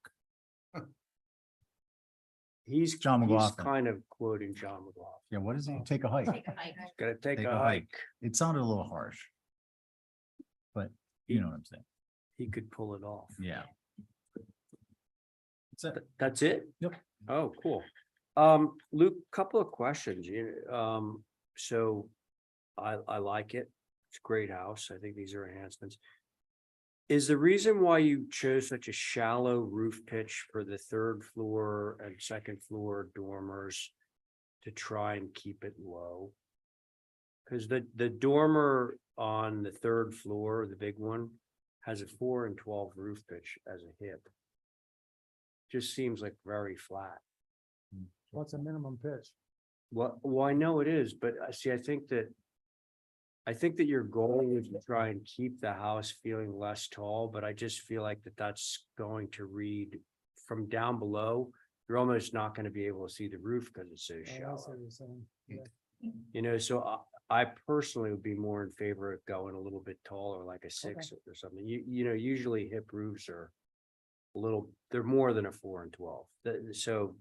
He's John McLaughlin. kind of quoting John McLaughlin. Yeah, what is it? Take a hike. Gotta take Take a a hike. It sounded a little harsh. But you know what I'm saying? He could pull it off. Yeah. That's it. That's it? Yep. Oh, cool. Luke, couple of questions. So I like it. It's a great house. I think these are enhancements. Is the reason why you chose such a shallow roof pitch for the third floor and second floor dormers to try and keep it low? Because the dormer on the third floor, the big one, has a 4 and 12 roof pitch as a hip. Just seems like very flat. What's a minimum pitch? Well, I know it is, but I see, I think that your goal is to try and keep the house feeling less tall, but I just feel like that's going to read from down below. You're almost not going to be able to see the roof because it's so Oh, I see shallow. what you're saying. Yeah. So I personally would be more in favor of going a little bit taller, like a 6 or something. Usually hip roofs are they're more than a 4 and 12. So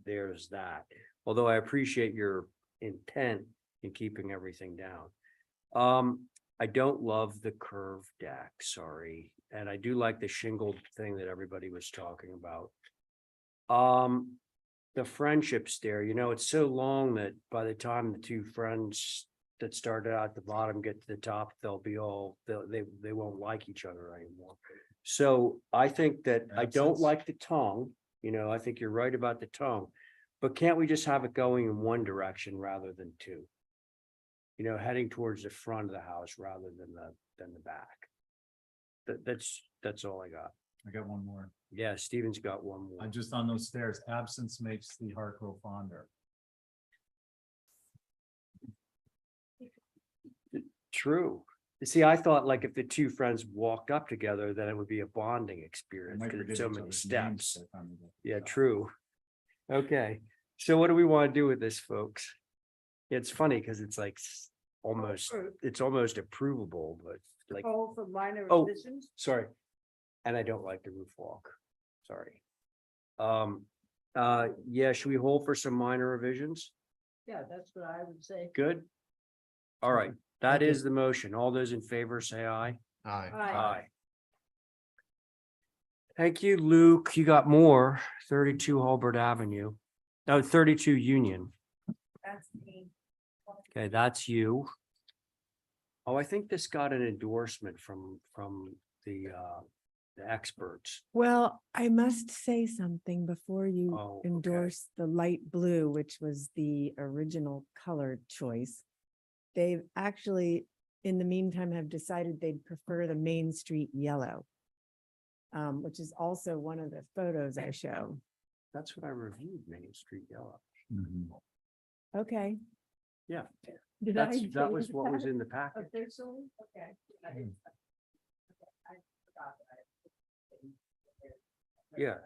there's that. Although I appreciate your intent in keeping everything down. I don't love the curved deck, sorry. And I do like the shingled thing that everybody was talking about. The friendship stair, it's so long that by the time the two friends that started out at the bottom get to the top, they won't like each other anymore. So I think that I don't like the tongue, I think you're right about the tongue, but can't we just have it going in one direction rather than two? Heading towards the front of the house rather than the back. That's all I got. I got one more. Yeah, Steven's got one more. I just on those stairs, absence makes the heart grow fonder. True. You see, I thought like if the two friends walked up together, then it would be a bonding They experience might because forget it's so each many other's names steps. by the time they get to Yeah, the top. true. Okay, so what do we want to do with this, folks? It's funny because it's like almost approvable, but like, Call for minor Oh. revisions? sorry. And I don't like the roof walk. Sorry. Yeah, should we hold for some minor revisions? Yeah, that's what I would say. Good. All right, that Thank you. is the motion. All those in favor say aye. Aye. Aye. Thank you, Luke. You got more, 32 Hulbert Avenue. No, 32 Union. That's me. Okay, that's you. Oh, I think this got an endorsement from the experts. Well, I must say something before you Oh, okay. endorse the light blue, which was the original color choice. They've actually, in the meantime, have decided they'd prefer the Main Street yellow, which is also one of the photos I show. That's what I reviewed, Main Street Yellow. Mhm. Okay. Yeah, Did I that was change what was that in the packet. Officially? Okay. Yeah.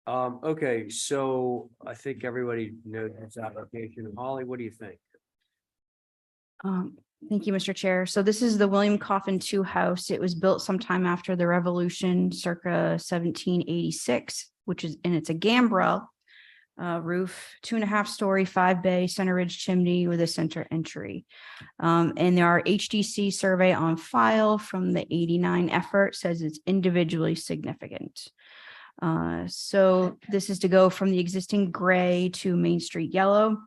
Okay, so I think everybody knows this application. Holly, what do you think? Thank you, Mr. Chair. So this is the William Coffin 2 house. It was built sometime after the Revolution, circa 1786, and it's a gambrel roof, 2.5-story, 5-bay center ridge chimney with a center entry. And there are HDC survey on file from the 89 effort, says it's individually significant. So this is to go from the existing gray to Main Street yellow.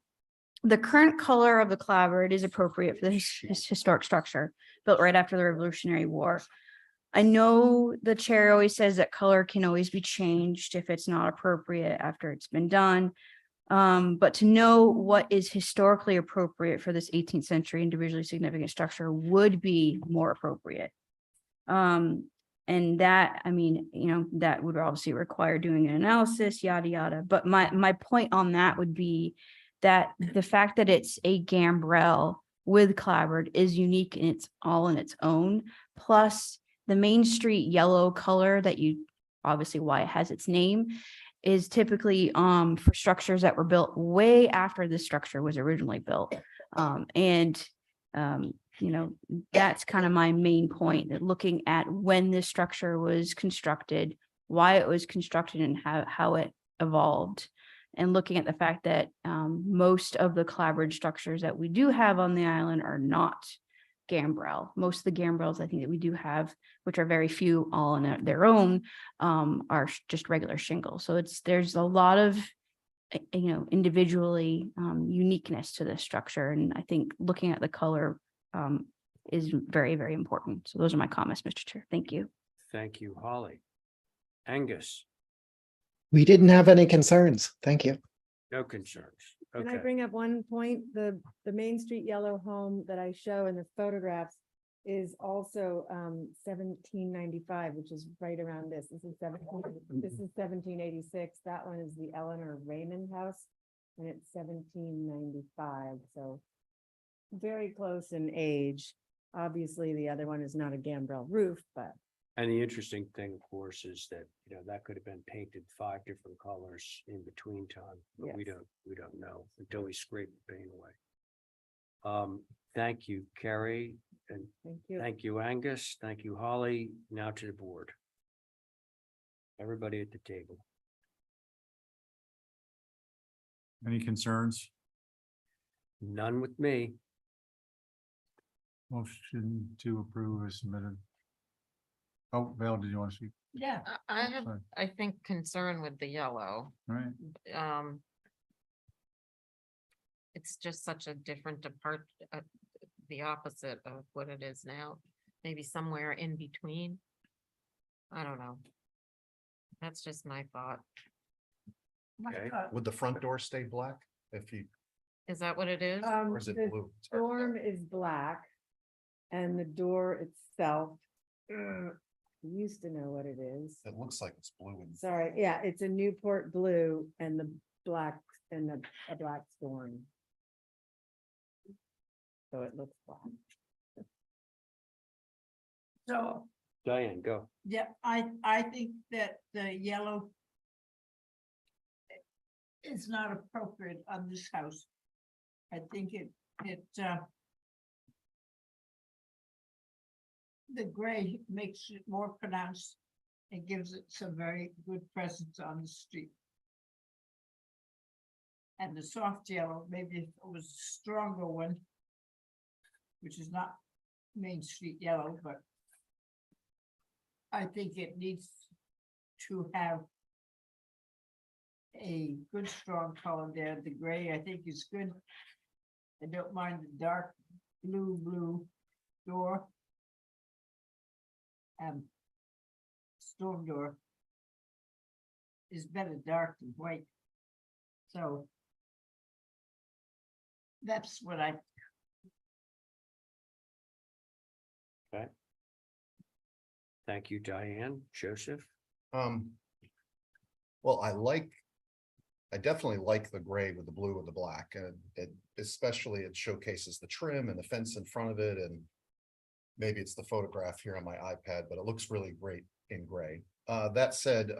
The current color of the clapboard is appropriate for this historic structure built right after the Revolutionary War. I know the chair always says that color can always be changed if it's not appropriate after it's been done. But to know what is historically appropriate for this 18th century individually significant structure would be more appropriate. And that, that would obviously require doing an analysis, yada, yada. But my point on that would be that the fact that it's a gambrel with clapboard is unique and it's all in its own. Plus the Main Street yellow color that obviously why it has its name is typically for structures that were built way after the structure was originally built. That's kind of my main point, that looking at when this structure was constructed, why it was constructed, and how it evolved. And looking at the fact that most of the clapboard structures that we do have on the island are not gambrel. Most of the gambrels I think that we do have, which are very few all on their own, are just regular shingles. So there's a lot of individually uniqueness to this structure. And I think looking at the color is very, very important. So those are my comments, Mr. Chair. Thank you. Thank you, Holly. Angus, We didn't have any concerns. Thank you. no concerns. Can I Okay, bring up one point? The Main Street yellow home that I show in the photographs is also 1795, which is right around this. This is 1786. That one is the Eleanor Raymond House, and it's 1795. So very close in age. Obviously, the other one is not a gambrel roof, but and the interesting thing, of course, is that, that could have been painted 5 different colors in between time, but we Yes. don't know until we scrape the paint away. Thank you, Carrie, and thank you. thank you, Angus. Thank you, Holly. Now to the board. Everybody at the table. Any concerns? None with me. Motion to approve is submitted. Oh, Val, did you want to speak? Yeah. I have, Sorry. I think, concern with the yellow. All right. It's just such a different the opposite of what it is now, maybe somewhere in between. I don't know. That's just my thought. Okay. Would the front door stay black if you, Is that what it is? or is it The blue? It's hard to tell. dorm is black and the door itself, used to know what it is. It looks like it's blue and Sorry, yeah, it's a Newport blue and the black and a black storm. So it looks black. So, Diane, go. yeah, I think that the yellow is not appropriate on this house. I think the gray makes it more pronounced and gives it some very good presence on the street. And the soft yellow, maybe if it was a stronger one, which is not Main Street yellow, but I think it needs to have a good, strong color there. The gray, I think, is good. I don't mind the dark blue door. Storm door is better dark than white. So that's what I, Thank you, Diane. Joseph? Well, I definitely like the gray with the blue and the black, and especially it showcases the trim and the fence in front of it, and maybe it's the photograph here on my iPad, but it looks really great in gray. That said,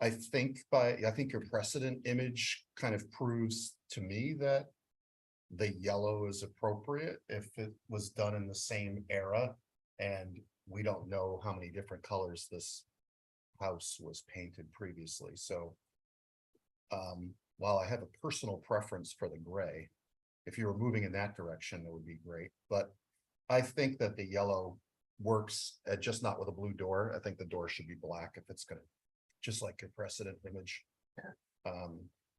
I think your precedent image kind of proves to me that the yellow is appropriate if it was done in the same era, and we don't know how many different colors this house was painted previously. So while I have a personal preference for the gray, if you were moving in that direction, it would be great. But I think that the yellow works, just not with a blue door. I think the door should be black if it's gonna, just like your precedent image.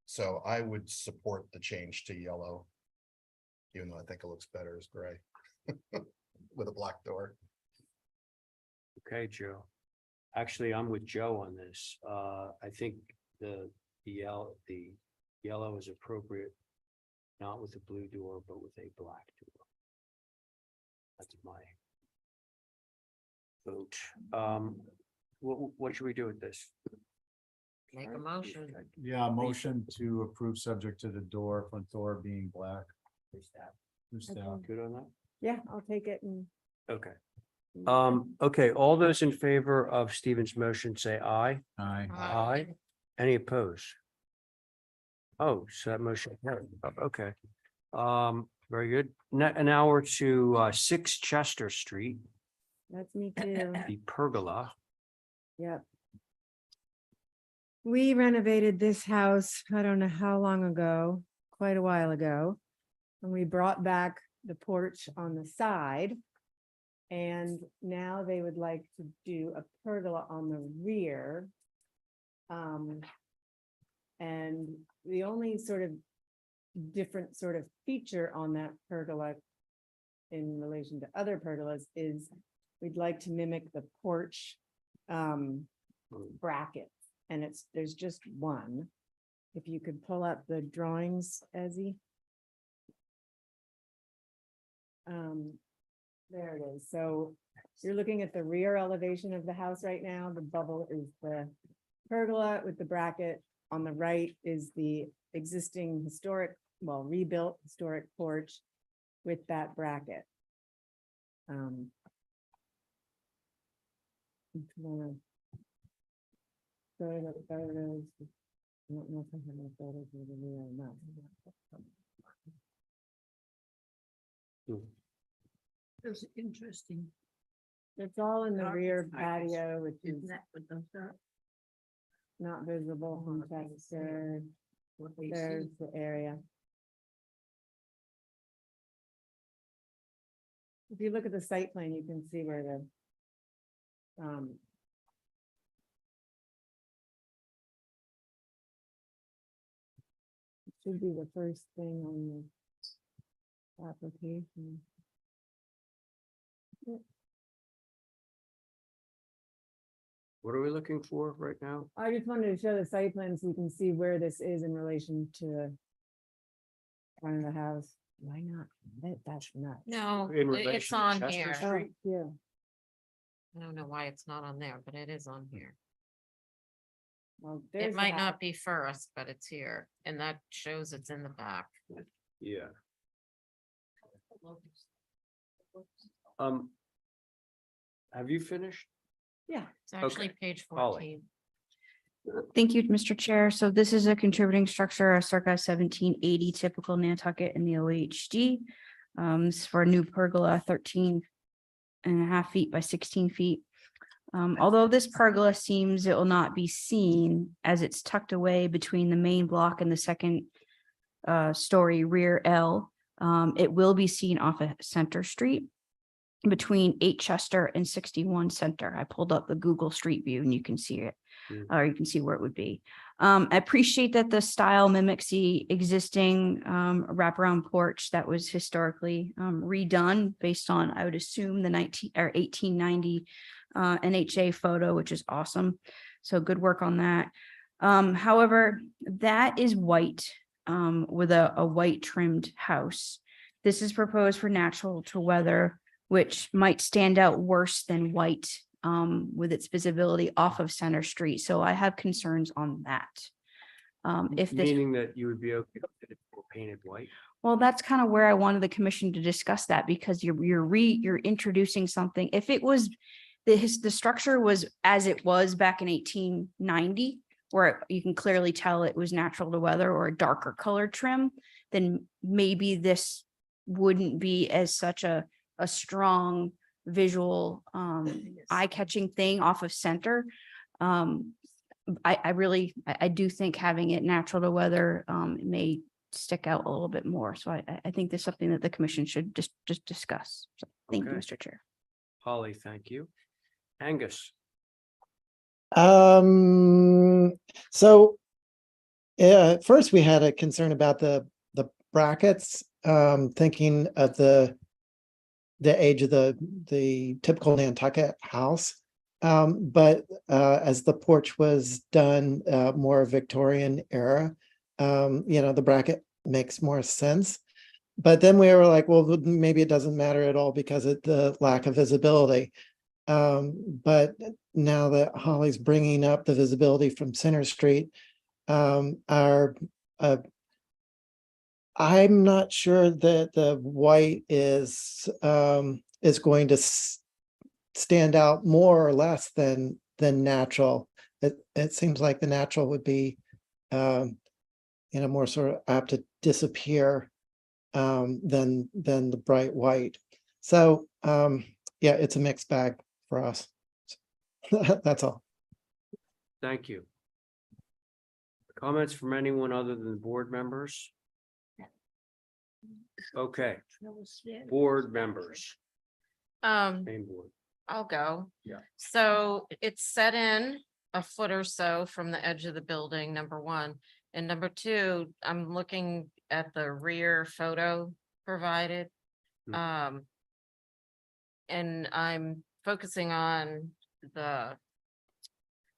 So I would support the change to yellow, even though I think it looks better as gray with a black door. Okay, Joe. Actually, I'm with Joe on this. I think the yellow is appropriate, not with a blue door, but with a black door. That's my vote. What should we do with this? Make a motion. Yeah, motion to approve subject to the door, front door being black. For staff. Good on that? Yeah, I'll take it and. Okay. Okay, all those in favor of Stephen's motion, say aye. Aye. Aye. Any opposed? Oh, so that motion, carried. Okay. Very good. Now we're to 6 Chester Street, That's me too. the pergola. Yep. we renovated this house, I don't know how long ago, quite a while ago. And we brought back the porch on the side. And now they would like to do a pergola on the rear. And the only sort of different sort of feature on that pergola in relation to other pergolas is we'd like to mimic the porch bracket. And there's just one. If you could pull up the drawings, Ezzy. There it is. So you're looking at the rear elevation of the house right now. The bubble is the pergola with the bracket. On the right is the existing historic, well, rebuilt historic porch with that bracket. If you wanna go to the photos. I don't know if I have any photos of the rear or not. It's interesting. It's all in the Dark rear skies. patio, which is Isn't that what those are? not visible from Chester. What they There's see? the area. If you look at the site plan, you can see where the it should be the first thing on the application. What are we looking for right now? I just wanted to show the site plan so you can see where this is in relation to the front of the house. Why not? That's not. No, In it's relation to on Chester here. Street? Yeah. I don't know why it's not on there, but it is on here. Well, there's It the might house. not be first, but it's here, and that shows it's in the back. Yeah. Have you finished? Yeah. It's actually Okay. page Holly. 14. Thank you, Mr. Chair. So this is a contributing structure, a circa 1780 typical Nantucket in the OHD. This is for a new pergola, 13.5 feet by 16 feet. Although this pergola seems it will not be seen as it's tucked away between the main block and the second story rear L, it will be seen off of Center Street between 8 Chester and 61 Center. I pulled up the Google Street View and you can see it, or you can see where it would be. I appreciate that the style mimics the existing wraparound porch that was historically redone based on, I would assume, the 1890 NHA photo, which is awesome. So good work on that. However, that is white with a white trimmed house. This is proposed for natural to weather, which might stand out worse than white with its visibility off of Center Street. So I have concerns on that. If this, Meaning that you would be okay with it if it were painted white? well, that's kind of where I wanted the commission to discuss that, because you're introducing something. If it was the structure was as it was back in 1890, where you can clearly tell it was natural to weather or a darker color trim, then maybe this wouldn't be as such a strong visual eye-catching thing off of Center. I do think having it natural to weather may stick out a little bit more. So I think there's something that the commission should just discuss. So thank you, Okay. Mr. Chair. Holly, thank you. Angus. So first we had a concern about the brackets, thinking of the age of the typical Nantucket house. But as the porch was done more Victorian era, the bracket makes more sense. But then we were like, well, maybe it doesn't matter at all because of the lack of visibility. But now that Holly's bringing up the visibility from Center Street, I'm not sure that the white is going to stand out more or less than natural. It seems like the natural would be more sort of apt to disappear than the bright white. So yeah, it's a mixed bag for us. That's all. Thank you. Comments from anyone other than board members? Okay, board members, main board. I'll go. Yeah. So it's set in a foot or so from the edge of the building, number one. And number two, I'm looking at the rear photo provided. Hmm. And I'm focusing on the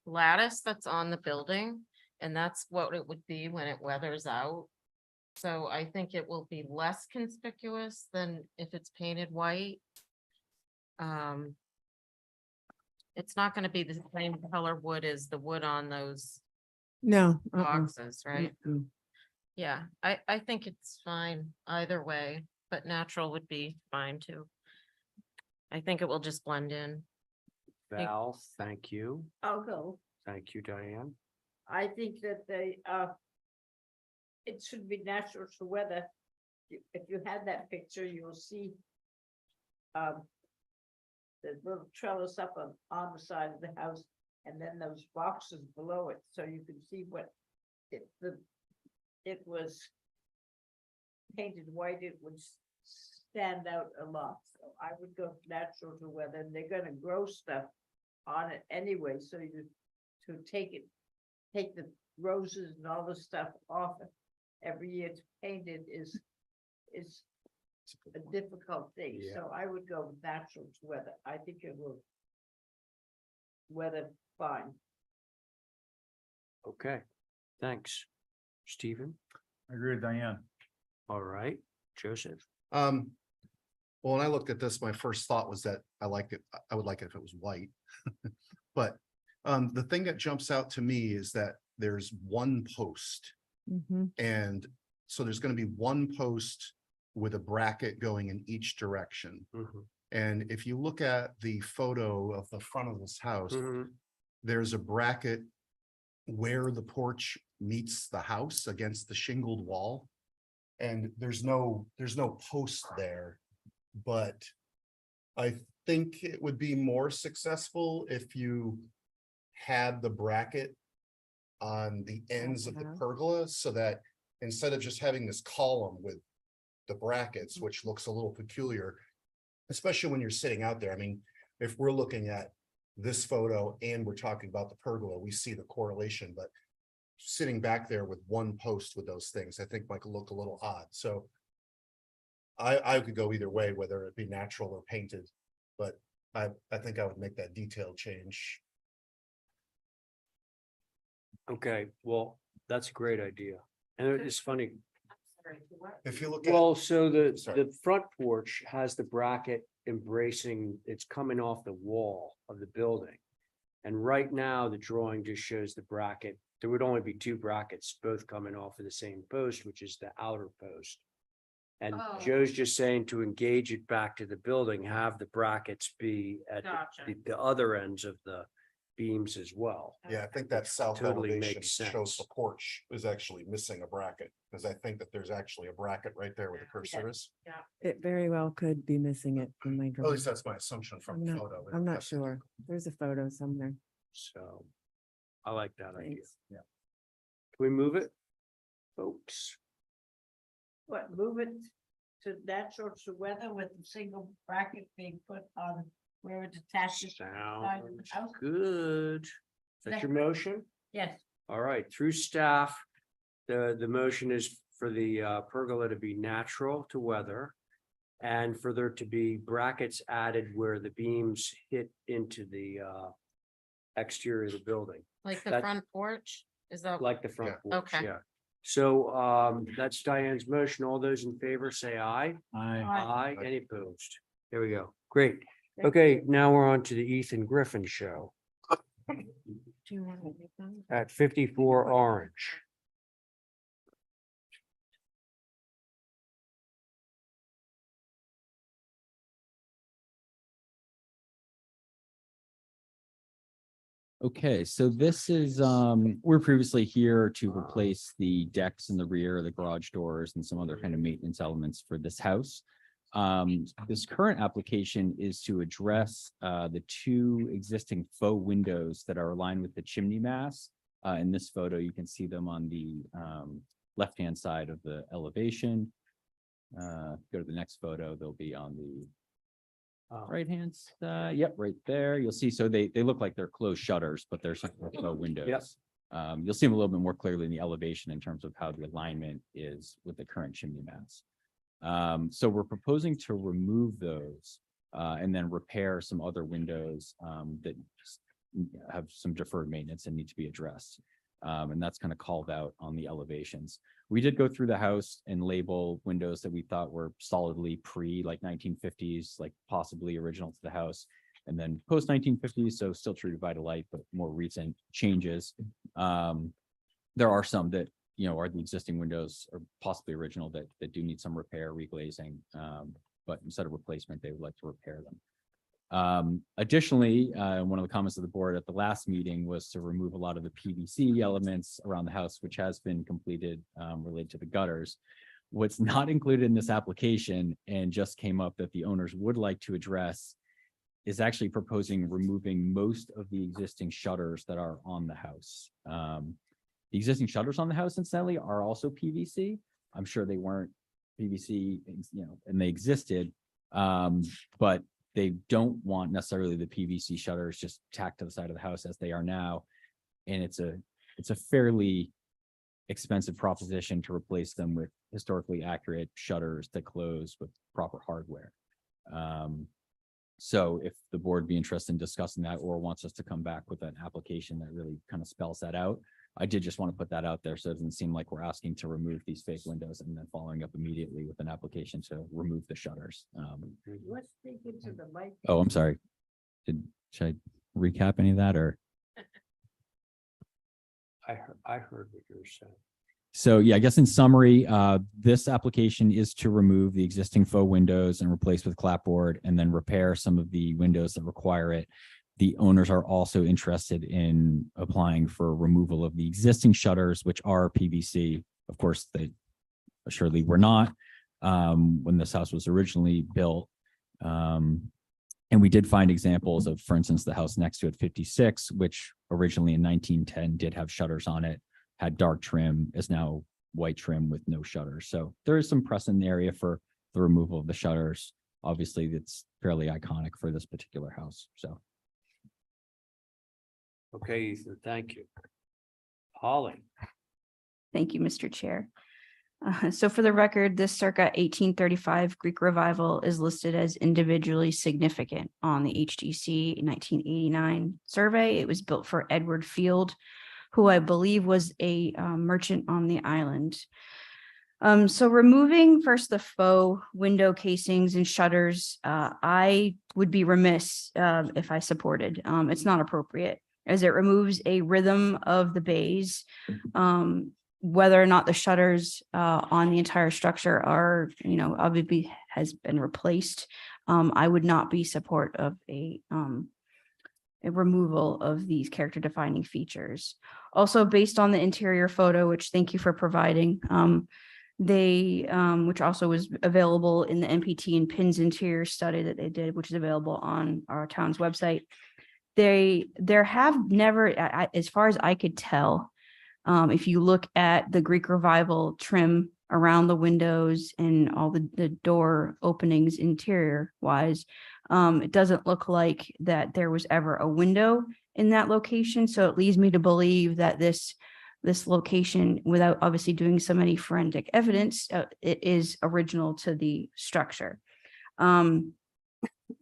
lattice that's on the building, and that's what it would be when it weathers out. So I think it will be less conspicuous than if it's painted white. It's not gonna be the same color wood as the wood on those No. boxes, right? Yeah, I think it's fine either way, but natural would be fine too. I think it will just blend in. Val, thank you. I'll go. Thank you, Diane. I think that it should be natural to weather. If you had that picture, you'll see the little trellis up on the side of the house, and then those boxes below it, so you can see what it was painted white, it would stand out a lot. So I would go natural to weather, and they're gonna grow stuff on it anyway, so to take the roses and all the stuff off it every year to paint it is a difficult thing. Yeah. So I would go natural to weather. I think it will weather fine. Okay, thanks. Stephen, I agree with Diane. all right, Joseph, Well, when I looked at this, my first thought was that I would like it if it was white. But the thing that jumps out to me is that there's one post. And so there's going to be one post with a bracket going in each direction. And if you look at the photo of the front of this house, there's a bracket where the porch meets the house against the shingled wall. And there's no post there, but I think it would be more successful if you had the bracket on the ends of the pergola, so that instead of just having this column with the brackets, which looks a little peculiar, especially when you're sitting out there. I mean, if we're looking at this photo and we're talking about the pergola, we see the correlation, but sitting back there with one post with those things, I think might look a little odd. So I could go either way, whether it be natural or painted, but I think I would make that detailed change. okay, well, that's a great idea. And it's funny, If you look at. well, so Sorry. the front porch has the bracket embracing, it's coming off the wall of the building. And right now, the drawing just shows the bracket, there would only be two brackets, both coming off of the same post, which is the outer post. And Oh. Joe's just saying to engage it back to the building, have the brackets be at Gotcha. the other ends of the beams as well. Yeah, I think that south Totally elevation makes shows sense. the porch is actually missing a bracket, because I think that there's actually a bracket right there where the cursor is. It very well could be missing it from my At drawing. least that's my assumption from I'm the not- photo. I'm not sure. There's a photo somewhere. So I like that idea. Thanks. Can we move it, folks? What, move it to natural to weather with a single bracket being put on where it attaches to the side of the Sounds house? good. Is that your motion? Yes, All right, through staff, the motion is for the pergola to be natural to weather. And for there to be brackets added where the beams hit into the exterior of the building, Like the That- front porch, is that? like the front Yeah. porch, Okay. yeah. So that's Diane's motion. All those in favor say aye. Aye, any opposed? There we go. Great. Okay, now we're on to the Ethan Griffin Show Do you want to make them? at 54 Orange. Okay, so this is, we're previously here to replace the decks in the rear, the garage doors and some other kind of maintenance elements for this house. This current application is to address, the two existing faux windows that are aligned with the chimney mast, In this photo, you can see them on the left-hand side of the elevation. Go to the next photo, they'll be on the right-hand side. Yep, right there. You'll see, so they look like they're closed shutters, but they're windows. You'll see them a little bit more clearly in the elevation in terms of how the alignment is with the current chimney mats. So we're proposing to remove those and then repair some other windows that just have some deferred maintenance and need to be addressed. And that's kind of called out on the elevations. We did go through the house and label windows that we thought were solidly like 1950s, like possibly original to the house, and then post 1950s, so still true to Vitalite, but more recent changes. There are some that, you know, are the existing windows or possibly original that do need some repair, reglazing, but instead of replacement, they would like to repair them. Additionally, one of the comments of the board at the last meeting was to remove a lot of the PVC elements around the house, which has been completed related to the gutters. What's not included in this application and just came up that the owners would like to address is actually proposing removing most of the existing shutters that are on the house. The existing shutters on the house, incidentally, are also PVC. I'm sure they weren't PVC, you know, and they existed, but they don't want necessarily the PVC shutters just tacked to the side of the house as they are now. And it's a fairly expensive proposition to replace them with historically accurate shutters that close with proper hardware. So if the board be interested in discussing that or wants us to come back with an application that really kind of spells that out, I did just want to put that out there so it doesn't seem like we're asking to remove these fake windows and then following up immediately with an application to remove the shutters. Let's take it to the mic. Oh, I'm sorry. Should I recap any of that or? I heard what you were saying. So yeah, I guess in summary, this application is to remove the existing faux windows and replace with clapboard and then repair some of the windows that require it. The owners are also interested in applying for removal of the existing shutters, which are PVC. Of course, they assuredly were not when this house was originally built. And we did find examples of, for instance, the house next to it, 56, which originally in 1910 did have shutters on it, had dark trim, is now white trim with no shutters. So there is some precedent in the area for the removal of the shutters. Obviously, it's fairly iconic for this particular house. So. Okay, Ethan, thank you. Holly. Thank you, Mr. Chair. So for the record, this circa 1835 Greek revival is listed as individually significant on the HDC 1989 survey. It was built for Edward Field, who I believe was a merchant on the island. So removing first the faux window casings and shutters, I would be remiss if I supported. It's not appropriate, as it removes a rhythm of the bays. Whether or not the shutters on the entire structure are, you know, obviously has been replaced. I would not be support of a removal of these character defining features. Also, based on the interior photo, which thank you for providing, which also was available in the MPT and PINS interior study that they did, which is available on our town's website. There have never, as far as I could tell, if you look at the Greek revival trim around the windows and all the door openings interior wise, it doesn't look like that there was ever a window in that location. So it leads me to believe that this location, without obviously doing so many forensic evidence, it is original to the structure.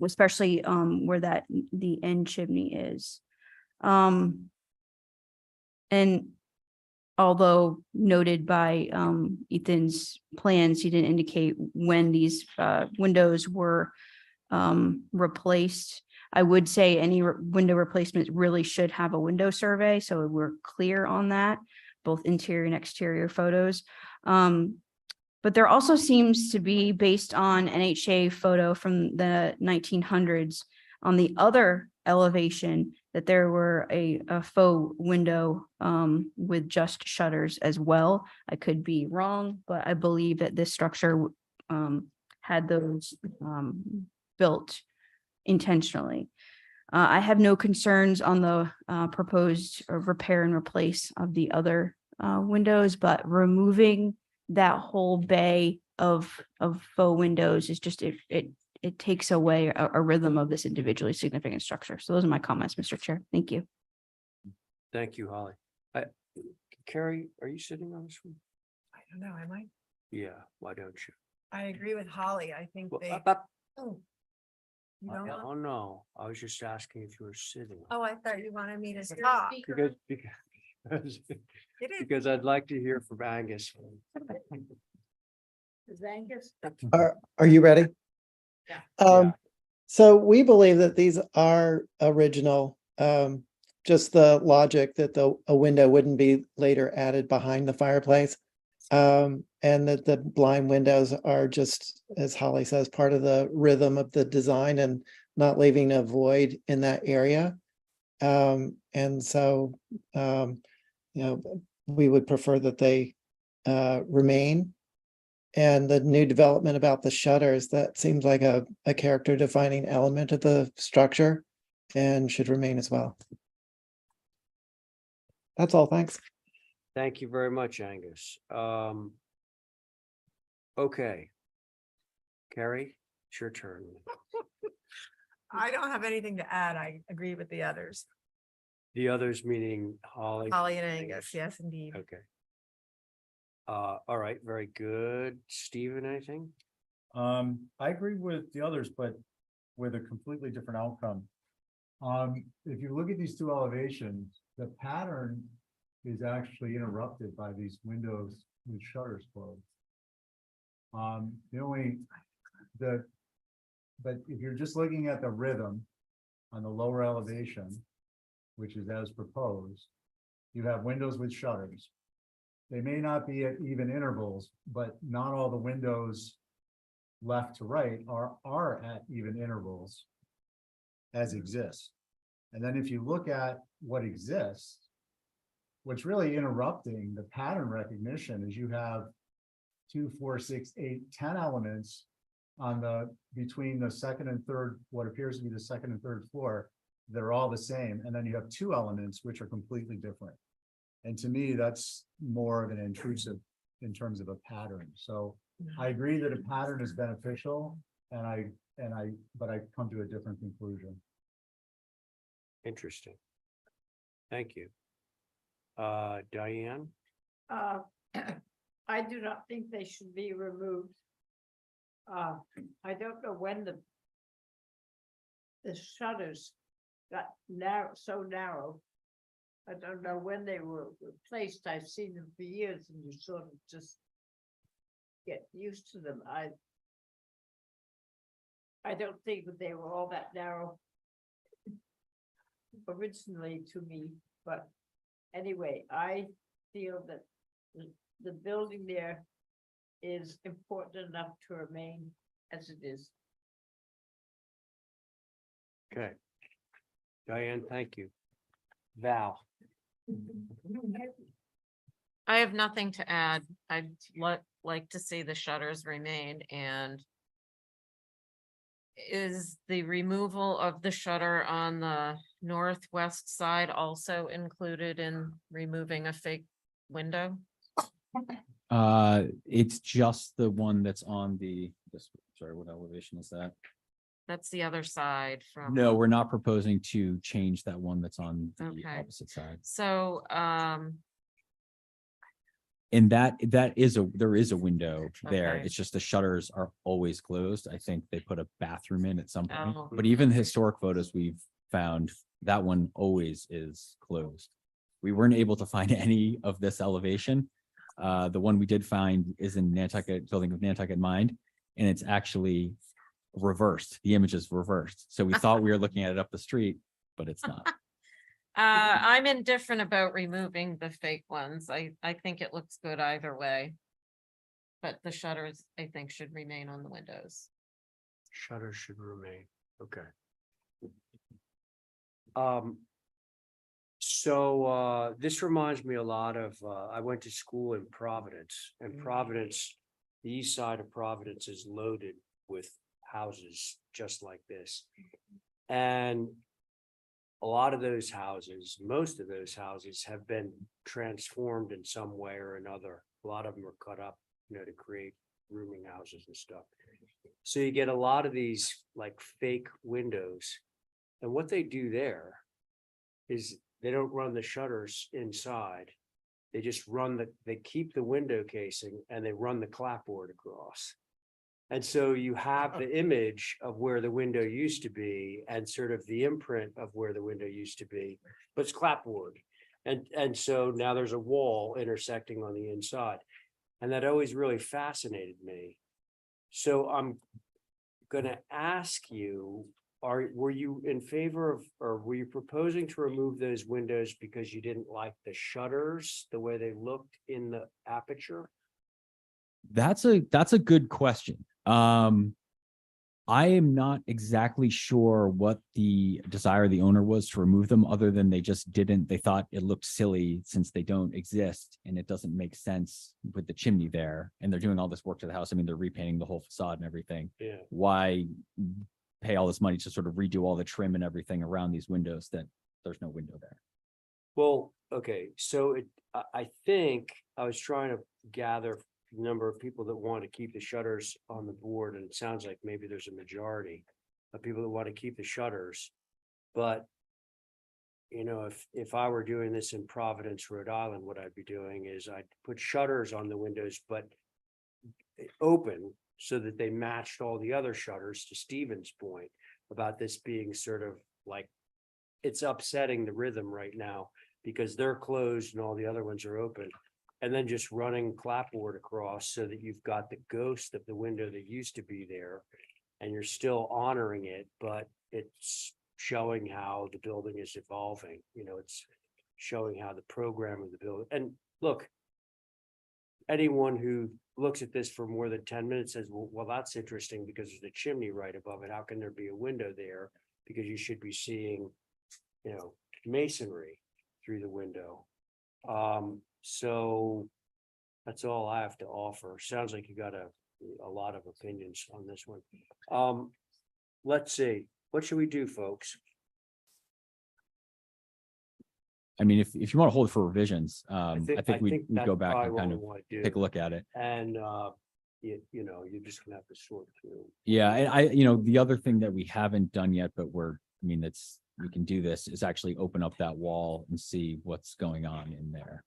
Especially where the end chimney is. And although noted by Ethan's plans, he didn't indicate when these windows were replaced. I would say any window replacement really should have a window survey, so we're clear on that, both interior and exterior photos. But there also seems to be, based on NHA photo from the 1900s, on the other elevation, that there were a faux window with just shutters as well. I could be wrong, but I believe that this structure had those built intentionally. I have no concerns on the proposed repair and replace of the other windows, but removing that whole bay of faux windows is just, it takes away a rhythm of this individually significant structure. So those are my comments, Mr. Chair. Thank you. Thank you, Holly. Carrie, are you sitting on this one? I don't know, am I? Yeah, why don't you? I agree with Holly. I think Well, they. up. Oh. You don't want- Oh, no, I was just asking if you were sitting. Oh, I thought you wanted me to stop. Because I'd like to hear from Angus. Is Angus? Are you ready? Yeah. Yeah. So we believe that these are original. Just the logic that a window wouldn't be later added behind the fireplace. And that the blind windows are just, as Holly says, part of the rhythm of the design and not leaving a void in that area. And so, we would prefer that they remain. And the new development about the shutters, that seems like a character defining element of the structure and should remain as well. That's all, thanks. Thank you very much, Angus. Okay. Carrie, it's your turn. I don't have anything to add. I agree with the others. The others meaning Holly. Holly and Angus, yes, indeed. Okay. All right, very good. Stephen, anything? I agree with the others, but with a completely different outcome. If you look at these two elevations, the pattern is actually interrupted by these windows with shutters closed. But if you're just looking at the rhythm on the lower elevation, which is as proposed, you have windows with shutters. They may not be at even intervals, but not all the windows left to right are at even intervals as exists. And then if you look at what exists, what's really interrupting the pattern recognition is you have 2, 4, 6, 8, 10 elements on between the second and third, what appears to be the second and third floor. They're all the same. And then you have 2 elements which are completely different. And to me, that's more of an intrusive in terms of a pattern. So I agree that a pattern is beneficial, but I come to a different conclusion. Interesting. Thank you. Diane? I do not think they should be removed. I don't know when the shutters got so narrow. I don't know when they were replaced. I've seen them for years and you sort of just get used to them. I don't think that they were all that narrow originally to me, but anyway, I feel that the building there is important enough to remain as it is. Okay. Diane, thank you. Val? I have nothing to add. I'd like to see the shutters remain, and is the removal of the shutter on the northwest side also included in removing a fake window? It's just the one that's on sorry, what elevation is that? That's the other side from. No, we're not proposing to change that one that's on the Okay. opposite side. So, And there is a window there. Okay. It's just the shutters are always closed. I think they put a bathroom in at some point, Oh. but even the historic photos we've found, that one always is closed. We weren't able to find any of this elevation. The one we did find is in Nantucket, building of Nantucket Mind, and it's actually reversed. The image is reversed. So we thought we were looking at it up the street, but it's not. I'm indifferent about removing the fake ones. I think it looks good either way. But the shutters, I think, should remain on the windows. Shutters should remain. Okay. So this reminds me a lot of, I went to school in Providence, and Providence, the east side of Providence is loaded with houses just like this. And a lot of those houses, most of those houses have been transformed in some way or another. A lot of them are cut up, to create rooming houses and stuff. So you get a lot of these like fake windows. And what they do there is they don't run the shutters inside. They just they keep the window casing and they run the clapboard across. And so you have the image of where the window used to be and sort of the imprint of where the window used to be, but it's clapboard. And so now there's a wall intersecting on the inside. And that always really fascinated me. So I'm gonna ask you, were you in favor of, or were you proposing to remove those windows because you didn't like the shutters, the way they looked in the aperture? That's a good question. I am not exactly sure what the desire of the owner was to remove them, other than they thought it looked silly since they don't exist and it doesn't make sense with the chimney there. And they're doing all this work to the house. I mean, they're repainting the whole facade and everything. Yeah. Why pay all this money to sort of redo all the trim and everything around these windows that there's no window there? Well, okay, so I think I was trying to gather the number of people that want to keep the shutters on the board, and it sounds like maybe there's a majority of people that want to keep the shutters. But if I were doing this in Providence, Rhode Island, what I'd be doing is I'd put shutters on the windows, but open so that they matched all the other shutters, to Stephen's point about this being sort of like, it's upsetting the rhythm right now because they're closed and all the other ones are open. And then just running clapboard across so that you've got the ghost of the window that used to be there and you're still honoring it, but it's showing how the building is evolving. It's showing how the program of the building. And look, anyone who looks at this for more than 10 minutes says, well, that's interesting because there's a chimney right above it. How can there be a window there? Because you should be seeing, masonry through the window. So that's all I have to offer. Sounds like you got a lot of opinions on this one. Let's see, what should we do, folks? I mean, if you want to hold it for revisions, I think we that's go back probably and what kind we of wanna do. take a look at it. And you're just gonna have to sort through. Yeah, and the other thing that we haven't done yet, but we can do this, is actually open up that wall and see what's going on in there,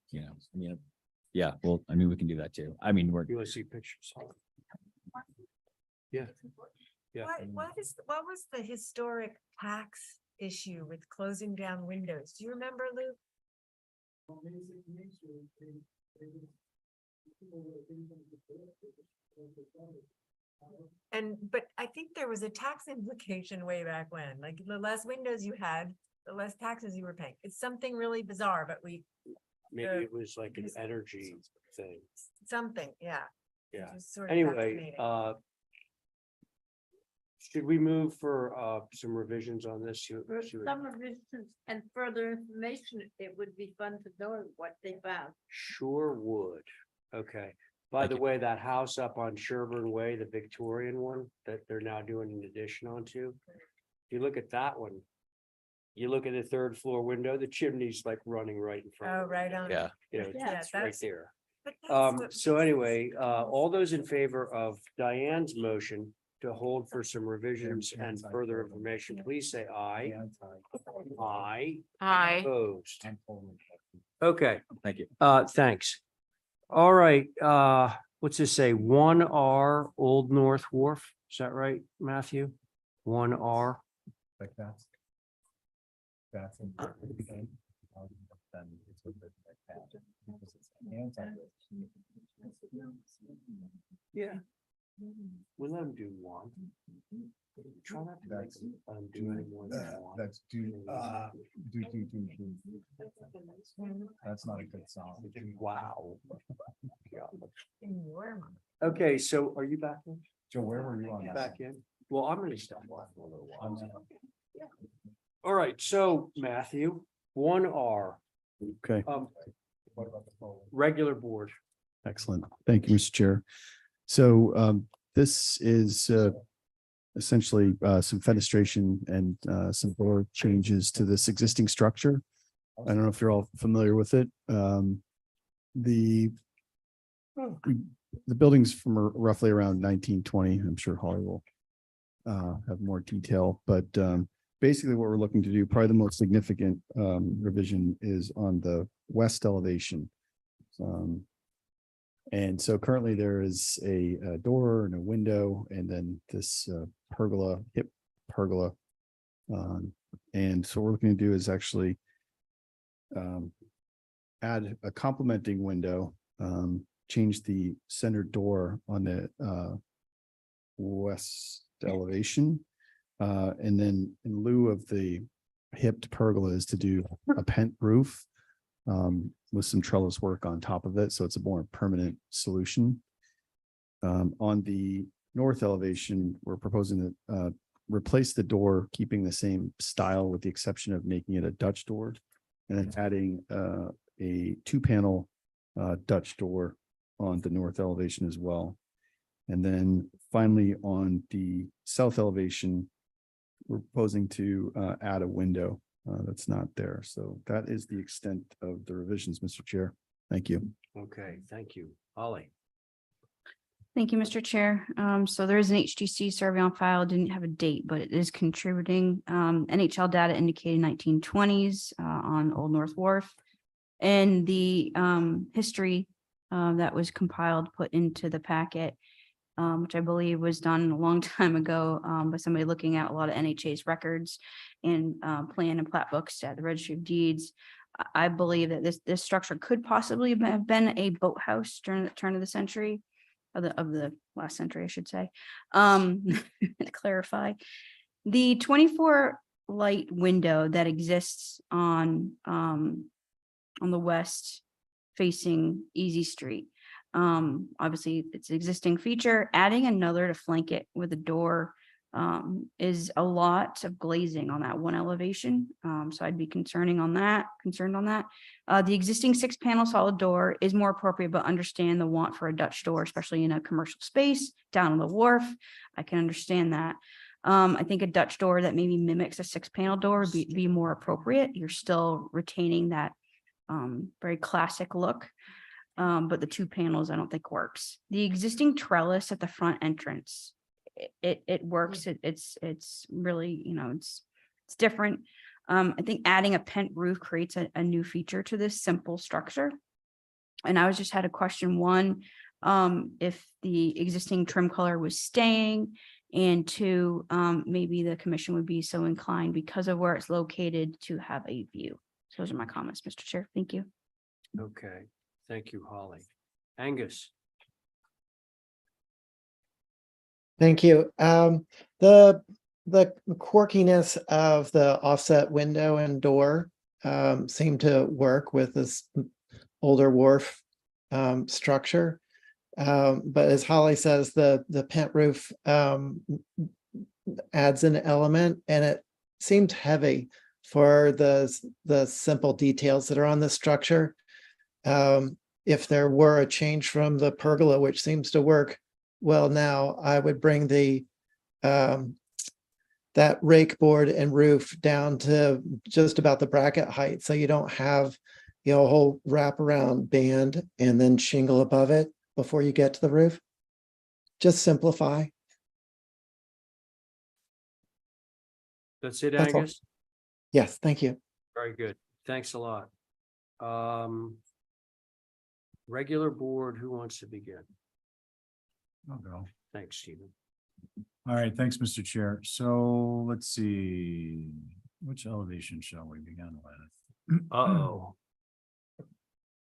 yeah, well, we can do that too. You want to see pictures? Yeah. Yeah. What was the historic tax issue with closing down windows? Do you remember, Lou? But I think there was a tax implication way back when, like the less windows you had, the less taxes you were paying. It's something really bizarre, but Maybe it was like an energy thing. something, yeah. Yeah. Just sort of Anyway, fascinating. should we move for some revisions on this? For some revisions and further information, it would be fun to know what they found. Sure would. Okay. By the way, that house up on Sherburne Way, the Victorian one that they're now doing an addition onto. If you look at that one, you look at the third floor window, the chimney's like running right in front. Oh, right on. Yeah. It's Yeah, right that's- there. But that's what So makes it anyway, all those in favor of Diane's motion to hold for some revisions and further information, please say aye. Aye. Hi. Opposed. Okay, Thank you. thanks. All right, what's this say? 1R Old North Wharf, is that right, Matthew? 1R, Like that's. That's. Then it's a bit like that, because it's yeah. We let them do one. Try not to make them do any more than one. That's do. That's not a good song. Wow. in your mind. Okay, so are you back in? Joe, where were you on that? Back in? Well, I'm gonna stop off for a little On while. that? All right, so Matthew, 1R, Okay, regular board. excellent. Thank you, Mr. Chair. So this is essentially some fenestration and some door changes to this existing structure. I don't know if you're all familiar with it. The building's from roughly around 1920. I'm sure Holly will have more detail, but basically what we're looking to do, probably the most significant revision is on the west elevation. And so currently there is a door and a window and then this pergola, hip pergola. And so what we're looking to do is actually add a complementing window, change the center door on the west elevation. And then in lieu of the hipped pergolas to do a pent roof with some trellis work on top of it. So it's a more permanent solution. On the north elevation, we're proposing to replace the door, keeping the same style with the exception of making it a Dutch door and then adding a 2-panel Dutch door on the north elevation as well. And then finally on the south elevation, we're proposing to add a window that's not there. So that is the extent of the revisions, Mr. Chair. Thank you. Okay, thank you. Holly. Thank you, Mr. Chair. So there is an HTC survey on file, didn't have a date, but it is contributing. NHL data indicated 1920s on Old North Wharf. And the history that was compiled, put into the packet, which I believe was done a long time ago by somebody looking at a lot of NHA's records and plan and plat books at the Registry of Deeds. I believe that this structure could possibly have been a boathouse during the turn of the century, of the last century, I should say. To clarify, the 24 light window that exists on the west facing Easy Street. Obviously it's an existing feature. Adding another to flank it with a door is a lot of glazing on that one elevation. So I'd be concerned on that. The existing 6-panel solid door is more appropriate, but understand the want for a Dutch door, especially in a commercial space down on the wharf. I can understand that. I think a Dutch door that maybe mimics a 6-panel door would be more appropriate. You're still retaining that very classic look. But the 2 panels I don't think works. The existing trellis at the front entrance, it works. It's really, it's different. I think adding a pent roof creates a new feature to this simple structure. And I just had a question. One, if the existing trim color was staying, and 2, maybe the commission would be so inclined because of where it's located to have a view. So those are my comments, Mr. Chair. Thank you. Okay, thank you, Holly. Angus. Thank you. The quirkiness of the offset window and door seem to work with this older wharf structure. But as Holly says, the pent roof adds an element, and it seemed heavy for the simple details that are on the structure. If there were a change from the pergola, which seems to work well now, I would bring the that rake board and roof down to just about the bracket height, so you don't have a whole wraparound band and then shingle above it before you get to the roof. Just simplify. That's it, That's all. Angus? Yes, thank you. Very good. Thanks a lot. Regular board, who wants to begin? I'll go. Thanks, Stephen. All right, thanks, Mr. Chair. So let's see, which elevation shall we begin with? Uh-oh.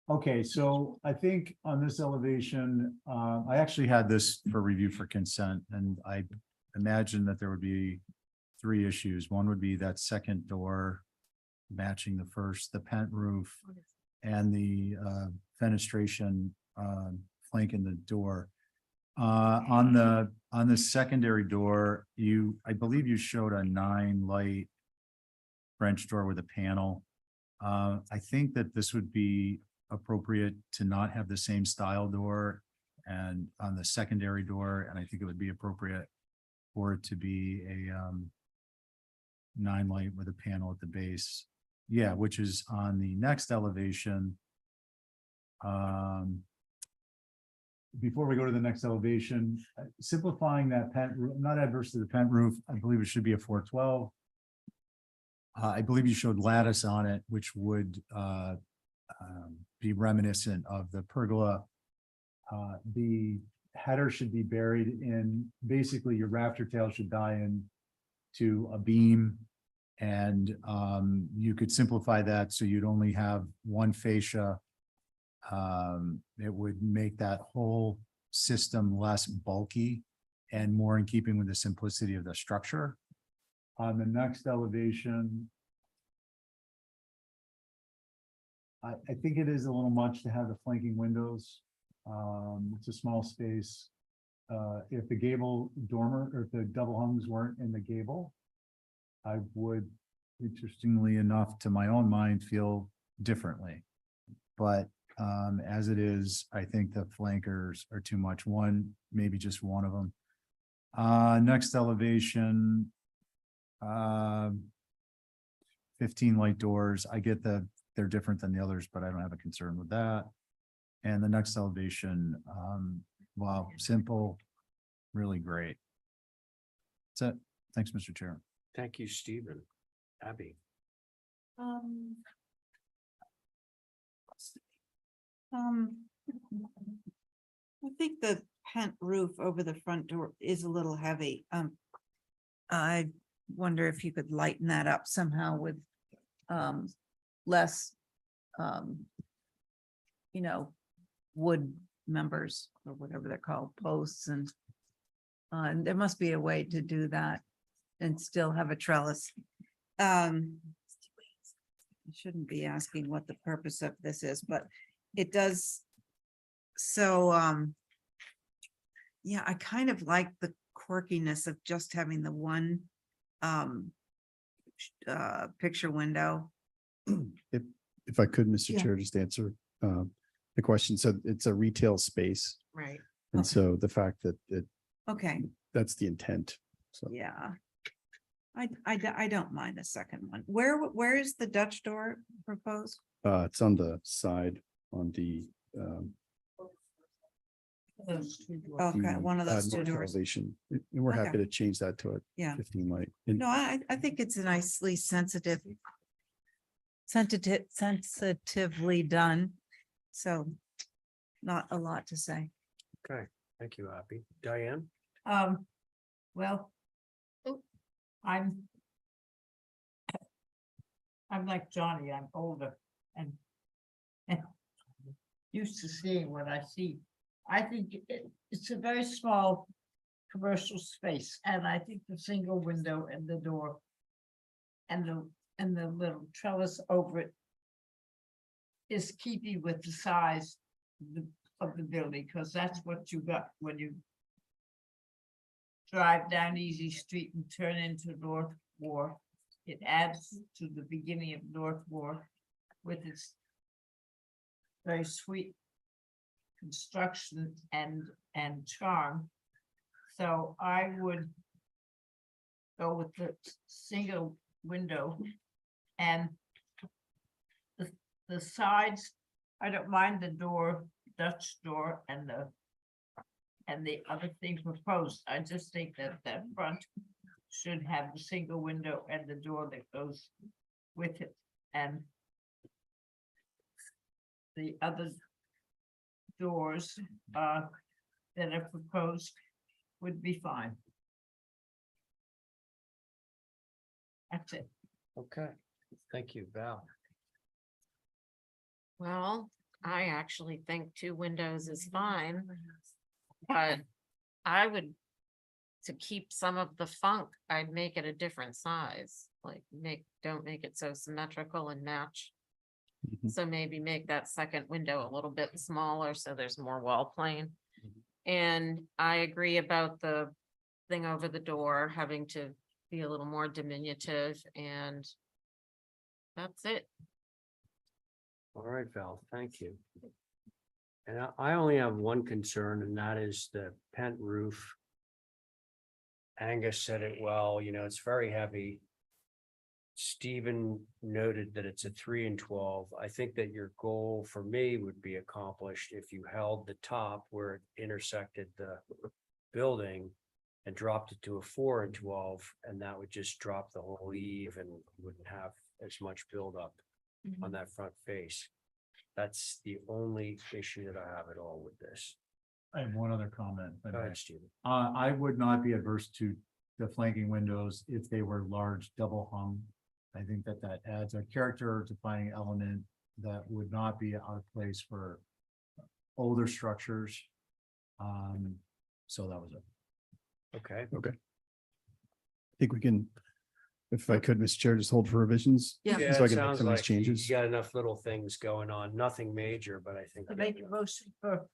Okay, so I think on this elevation, I actually had this for review for consent, and I imagine that there would be 3 issues. One would be that second door matching the first, the pent roof, and the fenestration flanking the door. On the secondary door, I believe you showed a 9 light French door with a panel. I think that this would be appropriate to not have the same style door and on the secondary door, and I think it would be appropriate for it to be a 9 light with a panel at the base. Yeah, which is on the next elevation. Before we go to the next elevation, simplifying that not adverse to the pent roof, I believe it should be a 412. I believe you showed lattice on it, which would be reminiscent of the pergola. The header should be buried in, basically your rafter tail should die in to a beam. And you could simplify that so you'd only have one fascia. It would make that whole system less bulky and more in keeping with the simplicity of the structure. On the next elevation, I think it is a little much to have the flanking windows. It's a small space. If the gable dormer or if the double hungs weren't in the gable, I would, interestingly enough, to my own mind, feel differently. But as it is, I think the flankers are too much. One, maybe just one of them. Next elevation, 15 light doors. I get that they're different than the others, but I don't have a concern with that. And the next elevation, wow, simple, really great. That's it. Thanks, Mr. Chair. Thank you, Stephen. Abby. I think the pent roof over the front door is a little heavy. I wonder if you could lighten that up somehow with less wood members or whatever they're called, posts, and there must be a way to do that and still have a trellis. I shouldn't be asking what the purpose of this is, but it does. So, yeah, I kind of like the quirkiness of just having the one picture window. If I could, Mr. Yeah. Chair, just answer the question. So it's a retail space. Right. And Okay. so the fact that Okay, that's the intent. So yeah. I don't mind the second one. Where is the Dutch door proposed? it's on the side on the Okay, one of those two north doors. elevation. And we're happy Okay. to change that to a Yeah. 15 light. And No, I think it's nicely sensitively done. So not a lot to say. Okay, thank you, Abby. Diane? Well, I'm like Johnny, I'm older and used to seeing what I see. I think it's a very small commercial space, and I think the single window and the door and the little trellis over it is keeping with the size of the building, because that's what you got when you drive down Easy Street and turn into North Wharf. It adds to the beginning of North Wharf with its very sweet construction and charm. So I would go with the single window and the sides. I don't mind the door, Dutch door, and the other thing proposed. I just think that front should have the single window and the door that goes with it, and the other doors that are proposed would be fine. That's it. Okay, thank you, Val. Well, I actually think 2 windows is fine, but I would, to keep some of the funk, I'd make it a different size, like don't make it so symmetrical and match. Mhm. So maybe make that second window a little bit smaller so there's more wall plane. And I agree about the thing over the door having to be a little more diminutive, and that's it. All right, Val, thank you. And I only have one concern, and that is the pent roof Angus said it well, it's very heavy. Stephen noted that it's a 3 and 12. I think that your goal for me would be accomplished if you held the top where it intersected the building and dropped it to a 4 and 12, and that would just drop the whole eve and wouldn't have as much buildup on that front face. That's the only issue that I have at all with this. I have one other comment. if I Go may. ahead, Stephen. I would not be adverse to the flanking windows if they were large, double hung. I think that that adds a character defining element that would not be out of place for older structures. So that was it. Okay. I think we can, if I could, Mr. Chair, just hold for revisions. Yeah. So I it can make sounds some of these like changes. you got enough little things going on, nothing major, but I think. To make a motion for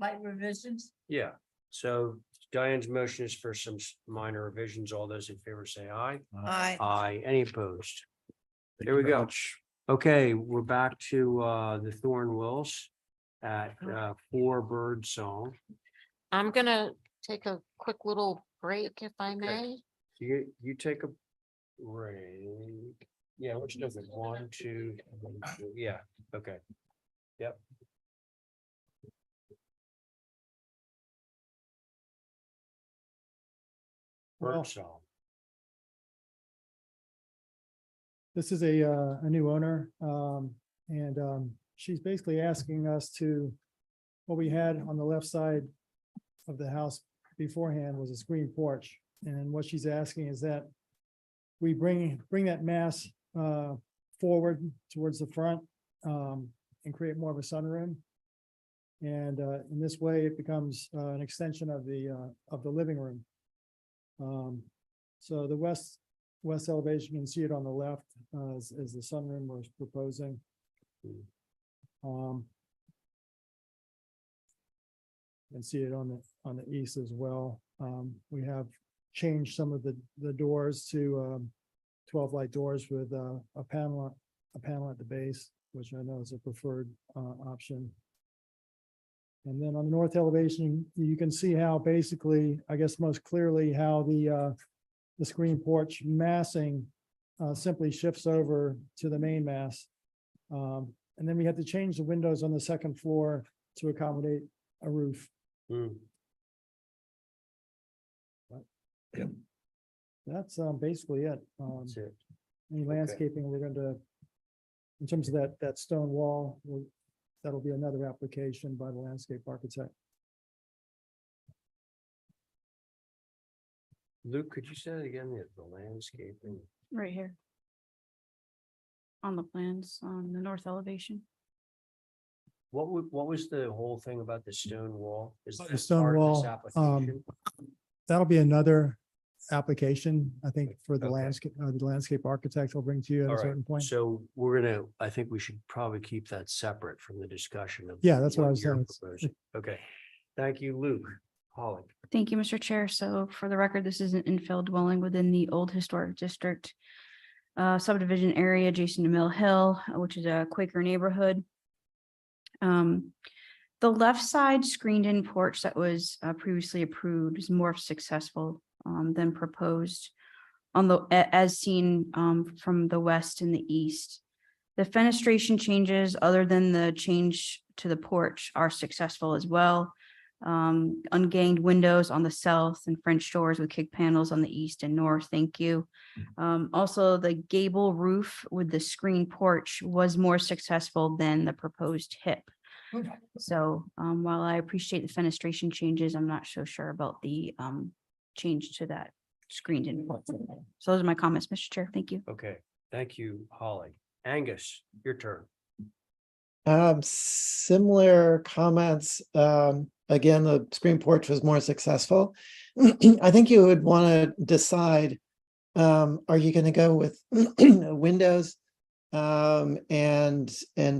light revisions. Yeah, so Diane's motion is for some minor revisions. All those in favor say aye. Aye. Any opposed? Thank There you we very go. much. Okay, we're back to the Thorn Wills at 4 Bird Song. I'm gonna take a quick little break if I may. You take a break. Yeah, which does it? 1, 2, 3, yeah, okay. Yep. Well, Bird Song. this is a new owner, and she's basically asking us to, what we had on the left side of the house beforehand was a screen porch. And what she's asking is that we bring that mass forward towards the front and create more of a sunroom. And in this way, it becomes an extension of the living room. So the west elevation, you can see it on the left as the sunroom we're proposing. And see it on the east as well. We have changed some of the doors to 12 light doors with a panel at the base, which I know is a preferred option. And then on the north elevation, you can see how basically, I guess most clearly, how the screen porch massing simply shifts over to the main mass. And then we had to change the windows on the second floor to accommodate a roof. That's basically it. That's it. Any landscaping, we're going to, in terms of that stone wall, that'll be another application by the landscape architect. Luke, could you say that again, the landscaping? Right here. On the plans, on the north elevation. What was the whole thing about the stone wall? Is The that stone part of this wall, application? that'll be another application, I think, for the Okay. landscape architect will bring to you at All a right, certain point. so I think we should probably keep that separate from the discussion of. Yeah, that's what I was you're saying. proposing. Okay, thank you, Luke. Holly. Thank you, Mr. Chair. So for the record, this is an infill dwelling within the Old Historic District subdivision area adjacent to Mill Hill, which is a Quaker neighborhood. The left side screened-in porch that was previously approved is more successful than proposed on as seen from the west and the east. The fenestration changes, other than the change to the porch, are successful as well. Unganged windows on the south and French doors with kick panels on the east and north. Thank you. Also, the gable roof with the screen porch was more successful than the proposed hip. So while I appreciate the fenestration changes, I'm not so sure about the change to that screened in porch. So those are my comments, Mr. Chair. Thank you. Okay, thank you, Holly. Angus, your turn. Similar comments. Again, the screen porch was more successful. I think you would want to decide, are you going to go with windows and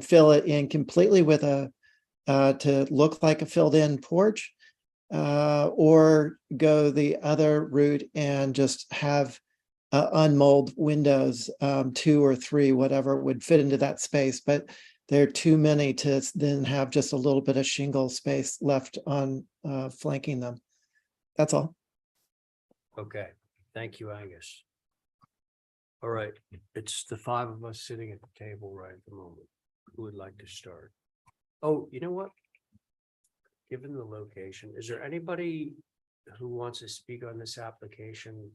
fill it in completely with to look like a filled in porch, or go the other route and just have unmold windows, 2 or 3, whatever would fit into that space. But there are too many to then have just a little bit of shingle space left on flanking them. That's all. Okay, thank you, Angus. All right, it's the five of us sitting at the table right at the moment. Who would like to start? Oh, you know what? Given the location, is there anybody who wants to speak on this application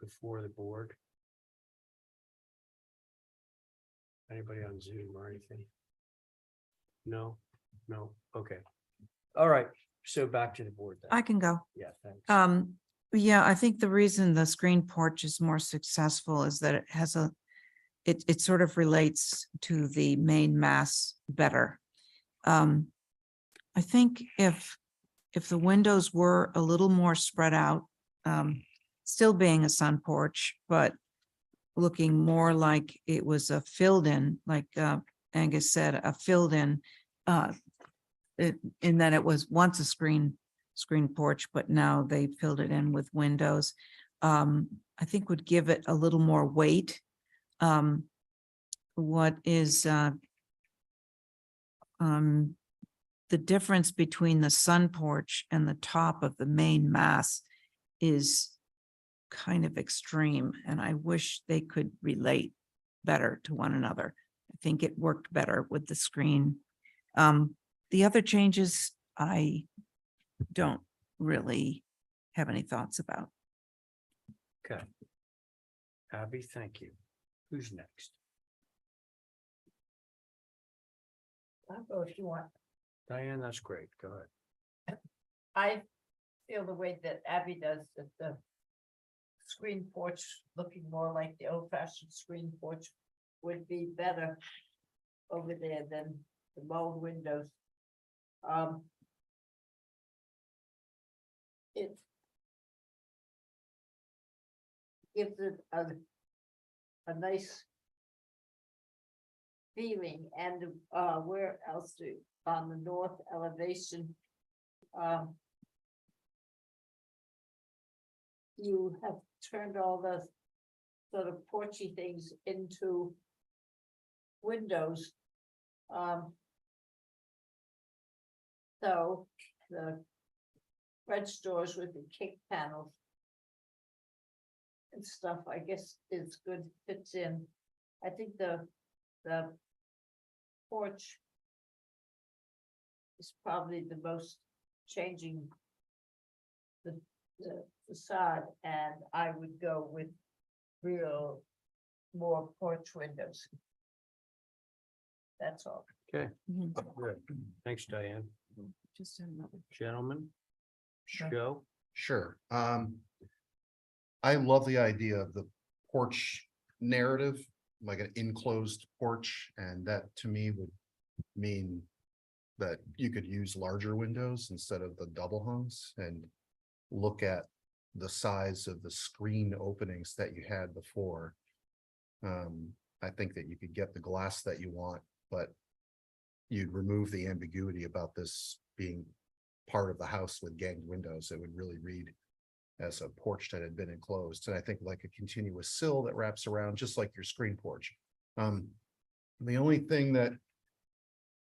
before the board? Anybody on Zoom or anything? No, okay. All right, so back to the board then. I can go. Yeah, thanks. Yeah, I think the reason the screen porch is more successful is that it has it sort of relates to the main mass better. I think if the windows were a little more spread out, still being a sun porch, but looking more like it was a filled in, like Angus said, a filled in, in that it was once a screen porch, but now they filled it in with windows. I think would give it a little more weight. What is the difference between the sun porch and the top of the main mass is kind of extreme, and I wish they could relate better to one another. I think it worked better with the screen. The other changes, I don't really have any thoughts about. Okay. Abby, thank you. Who's next? I'll go if you want. Diane, that's great. Go ahead. I feel the way that Abby does, that the screen porch looking more like the old fashioned screen porch would be better over there than the mold windows. It gives it a nice feeling, and where else on the north elevation, you have turned all the sort of porchy things into windows. So the French doors with the kick panels and stuff, I guess is good, fits in. I think the porch is probably the most changing the facade, and I would go with real more porch windows. That's all. Okay, good. Thanks, Diane. Just another. Gentlemen? Sure. Joe? Sure. I love the idea of the porch narrative, like an enclosed porch, and that to me would mean that you could use larger windows instead of the double hungs and look at the size of the screen openings that you had before. I think that you could get the glass that you want, but you'd remove the ambiguity about this being part of the house with ganged windows. It would really read as a porch that had been enclosed. And I think like a continuous sill that wraps around, just like your screen porch. The only thing that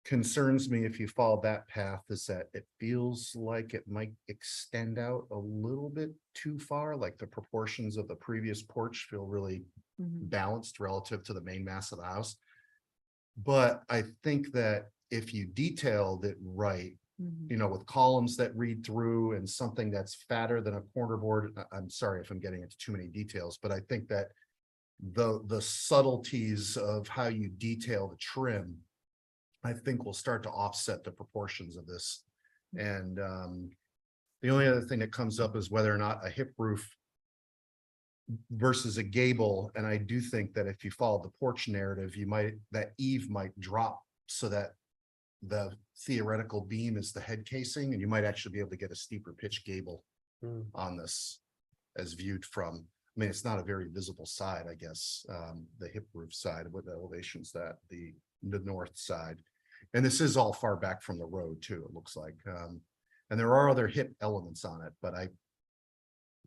concerns me if you follow that path is that it feels like it might extend out a little bit too far, like the proportions of the previous porch feel really balanced relative to the main mass of the house. But I think that if you detailed it right, you know, with columns that read through and something that's fatter than a corner board, I'm sorry if I'm getting into too many details, but I think that the subtleties of how you detail the trim, I think will start to offset the proportions of this. And the only other thing that comes up is whether or not a hip roof versus a gable. And I do think that if you follow the porch narrative, that eave might drop so that the theoretical beam is the head casing, and you might actually be able to get a steeper pitch gable on this as viewed from, I mean, it's not a very visible side, I guess, the hip roof side, what the elevation's that, the north side. And this is all far back from the road too, it looks like. And there are other hip elements on it, but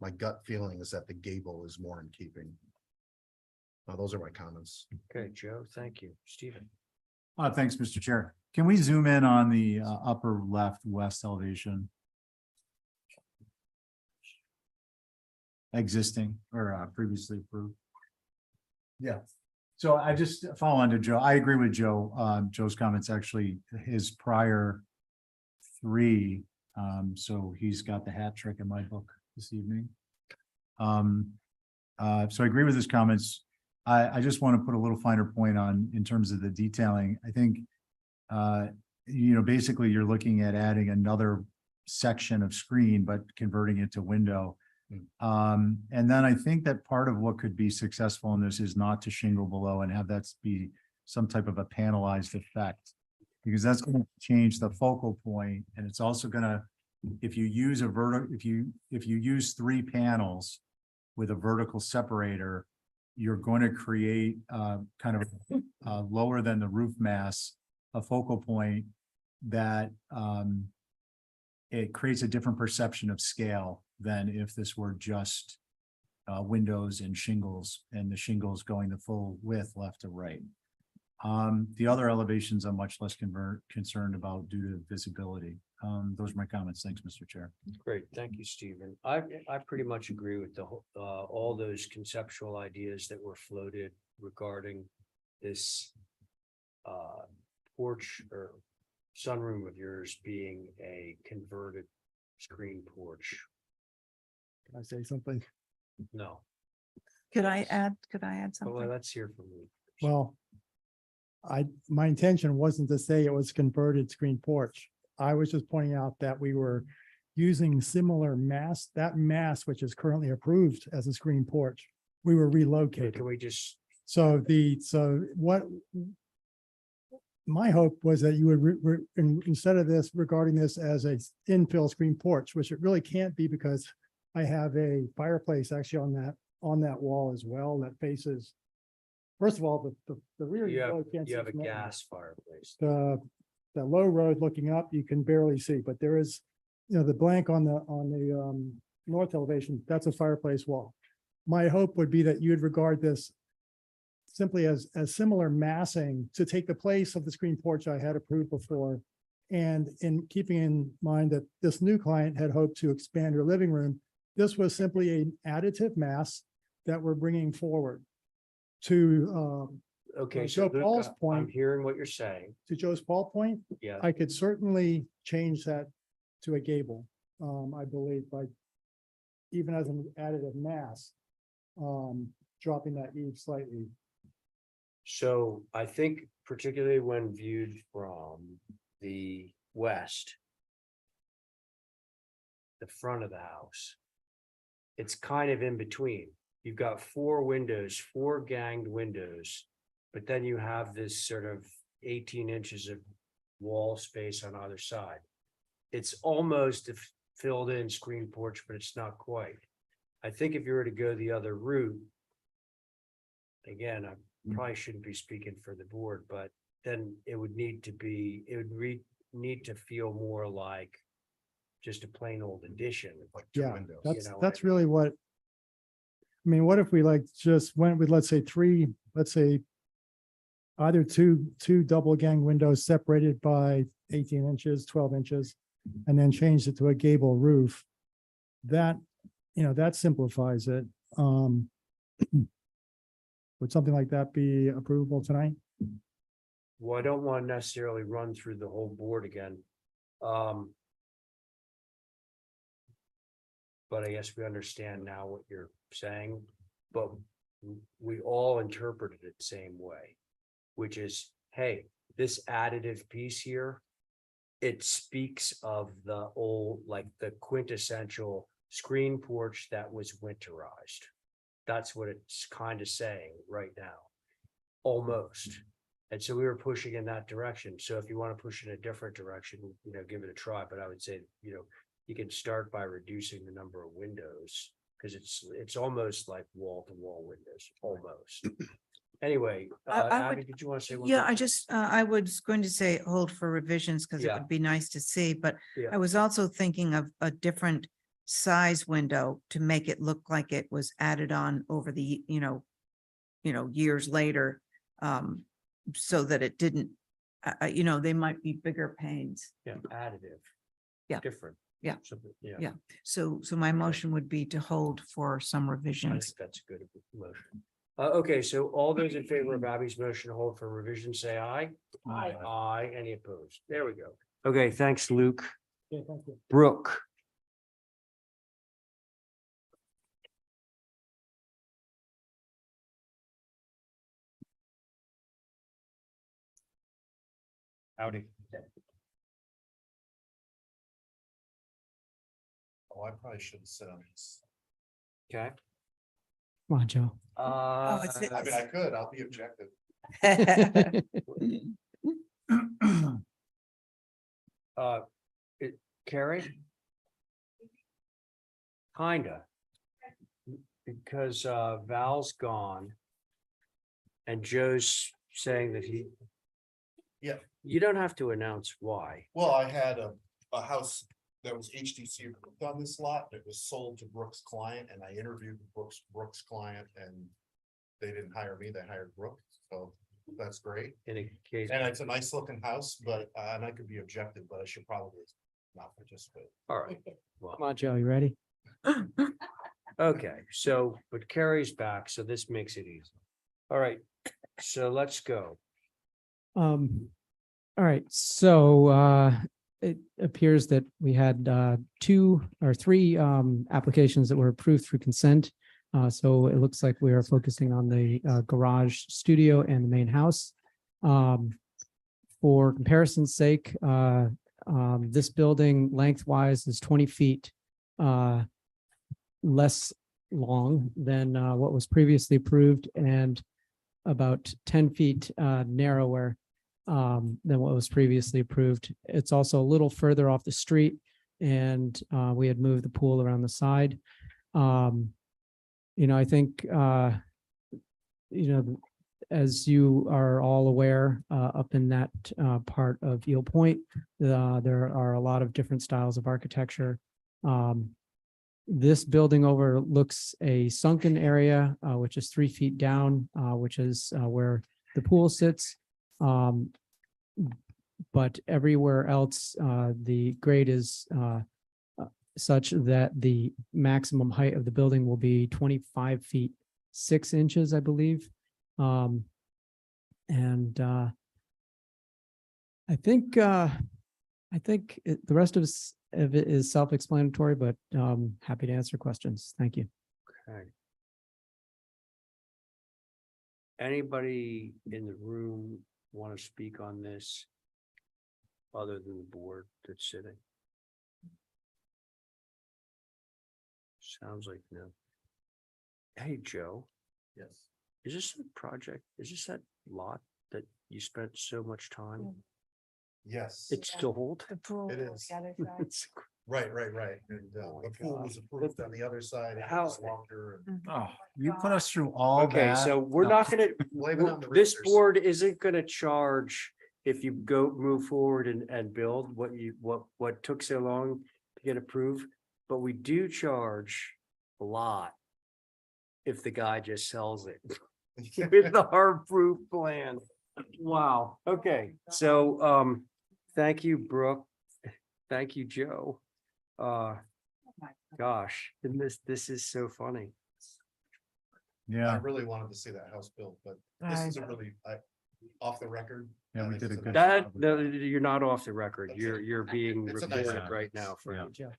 my gut feeling is that the gable is more in keeping. Those are my comments. Okay, Joe, thank you. Stephen? Thanks, Mr. Chair. Can we zoom in on the upper left west elevation? existing or previously approved. Yeah, so I just follow on to Joe. I agree with Joe. Joe's comments, actually, his prior three. So he's got the hat trick in my book this evening. So I agree with his comments. I just want to put a little finer point on in terms of the detailing. I think, basically you're looking at adding another section of screen, but converting it to window. And then I think that part of what could be successful in this is not to shingle below and have that be some type of a panelized effect. Because that's going to change the focal point, and it's also gonna, if you use if you use 3 panels with a vertical separator, you're going to create kind of lower than the roof mass, a focal point that it creates a different perception of scale than if this were just windows and shingles, and the shingles going the full width left to right. The other elevations I'm much less concerned about due to visibility. Those are my comments. Thanks, Mr. Chair. Great, thank you, Stephen. I pretty much agree with all those conceptual ideas that were floated regarding this porch or sunroom of yours being a converted screen porch. Can I say something? No, Could I add well, something? let's hear from you. Well, my intention wasn't to say it was converted screen porch. I was just pointing out that we were using similar mass, that mass which is currently approved as a screen porch. We were relocated. Can we just, So what my hope was that you would, instead of this, regarding this as a infill screen porch, which it really can't be because I have a fireplace actually on that wall as well that faces, first of all, the rear. you really can't you see have a from it. gas fireplace. The low road looking up, you can barely see, but there is, the blank on the north elevation, that's a fireplace wall. My hope would be that you'd regard this simply as similar massing to take the place of the screen porch I had approved before. And in keeping in mind that this new client had hoped to expand her living room, this was simply an additive mass that we're bringing forward. To Okay, Joe so Luke, Paul's I'm point- hearing what you're saying. Joe's Paul point, Yeah, I could certainly change that to a gable, I believe, by even as an additive mass, dropping that eave slightly. so I think particularly when viewed from the west, the front of the house, it's kind of in between. You've got 4 windows, 4 ganged windows, but then you have this sort of 18 inches of wall space on either side. It's almost a filled in screen porch, but it's not quite. I think if you were to go the other route, again, I probably shouldn't be speaking for the board, but then it would need to be, need to feel more like just a plain old addition. Like 2 Yeah, windows. that's, know what that's I mean? really what. I mean, what if we just went with, let's say either two double gang windows separated by 18 inches, 12 inches, and then changed it to a gable roof. That, that simplifies it. Would something like that be approvable tonight? Well, I don't want to necessarily run through the whole board again. But I guess we understand now what you're saying, but we all interpreted it the same way, which is, hey, this additive piece here, it speaks of the old, like the quintessential screen porch that was winterized. That's what it's kind of saying right now, almost. And so we were pushing in that direction. So if you want to push in a different direction, give it a try. But I would say, you can start by reducing the number of windows because it's almost like wall to wall windows, almost. Anyway, I Abby, would- did you want to say one? Yeah, more I thing? just, I was going to say hold for revisions because it Yeah. would be nice to see, but Yeah. I was also thinking of a different size window to make it look like it was added on over the, years later. So that it didn't, they might be bigger panes. Yeah, additive. Yeah. Different. Yeah. Something, yeah. Yeah. So my motion would be to hold for some I revisions. think that's a good motion. Okay, so all those in favor of Abby's motion to hold for revision, say aye. Aye. Aye, any opposed? There we go. Okay, thanks, Luke. Yeah, thank you. Brooke. Howdy. Oh, I probably should sit on this. Okay. Come on, Joe. I mean, I could, I'll be objective. Carrie? Kinda. Because Val's gone. And Joe's saying that he. Yeah. You don't have to announce why. Well, I had a house that was HDC approved on this lot. It was sold to Brooks' client and I interviewed Brooks' client and they didn't hire me, they hired Brooks. So that's great. In a case. And it's a nice looking house, but, and I could be objective, but I should probably not participate. All right. Well, Come on, Joe, you ready? okay, so, but Carrie's back, so this makes it easy. All right, so let's go. All right, so it appears that we had two or three applications that were approved through consent. So it looks like we are focusing on the garage studio and the main house. For comparison's sake, this building lengthwise is 20 feet less long than what was previously approved and about 10 feet narrower than what was previously approved. It's also a little further off the street and we had moved the pool around the side. I think, as you are all aware, up in that part of Eel Point, there are a lot of different styles of architecture. This building overlooks a sunken area, which is 3 feet down, which is where the pool sits. But everywhere else, the grade is such that the maximum height of the building will be 25 feet 6 inches, I believe. I think the rest of it is self-explanatory, but happy to answer questions. Thank you. Okay. Anybody in the room want to speak on this other than the board that's sitting? Sounds like no. Hey, Joe. Yes. Is this a project? Is this that lot that you spent so much time? Yes. It's still hold? It is. It's- Right. And Oh my the pool God. was approved on the other side. and it How- was longer. and- Oh, you put us through all that. Okay, so we're No. not gonna, Blame it on the this realtors. board isn't gonna charge if you move forward and build what took so long to get approved. But we do charge a lot if the guy just sells it with the hard proof plan. Wow, okay, so, thank you, Brooke. Thank you, Joe. Gosh, and this is so funny. I Yeah, really wanted to see that house built, but this is a really, off the record. Yeah, I we think did a it's good nice- job. No, you're not off the record. You're being It's a nice recorded house. right now for, Yeah.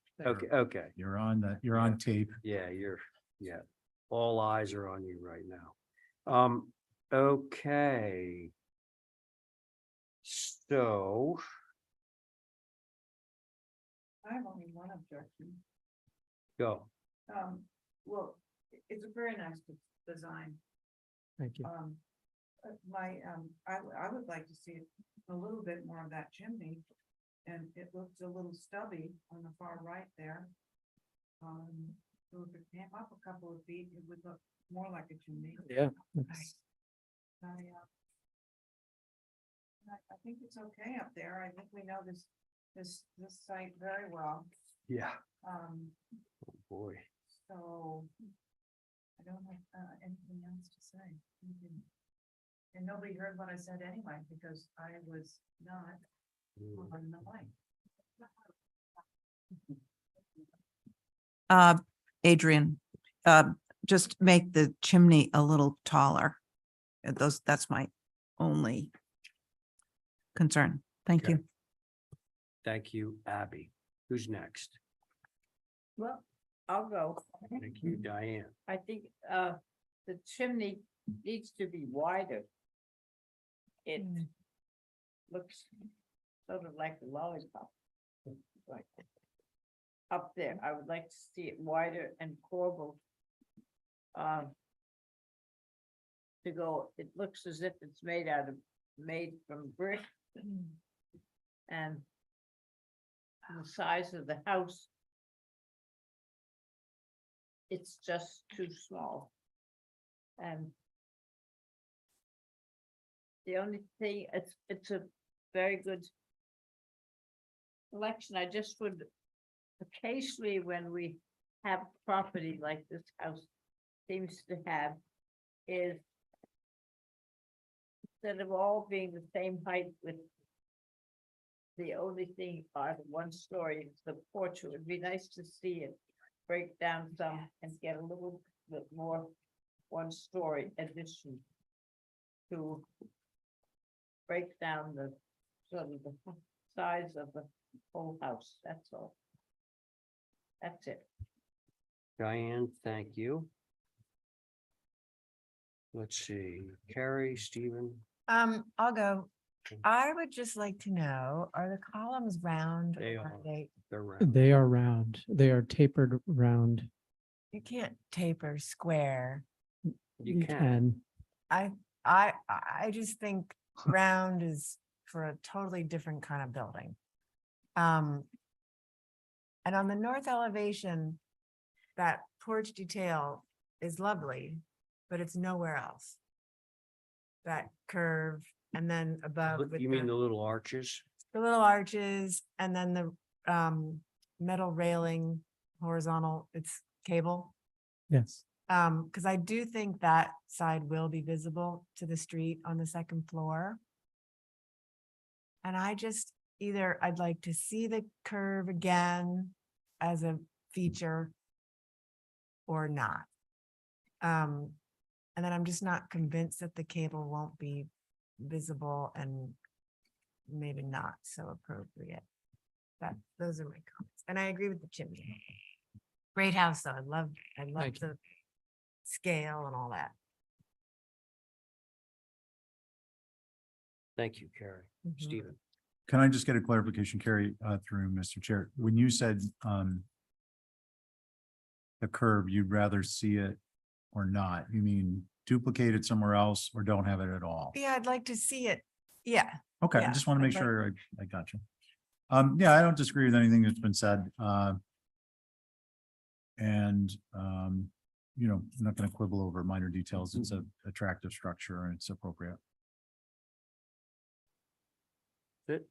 okay. you're on tape. Yeah, yeah, all eyes are on you right now. Okay. So, I have only one objection. go. Well, it's a very nice design. Thank you. I would like to see a little bit more of that chimney. And it looks a little stubby on the far right there. So if it came up a couple of feet, it would look more like a chimney. Yeah. that's- I think it's okay up there. I think we know this site very well. Yeah. Oh, Boy. So I don't have anything else to say. And nobody heard what I said anyway, because I was not on the mic. Adrian, just make the chimney a little taller. That's my only concern. Thank Okay. you. Thank you, Abby. Who's next? Well, I'll go. Thank you, Diane. I think, the chimney needs to be wider. It looks sort of like a lollipop. Right. Up there, I would like to see it wider and corbelled. To go, it looks as if it's made from brick. And the size of the house, it's just too small. And the only thing, it's a very good collection. I just would occasionally, when we have property like this house seems to have, is instead of all being the same height with the only thing are the one story, it's the porch. It would be nice to see it break down some and get a little bit more one story addition to break down the sort of the size of the whole house. That's all. That's it. Diane, thank you. Let's see, Carrie, Stephen. I'll go. I would just like to know, are the columns round? They or are. they? They're round. They are round. They are tapered round. You can't taper square. You can. I just think round is for a totally different kind of building. And on the north elevation, that porch detail is lovely, but it's nowhere else. That curve and then above. with You mean the little arches? the little arches and then the metal railing, horizontal, it's cable. Yes. Because I do think that side will be visible to the street on the second floor. And I just I'd like to see the curve again as a feature or not. And then I'm just not convinced that the cable won't be visible and maybe not so appropriate. Those are my comments. And I agree with the chimney. Great house though. I love Thank you. the scale and all that. Thank you, Carrie. Mhm. Stephen. Can I just get a clarification, Carrie, through Mr. Chair? When you said, the curb, you'd rather see it or not, you mean duplicate it somewhere else or don't have it at all? Yeah, I'd like to see it. Yeah. Okay, I yeah, just want to I'd make like- sure I got you. Yeah, I don't disagree with anything that's been said. And, you know, I'm not going to quibble over minor details. It's a attractive structure and it's appropriate. Good.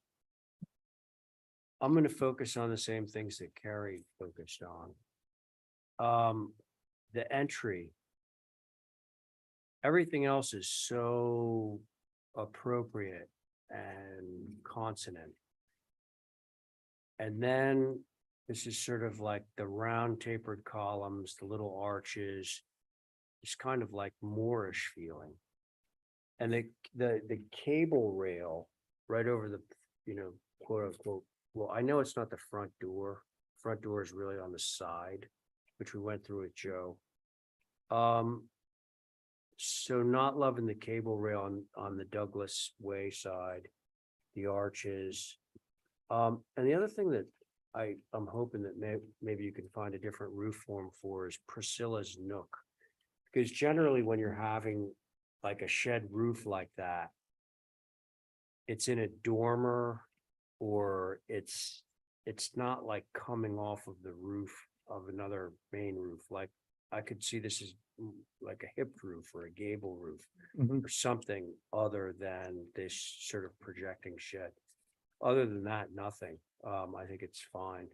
I'm gonna focus on the same things that Carrie focused on. The entry. Everything else is so appropriate and consonant. And then this is sort of like the round tapered columns, the little arches. It's kind of like Moorish feeling. And the cable rail right over the, you know, quote unquote, well, I know it's not the front door. Front door is really on the side, which we went through with Joe. So not loving the cable rail on the Douglas Way side, the arches. And the other thing that I'm hoping that maybe you can find a different roof form for is Priscilla's Nook. Because generally when you're having like a shed roof like that, it's in a dormer or it's not like coming off of the roof of another main roof. Like I could see this as like a hip roof or a gable roof Mhm. or something other than this sort of projecting shed. Other than that, nothing. I think it's fine.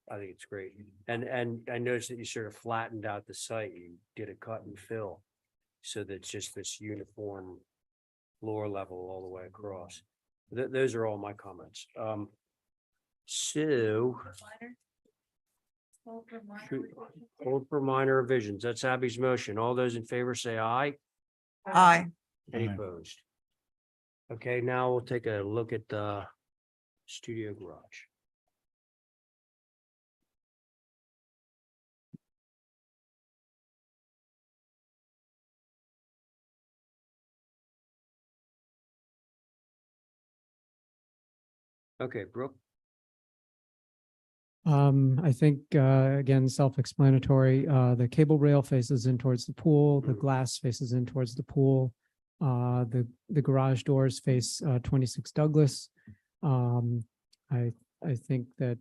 I think it's great. And I noticed that you sort of flattened out the site. You did a cut and fill. So that's just this uniform floor level all the way across. Those are all my comments. So Hold for minor revisions. That's Abby's motion. All those in favor say aye. Aye. Any Aye. opposed? Okay, now we'll take a look at the studio garage. Okay, Brooke, I think, again, self-explanatory, the cable rail faces in towards the pool, the glass faces in towards the pool. The garage doors face, 26 Douglas. I think that,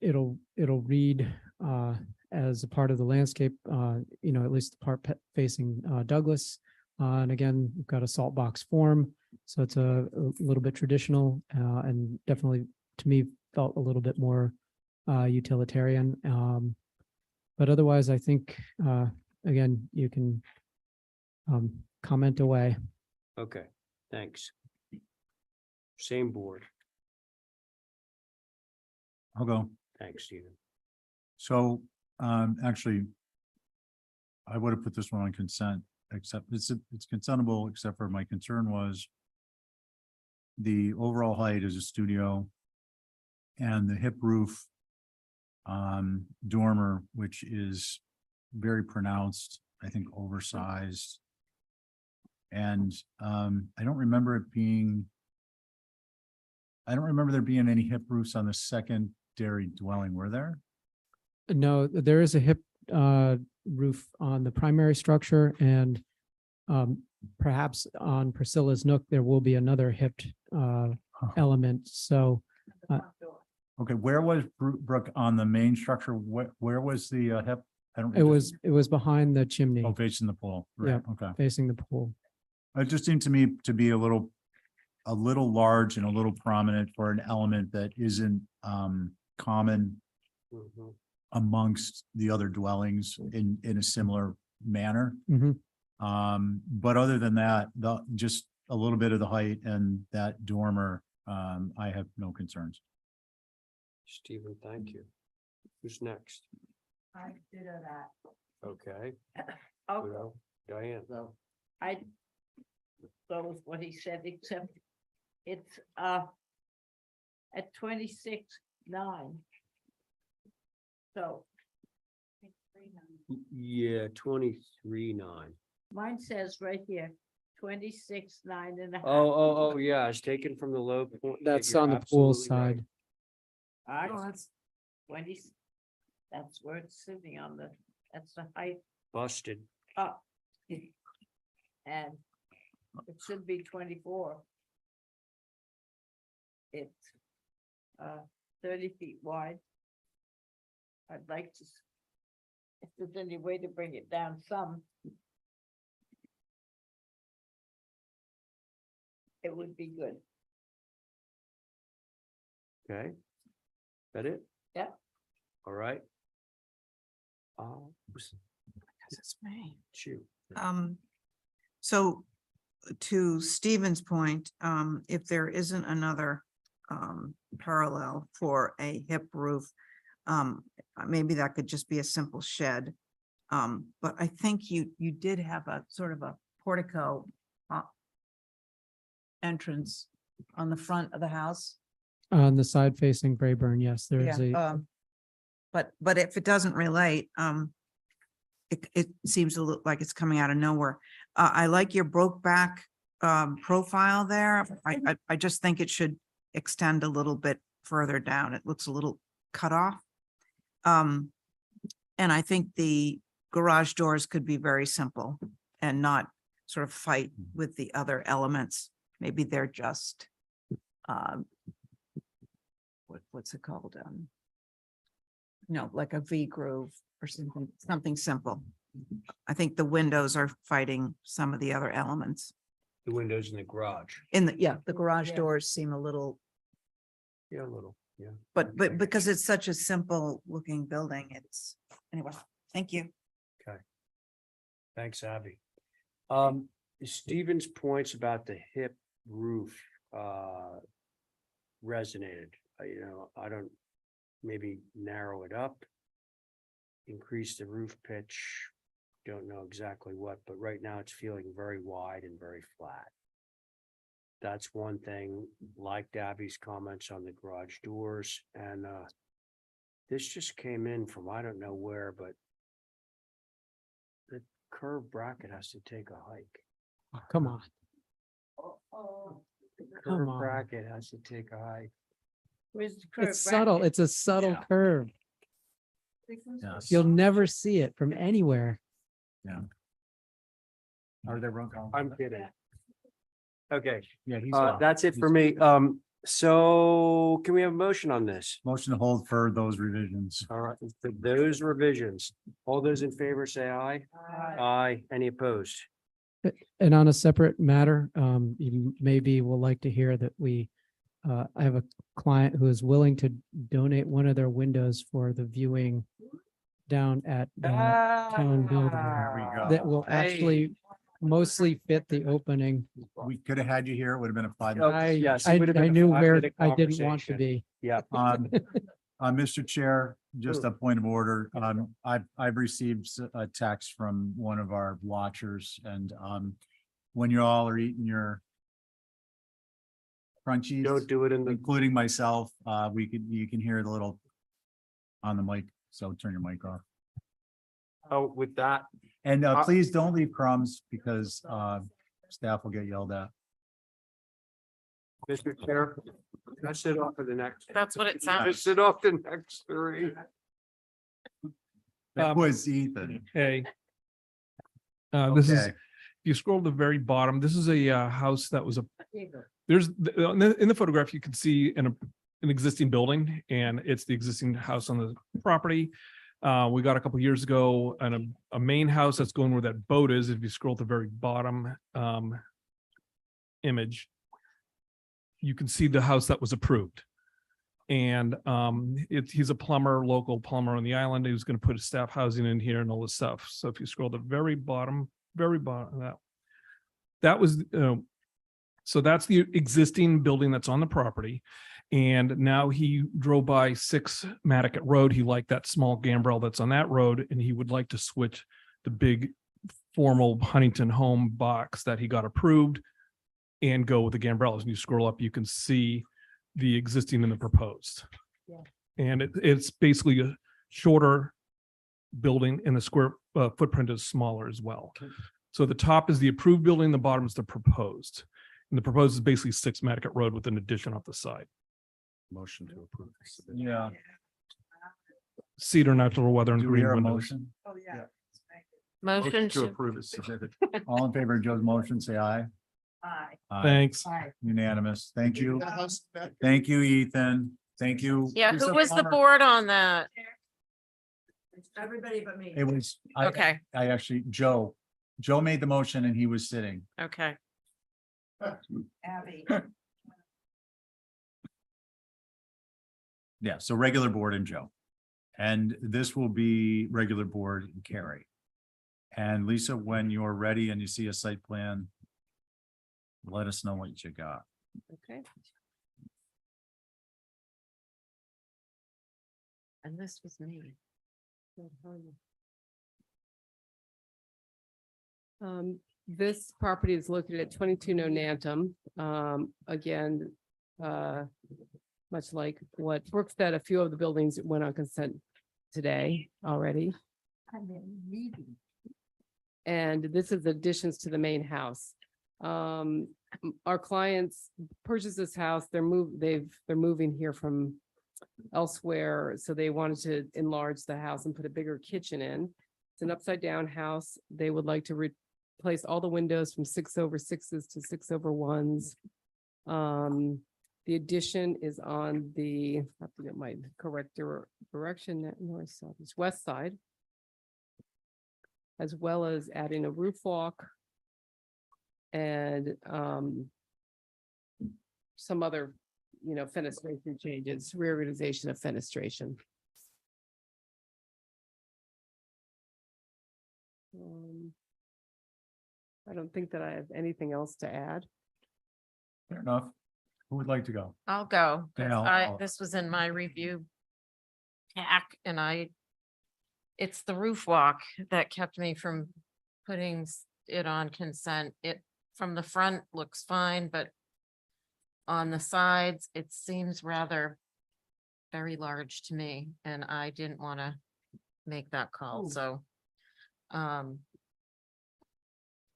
it'll read, as a part of the landscape, at least the part facing, Douglas. And again, we've got a salt box form, so it's a little bit traditional, and definitely to me felt a little bit more utilitarian. But otherwise, I think again, you can comment away. okay, thanks. Same board. I'll go. Thanks, Stephen. So, actually, I would have put this one on consent, except it's consentable, except for my concern was the overall height is a studio and the hip roof dormer, which is very pronounced, I think oversized. And I don't remember there being any hip roofs on the secondary dwelling, were there? No, there is a hip roof on the primary structure, and perhaps on Priscilla's Nook, there will be another hipped element. So Okay, where was Brooke on the main structure? Where was the hip? I don't. it was behind the chimney, Oh, facing the pool. Right, okay. facing the pool. It just seemed to me to be a little large and a little prominent for an element that isn't common Mhm. amongst the other dwellings in a similar manner. Mhm. But other than that, just a little bit of the height and that dormer, I have no concerns. Stephen, thank you. Who's next? I did that. Okay, Oh, well, Diane. I go with what he said, except it's at 26.9. So Yeah, 23.9. mine says right here, 26.9 and a half. Oh, yeah, it's taken from the low point. That's You're on the pool absolutely right. side. That's 20, that's where it's sitting on that's the height Busted. up. And it should be 24. It's 30 feet wide. I'd like to, if there's any way to bring it down some, it would be good. Okay. That it? Yeah. All right. It's me. Shoot. So to Stephen's point, if there isn't another parallel for a hip roof, maybe that could just be a simple shed. But I think you did have a sort of a portico entrance on the front of the house. On the side facing Brayburn, yes, there is But if it doesn't relate, it seems to look like it's coming out of nowhere. I like your broke back profile there. I just think it should extend a little bit further down. It looks a little cut off. And I think the garage doors could be very simple and not sort of fight with the other elements. Maybe they're just what's it called? Like a V groove or something simple. I think the windows are fighting some of the other elements. The windows in the garage. The garage doors seem a little, Yeah, a little, yeah. but because it's such a simple looking building, anyway, thank you. Okay. Thanks, Abby. Stephen's points about the hip roof resonated. I don't maybe narrow it up. Increase the roof pitch. Don't know exactly what, but right now it's feeling very wide and very flat. That's one thing, like Abby's comments on the garage doors, and this just came in from I don't know where, but the curved bracket has to take a hike. Oh, come on. The Come curved on. bracket has to take a hike. Where's the curved It's subtle. bracket? It's a subtle Yeah. curve. Yes. You'll never see it from anywhere. Are there road calls? I'm kidding. Okay, Yeah, he's. that's it for me. So can we have a motion on this? Motion to hold for those revisions. All right, for those revisions, all those in favor say aye. Aye. Any opposed? And on a separate matter, you maybe will like to hear that I have a client who is willing to donate one of their windows for the viewing down at the town building. There we go. That will actually mostly fit the opening. We could have had you here. It would have been a fun. Yes, it I would have been a knew where 5-minute I didn't want to conversation. be. Yeah. Mr. Chair, just a point of order. I've received a text from one of our watchers and, when you all are eating your crunchies, Don't do it in the, including myself, you can hear the little on the mic, so turn your mic off. oh, with that, And, please don't leave crumbs because, staff will get yelled at. Mr. Chair, that's it off for the next. That's what it sounds. That's it off the next three. That was Ethan. Hey. This is, Okay. if you scroll to the very bottom, this is a house that was there's, in the photograph, you can see an existing building and it's the existing house on the property. We got a couple years ago and a main house that's going where that boat is. If you scroll to the very bottom image, you can see the house that was approved. And he's a plumber, local plumber on the island. He was going to put a staff housing in here and all this stuff. So if you scroll to the very bottom, that was, so that's the existing building that's on the property. And now he drove by 6 Nantucket Road. He liked that small gambrel that's on that road, and he would like to switch the big formal Huntington home box that he got approved and go with the gambrels. And you scroll up, you can see the existing and the proposed. Yeah. And it's basically a shorter building and the square footprint is smaller as well. So the top is the approved building, the bottom is the proposed. And the proposed is basically 6 Nantucket Road with an addition off the side. Motion to approve. Yeah. Cedar natural weather and Do we green hear a windows. motion? Oh, yeah. Motion To to, approve is submitted. All in favor of Joe's motion, say aye. Aye. Aye. Thanks. Aye. Unanimous. Thank you. Thank you, Ethan. Thank you. yeah, Who's who was the plumber? board on that? It's everybody but me. It was, Okay, I actually, Joe made the motion and he was sitting. okay. Abby. Yeah, so regular board and Joe. And this will be regular board and Carrie. And Lisa, when you're ready and you see a site plan, let us know what you got. Okay. And this was me. This property is located at 22 Nantum. Again, much like what Brooke said, a few of the buildings went on consent today already. And this is additions to the main house. Our clients purchased this house, they're moving here from elsewhere, so they wanted to enlarge the house and put a bigger kitchen in. It's an upside down house. They would like to replace all the windows from 6/6s to 6/1s. The addition is on the, I have to get my correct direction, north, south, east, west side, as well as adding a roof walk and some other, fenestration changes, reorganization of fenestration. I don't think that I have anything else to add. Fair enough. Who would like to go? I'll go. 'Cause Dale, this was in my review tack and it's the roof walk that kept me from putting it on consent. It, from the front looks fine, but on the sides, it seems rather very large to me, and I didn't want to make that call, so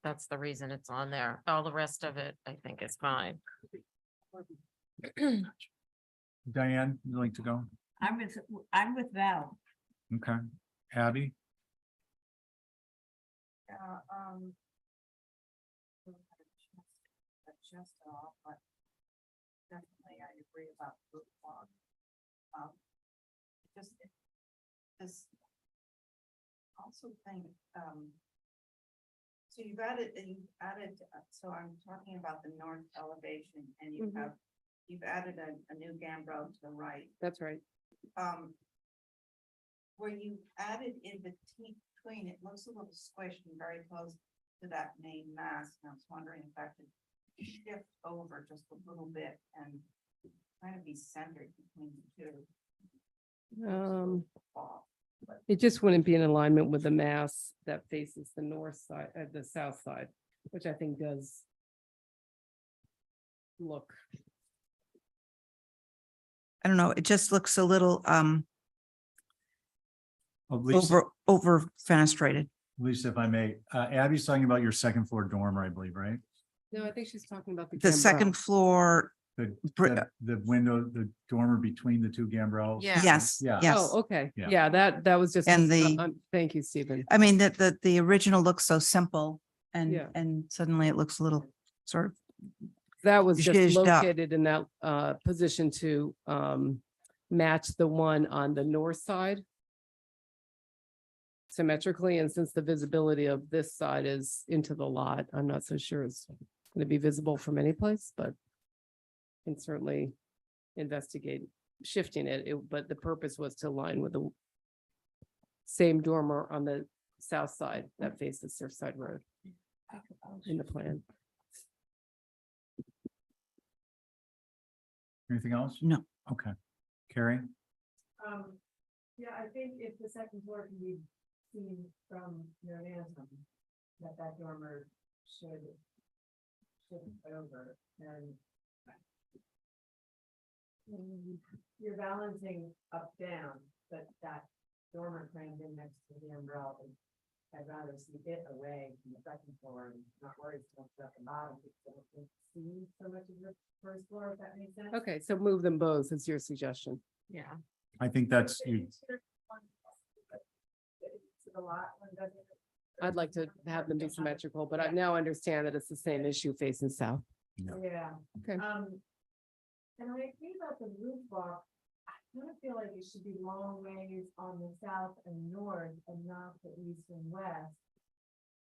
that's the reason it's on there. All the rest of it, I think, is fine. Diane, you like to go? I'm with Val. Okay. Abby? Just all, but definitely I agree about roof log. Just this also think, so you've added, so I'm talking about the north elevation and you have, you've added a new gambrel to the right. That's right. Where you added in between, it looks a little squished and very close to that main mass. And I was wondering if I could shift over just a little bit and kind of be centered between the two. It just wouldn't be in alignment with the mass that faces the north side, the south side, which I think does look. I don't know, it just looks a little Lisa, over fenestrated. Lisa, if I may, Abby's talking about your second floor dormer, I believe, right? No, I think she's talking about The second floor, The window, the dormer between the two gambrels. Yeah. yes, Yeah. yes. Oh, okay. Yeah. Yeah, that was just. And the- Thank you, Stephen. I mean, the original looks so simple Yeah. and suddenly it looks a little sort of, That was just zhuzhed up. located in that position to match the one on the north side symmetrically, and since the visibility of this side is into the lot, I'm not so sure it's going to be visible from any place, but can certainly investigate shifting it. But the purpose was to align with the same dormer on the south side that faces Surfside Road in the plan. Anything else? No. Okay. Carrie? Yeah, I think if the second floor can be seen from your anthem, that dormer should over and you're balancing up down, but that dormer crammed in next to the umbrella. I'd rather see it away from the second floor and not worry so much about the bottom. Because I don't see so much of the first floor, if that makes sense. Okay, so move them both is your suggestion. Yeah. I think that's you. A lot, one doesn't. I'd like to have them be symmetrical, but I now understand that it's the same issue facing south. Yeah. Okay. And I agree about the roof block. I kind of feel like it should be long ways on the south and north and not the east and west.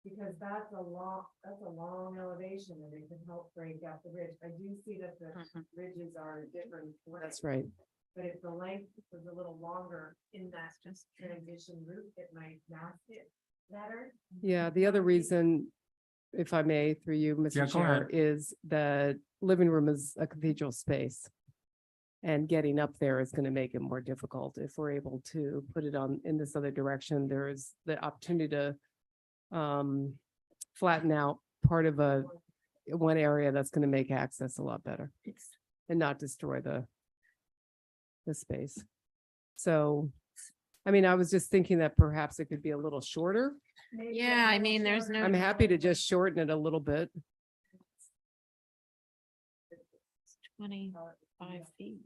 Because that's a long elevation and it can help break up the ridge. I do see that the ridges are different. That's right. But if the length was a little longer in that just transition route, it might mask it better. Yeah, the other reason, if I may, through you, Yeah, Mr. go Chair, ahead. is the living room is a cathedral space. And getting up there is going to make it more difficult. If we're able to put it on in this other direction, there is the opportunity to flatten out part of one area that's going to make access a lot better and not destroy the space. So, I mean, I was just thinking that perhaps it could be a little shorter. Yeah, I mean, there's no. I'm happy to just shorten it a little bit. 25 feet.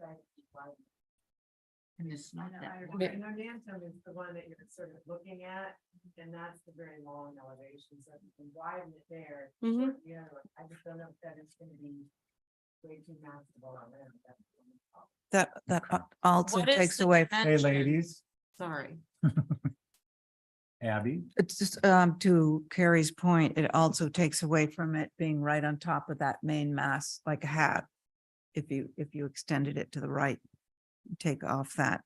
And it's not I that. agree. And our Nantucket is the one that you're sort of looking at, and that's the very long elevation, so you can widen it there. Mhm. shorten the other one. I just don't know if that is gonna be way too massive on there. That also What is takes the away. Hey, dimension? ladies. Sorry. Abby? It's just, to Carrie's point, it also takes away from it being right on top of that main mass, like a hat. If you extended it to the right, take off that.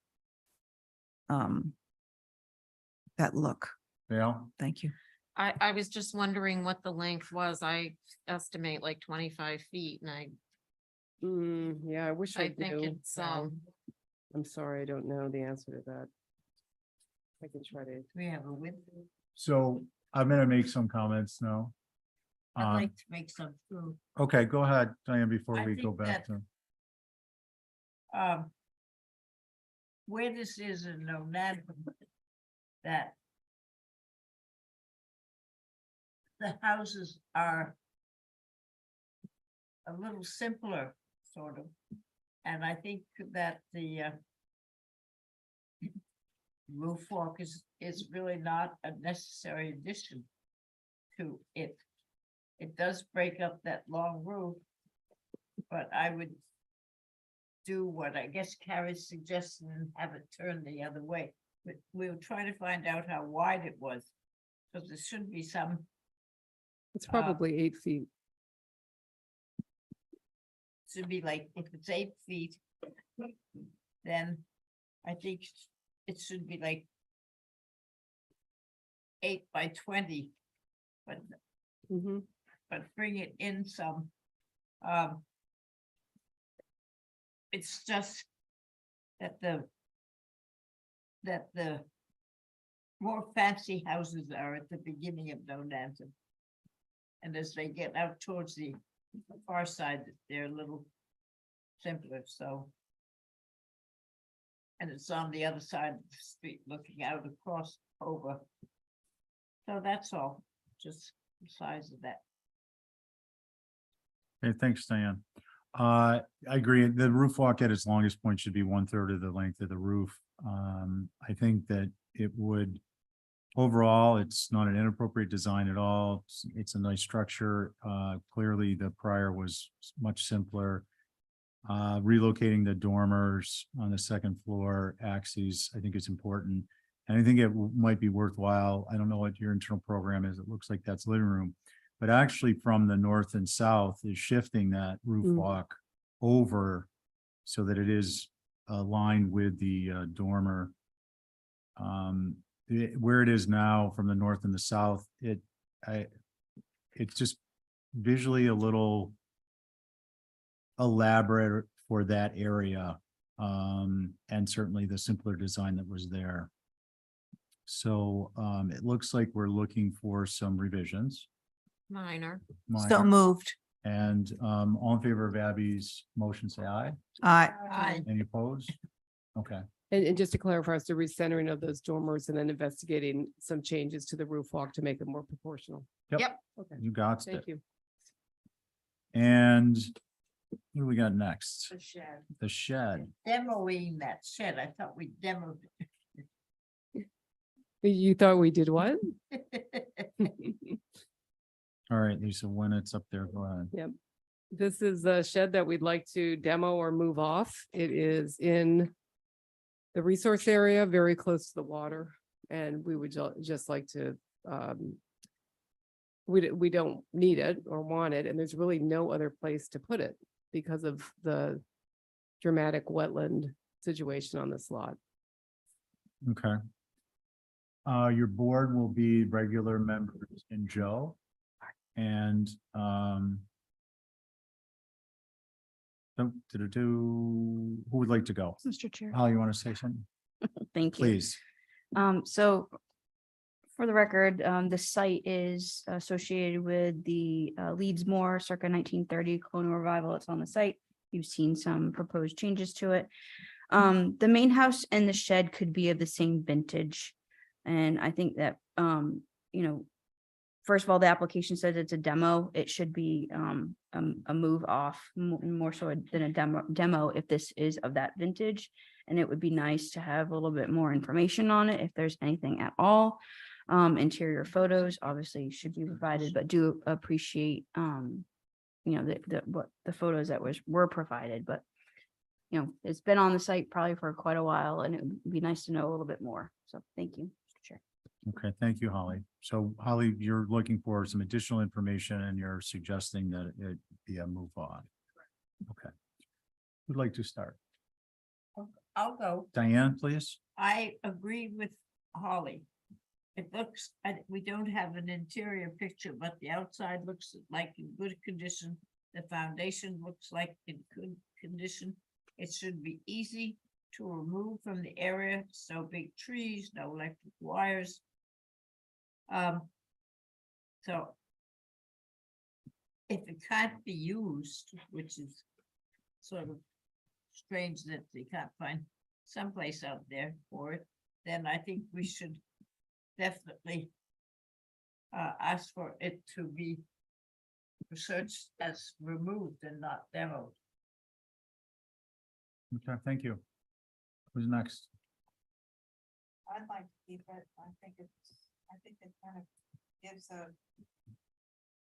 That look. Yeah. Thank you. I was just wondering what the length was. I estimate like 25 feet and Yeah, I wish I I think do. it's, I'm sorry, I don't know the answer to that. I can try to. We have a width. So I'm gonna make some comments now. I'd like to make some too. Okay, go ahead, Diane, before I we go think back that- to. Where this is in Nantucket, that the houses are a little simpler, sort of. And I think that the roof walk is really not a necessary addition to it. It does break up that long roof, but I would do what I guess Carrie's suggesting and have it turned the other way. But we were trying to find out how wide it was, because there should be some. It's probably 8 feet. Should be like, if it's 8 feet, then I think it should be like 8 by 20, but Mm-hmm. bring it in some. It's just that the more fancy houses are at the beginning of Nantucket. And as they get out towards the far side, they're a little simpler, so. And it's on the other side of the street, looking out across over. So that's all, just the size of that. Okay, thanks, Diane. I agree. The roof walk at its longest point should be 1/3 of the length of the roof. I think that it would, overall, it's not an inappropriate design at all. It's a nice structure. Clearly, the prior was much simpler. Relocating the dormers on the second floor axes, I think is important. And I think it might be worthwhile. I don't know what your internal program is. It looks like that's living room. But actually from the north and south is shifting that roof walk over so that it is aligned with the dormer. Where it is now from the north and the south, it's just visually a little elaborate for that area. And certainly the simpler design that was there. So it looks like we're looking for some revisions. Minor. So moved. And all in favor of Abby's motion, say aye. Aye. Any opposed? Okay, And just to clarify, it's the recentering of those dormers and then investigating some changes to the roof walk to make it more proportional. Yep. Okay, you got thank it. you. And what do we got next? The shed. The shed. Demoing that shed, I thought we demoed You thought we did what? it. All right, Lisa, when it's up there, go ahead. This is a shed that we'd like to demo or move off. It is in the resource area, very close to the water, and we would just like to, we don't need it or want it, and there's really no other place to put it because of the dramatic wetland situation on this lot. Okay. Your board will be regular members and Joe. And who would like to go? Mr. Chair. Holly, you want to say something? Thank you. Please. So for the record, the site is associated with the Leedsmore circa 1930 colonial revival. It's on the site. You've seen some proposed changes to it. The main house and the shed could be of the same vintage. And I think that, first of all, the application says it's a demo. It should be a move off more so than a demo if this is of that vintage. And it would be nice to have a little bit more information on it if there's anything at all. Interior photos obviously should be provided, but do appreciate the photos that were provided, but it's been on the site probably for quite a while and it would be nice to know a little bit more. So thank you, Mr. Chair. Okay, thank you, Holly. So Holly, you're looking for some additional information and you're suggesting that it be a move on. Okay. Who'd like to start? I'll go. Diane, please. I agree with Holly. It looks, we don't have an interior picture, but the outside looks like in good condition. The foundation looks like in good condition. It should be easy to remove from the area, so big trees, no electric wires. So if it can't be used, which is sort of strange that they can't find someplace out there for it, then I think we should definitely ask for it to be researched as removed and not demoed. Okay, thank you. Who's next? I'd like to keep it. I think it kind of gives a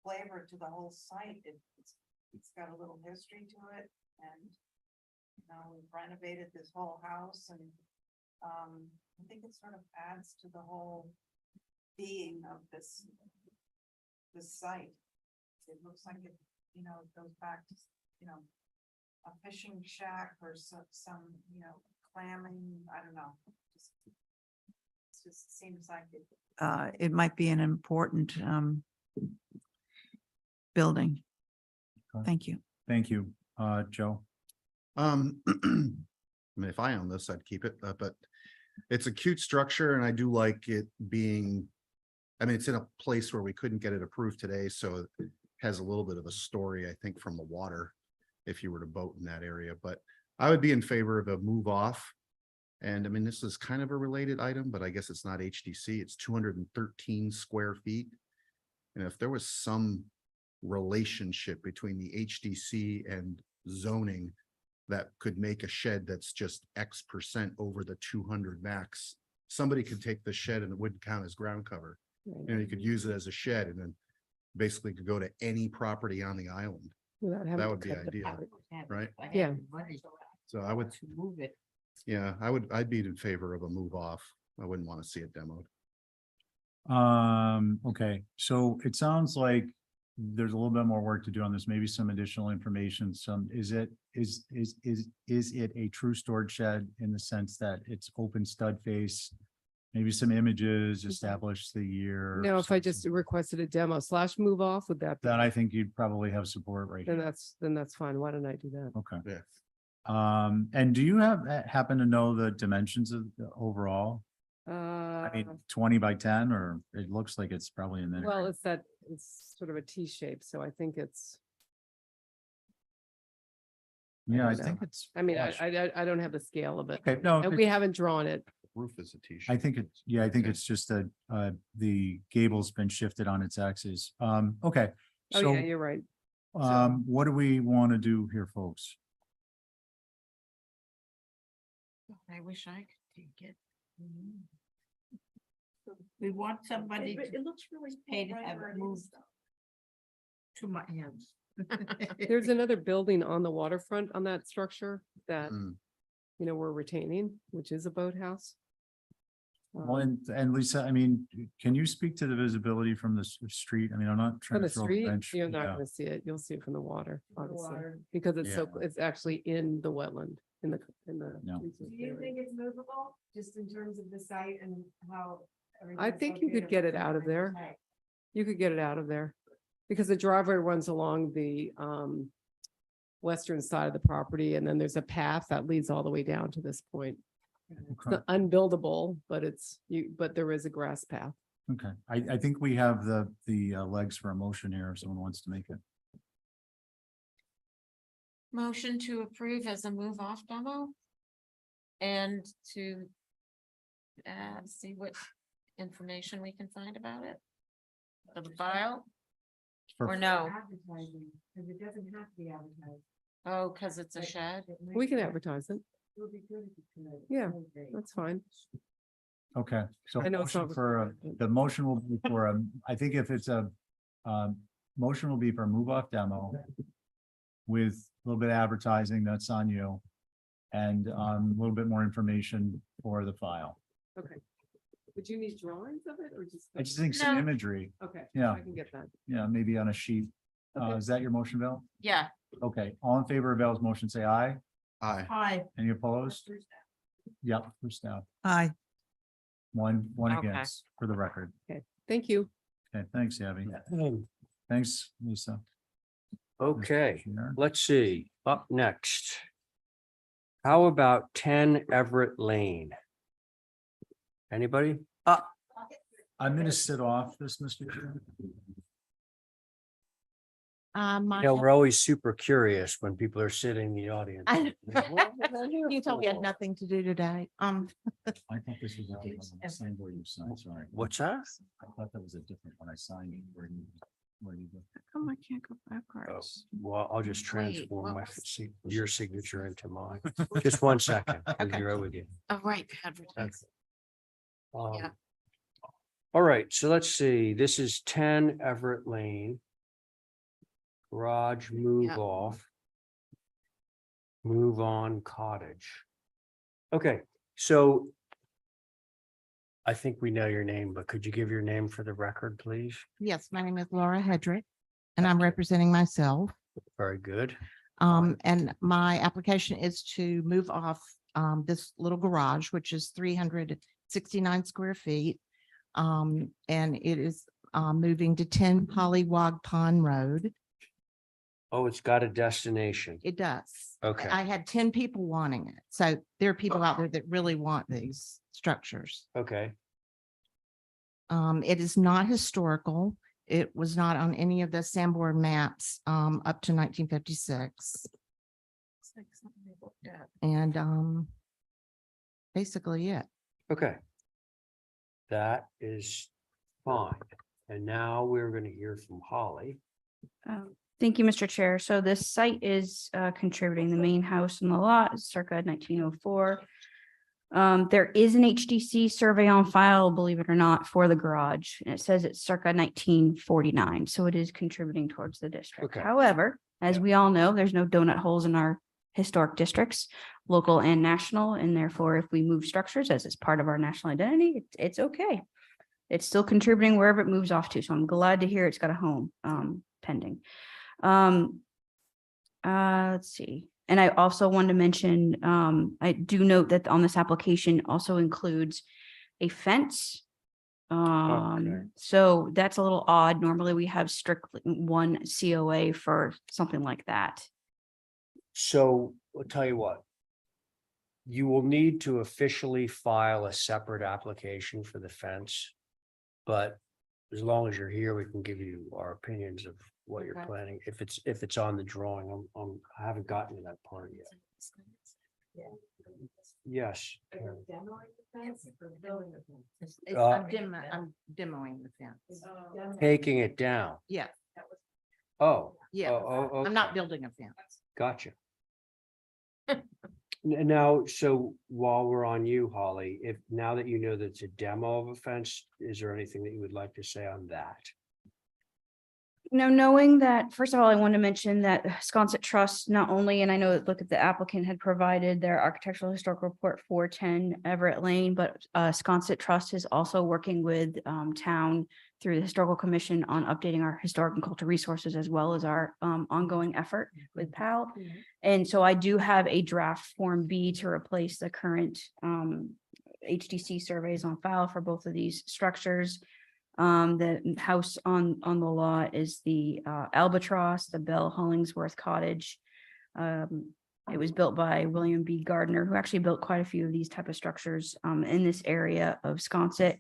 flavor to the whole site. It's got a little history to it, and we've renovated this whole house, and I think it sort of adds to the whole being of this site. It looks like it, it goes back to, a fishing shack or some, clamming, I don't know. It just seems like it might be an important building. Okay. Thank you. Thank you, Joe. I mean, if I own this, I'd keep it, but it's a cute structure and I do like it being, I mean, it's in a place where we couldn't get it approved today, so it has a little bit of a story, I think, from the water, if you were to boat in that area, but I would be in favor of a move off. And I mean, this is kind of a related item, but I guess it's not HDC, it's 213 square feet. And if there was some relationship between the HDC and zoning that could make a shed that's just X% over the 200 max, somebody could take the shed and it wouldn't count as ground cover. You could use it as a shed and then basically could go to any property on the island. Without having That to would be cut the ideal, part. right? Yeah. So I would, To move it. yeah, I'd be in favor of a move off. I wouldn't want to see it demoed. Okay, so it sounds like there's a little bit more work to do on this, maybe some additional information, is it a true storage shed in the sense that it's open stud face? Maybe some images, establish the year. Now, if I just requested a demo / move off, would that be? Then I think you'd probably have support right Then here. that's fine. Why don't I do that? Okay. Yeah. And do you happen to know the dimensions of the overall? I mean, 20 by 10, or it looks like it's probably in there. Well, it's sort of a T shape, so I think it's, Yeah, I don't think know. it's. I mean, flush. I don't have the scale of it. Okay, no, And we haven't drawn it. Roof is a I t-shirt. think I think it's just that, the gable's been shifted on its axis. Okay. Oh, So, yeah, you're right. what do we want to do here, folks? I wish I could take it. We want somebody to It looks really. pay to right have where it it moved is, though. to my hands. There's another building on the waterfront on that structure that, Mm. we're retaining, which is a boathouse. Well, and Lisa, I mean, can you speak to the visibility from the street? I mean, I'm not trying From to the throw a street, wrench. you're not Yeah. gonna see it. You'll see it from the water, obviously, water. because it's so, Yeah. it's actually in the wetland, in the. No. Do you think it's movable, just in terms of the site and how? I everything's think you could located get it within out of the there. tank? You could get it out of there. Because the driveway runs along the western side of the property, and then there's a path that leads all the way down to this point. It's Okay. not unbuildable, but but there is a grass path. Okay, I think we have the legs for a motion here if someone wants to make it. Motion to approve as a move off demo. And to see what information we can find about it. For the file, For- or no? Advertising, because it doesn't have to be advertised. Oh, because it's a Like, shed. it might We can be- advertise it. It would be good if you could. Yeah, That would be great. That's fine. Okay, so I know it's motion not for, required. the motion will be for, I think if it's a, motion will be for a move off demo with a little bit of advertising, that's on you, and a little bit more information for the file. Okay. Would you need drawings of it or just? I just think some No. imagery, Okay. Yeah. I can get that. maybe on a sheet. Okay. Is that your motion, Bill? Yeah, Okay, all in favor of Bill's motion, say aye. Aye. Hi, Any opposed? Yep, for staff. Aye. One Okay. against, for the record. Thank you. Okay, thanks, Abby. Thanks, Lisa. Okay, Sharon. let's see, up next. How about 10 Everett Lane? Anybody? I'm gonna sit off this, Mr. Chairman. Yeah, we're always super curious when people are sitting in the audience. You told me I had nothing to do today. I thought this was a different one. Signed where you signed, sorry. What's that? I thought that was a different one. I signed where you go. Oh, I can't go Oh, backwards. well, I'll just Wait, transform what my, was- your signature into mine. Just one second. I'll be right with you. Oh, right. advertise. Um, Yeah. All right, so let's see. This is 10 Everett Lane. Garage move Yep. off. Move on cottage. Okay, so I think we know your name, but could you give your name for the record, please? Yes, my name is Laura Hedrick and I'm representing myself. Very good. And my application is to move off this little garage, which is 369 square feet. And it is moving to 10 Pollywog Pond Road. Oh, it's got a destination. It does. Okay. I had 10 people wanting it. So there are people out there that really want these structures. Okay, It is not historical. It was not on any of the Sanborn maps up to 1956. And basically it. okay. That is fine. And now we're going to hear from Holly. Thank you, Mr. Chair. So this site is contributing. The main house in the lot is circa 1904. There is an HDC survey on file, believe it or not, for the garage, and it says it's circa 1949, so it is contributing towards the district. Okay. However, as we all know, there's no donut holes in our historic districts, local and national, and therefore if we move structures as it's part of our national identity, it's okay. It's still contributing wherever it moves off to, so I'm glad to hear it's got a home pending. Let's see. And I also wanted to mention, I do note that on this application also includes a fence. So that's a little odd. Normally we have strictly one COA for something like that. So I'll tell you what. You will need to officially file a separate application for the fence. But as long as you're here, we can give you our opinions of what you're Okay. planning. If it's on the drawing, I haven't gotten to that part yet. Yes. Karen. I'm demoing the fence. Taking it down. Yeah, Oh. yeah. Oh, I'm not okay. building a fence. Gotcha. Now, so while we're on you, Holly, if now that you know that it's a demo of a fence, is there anything that you would like to say on that? Now, knowing that, first of all, I want to mention that Sconset Trust not only, and I know that look at the applicant had provided their architectural historical report for 10 Everett Lane, but Sconset Trust is also working with town through the Historical Commission on updating our historic and cultural resources as well as our ongoing effort with PAL. And so I do have a draft Form B to replace the current HDC surveys on file for both of these structures. The house on the lot is the Albatross, the Bell Hollingsworth Cottage. It was built by William B. Gardner, who actually built quite a few of these type of structures in this area of Sconset.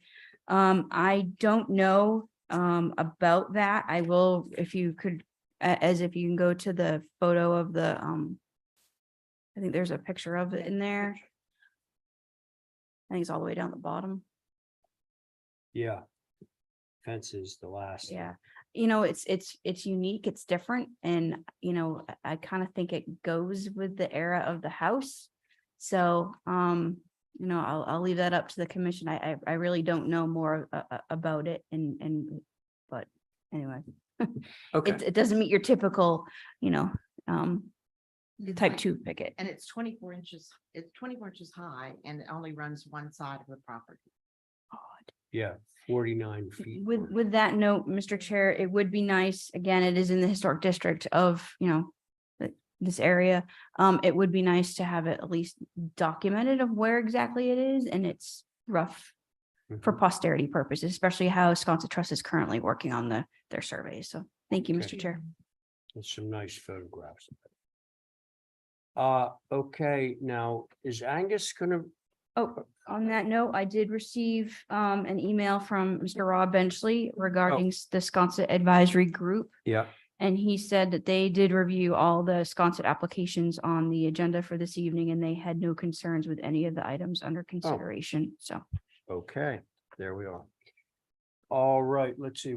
I don't know about that. I will, if you could, if you can go to the photo of the I think there's a picture of it in there. I think it's all the way down the bottom. Yeah. Fence is the last. Yeah, you know, it's unique, it's different, and you know, I kind of think it goes with the era of the house. So, you know, I'll leave that up to the commission. I really don't know more about it, and but anyway, Okay. it doesn't meet your typical, you know, It's type like- 2 picket. And it's 24 inches, it's 24 inches high and it only runs one side of the property. Yeah, 49 feet. With that note, Mr. Chair, it would be nice, again, it is in the historic district of, you know, this area. It would be nice to have it at least documented of where exactly it is, and it's rough for posterity purposes, especially how Sconset Trust is currently working on their surveys. So thank you, Okay. Mr. Chair. There's some nice photographs. Okay, now, is Angus gonna, Oh, on that note, I did receive an email from Mr. Rob Benchley regarding the Sconset Advisory Group. yeah, And he said that they did review all the Sconset applications on the agenda for this evening and they had no concerns with any of the items under consideration. So okay, there we are. All right, let's see.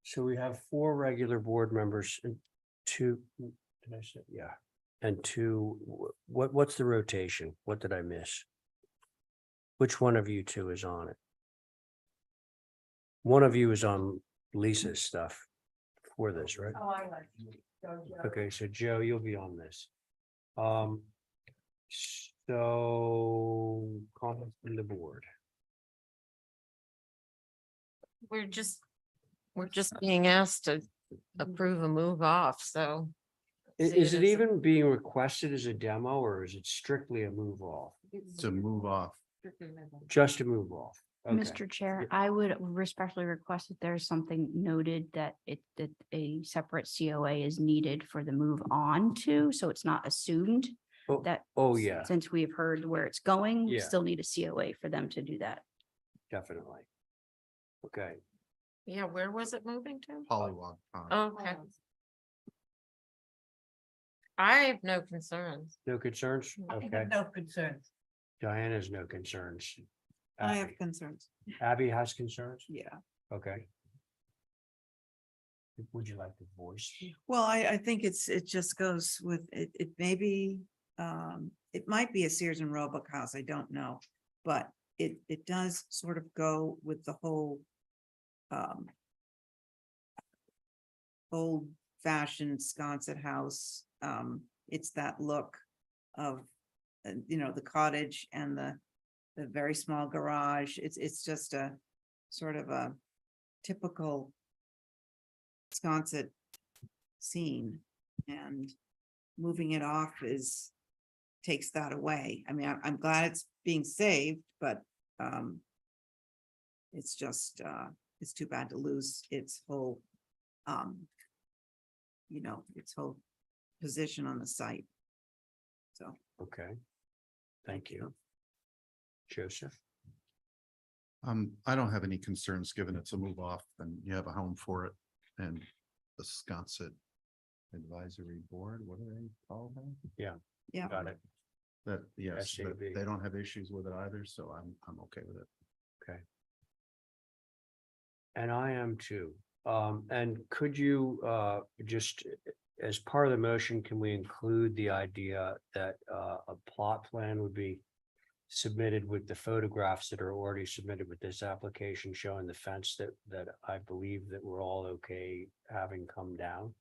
So we have 4 regular board members and 2, did I say, yeah, and 2, what's the rotation? What did I miss? Which one of you 2 is on it? One of you is on Lisa's stuff for this, right? Oh, I like. Okay, so Joe, you'll be on this. So comments from the board. We're just being asked to approve a move off, so. Is it as a- even being requested as a demo or is it strictly a move off? To move off. Just a move off? Okay. Mr. Chair, I would respectfully request that there's something noted that that a separate COA is needed for the move on to, so it's not assumed Oh, that. oh, yeah, Since we have heard where it's going, we Yeah. still need a COA for them to do that. definitely. Okay, Yeah, where was it moving to? Polywog Pond. Okay. I have no concerns. no concerns? I Okay, have no concerns. Diane has no concerns. I have Abby- concerns. Abby has concerns? Yeah. Okay. Would you like to voice? Well, I think it just goes with, it may be, it might be a Sears and Roebuck house, I don't know. But it does sort of go with the whole, old fashioned Sconset house. It's that look of, the cottage and the very small garage. It's just a sort of a typical Sconset scene, and moving it off takes that away. I mean, I'm glad it's being saved, but it's just it's too bad to lose its whole its whole position on the site. So Okay. Thank you. Joseph? I don't have any concerns, given it's a move off and you have a home for it, and the Sconset Advisory Board, what do they call them? yeah, Got it. That, yes, that SAB. they don't have issues with it either, so I'm okay with it. Okay. And I am too. And could you, just as part of the motion, can we include the idea that, a plot plan would be submitted with the photographs that are already submitted with this application showing the fence that I believe that we're all okay having come down?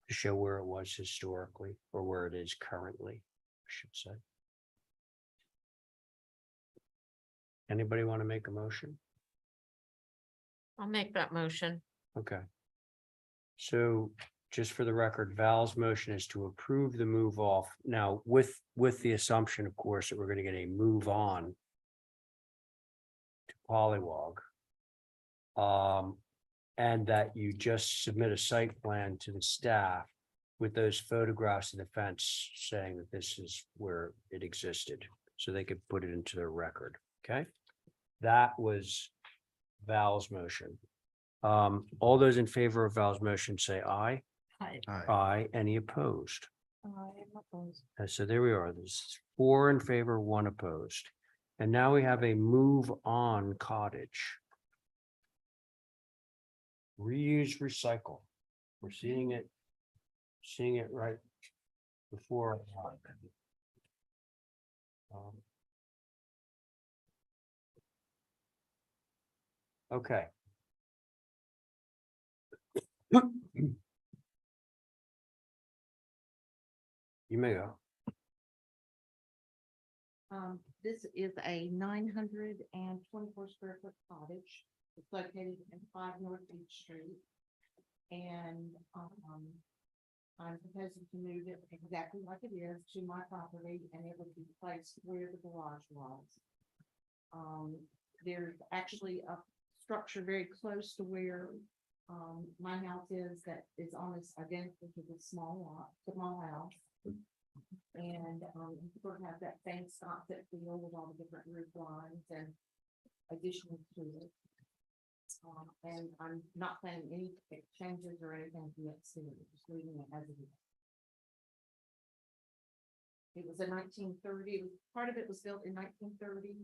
To show where it was historically or where it is currently, I should say. Anybody want to make a motion? I'll make that motion. Okay. So just for the record, Val's motion is to approve the move off. Now with the assumption, of course, that we're going to get a move on to Polywog. And that you just submit a site plan to the staff with those photographs of the fence saying that this is where it existed, so they could put it into their record. Okay? That was Val's motion. All those in favor of Val's motion say aye. Hi. Aye. Any opposed? And so there we are. There's 4 in favor, 1 opposed. And now we have a move on cottage. Reuse, recycle. We're seeing it right before. Okay. You may go. This is a 924 square foot cottage. It's located in 5 North Beach Street. And, I'm proposing to move it exactly like it is to my property, and it would be placed where the garage was. There's actually a structure very close to where my house is, that is almost identical to the small house. And sort of have that same stop that feel with all the different roof lines and additional to it. And I'm not planning any changes or anything yet soon, just leaving it as it is. It was a 1930, part of it was built in 1930.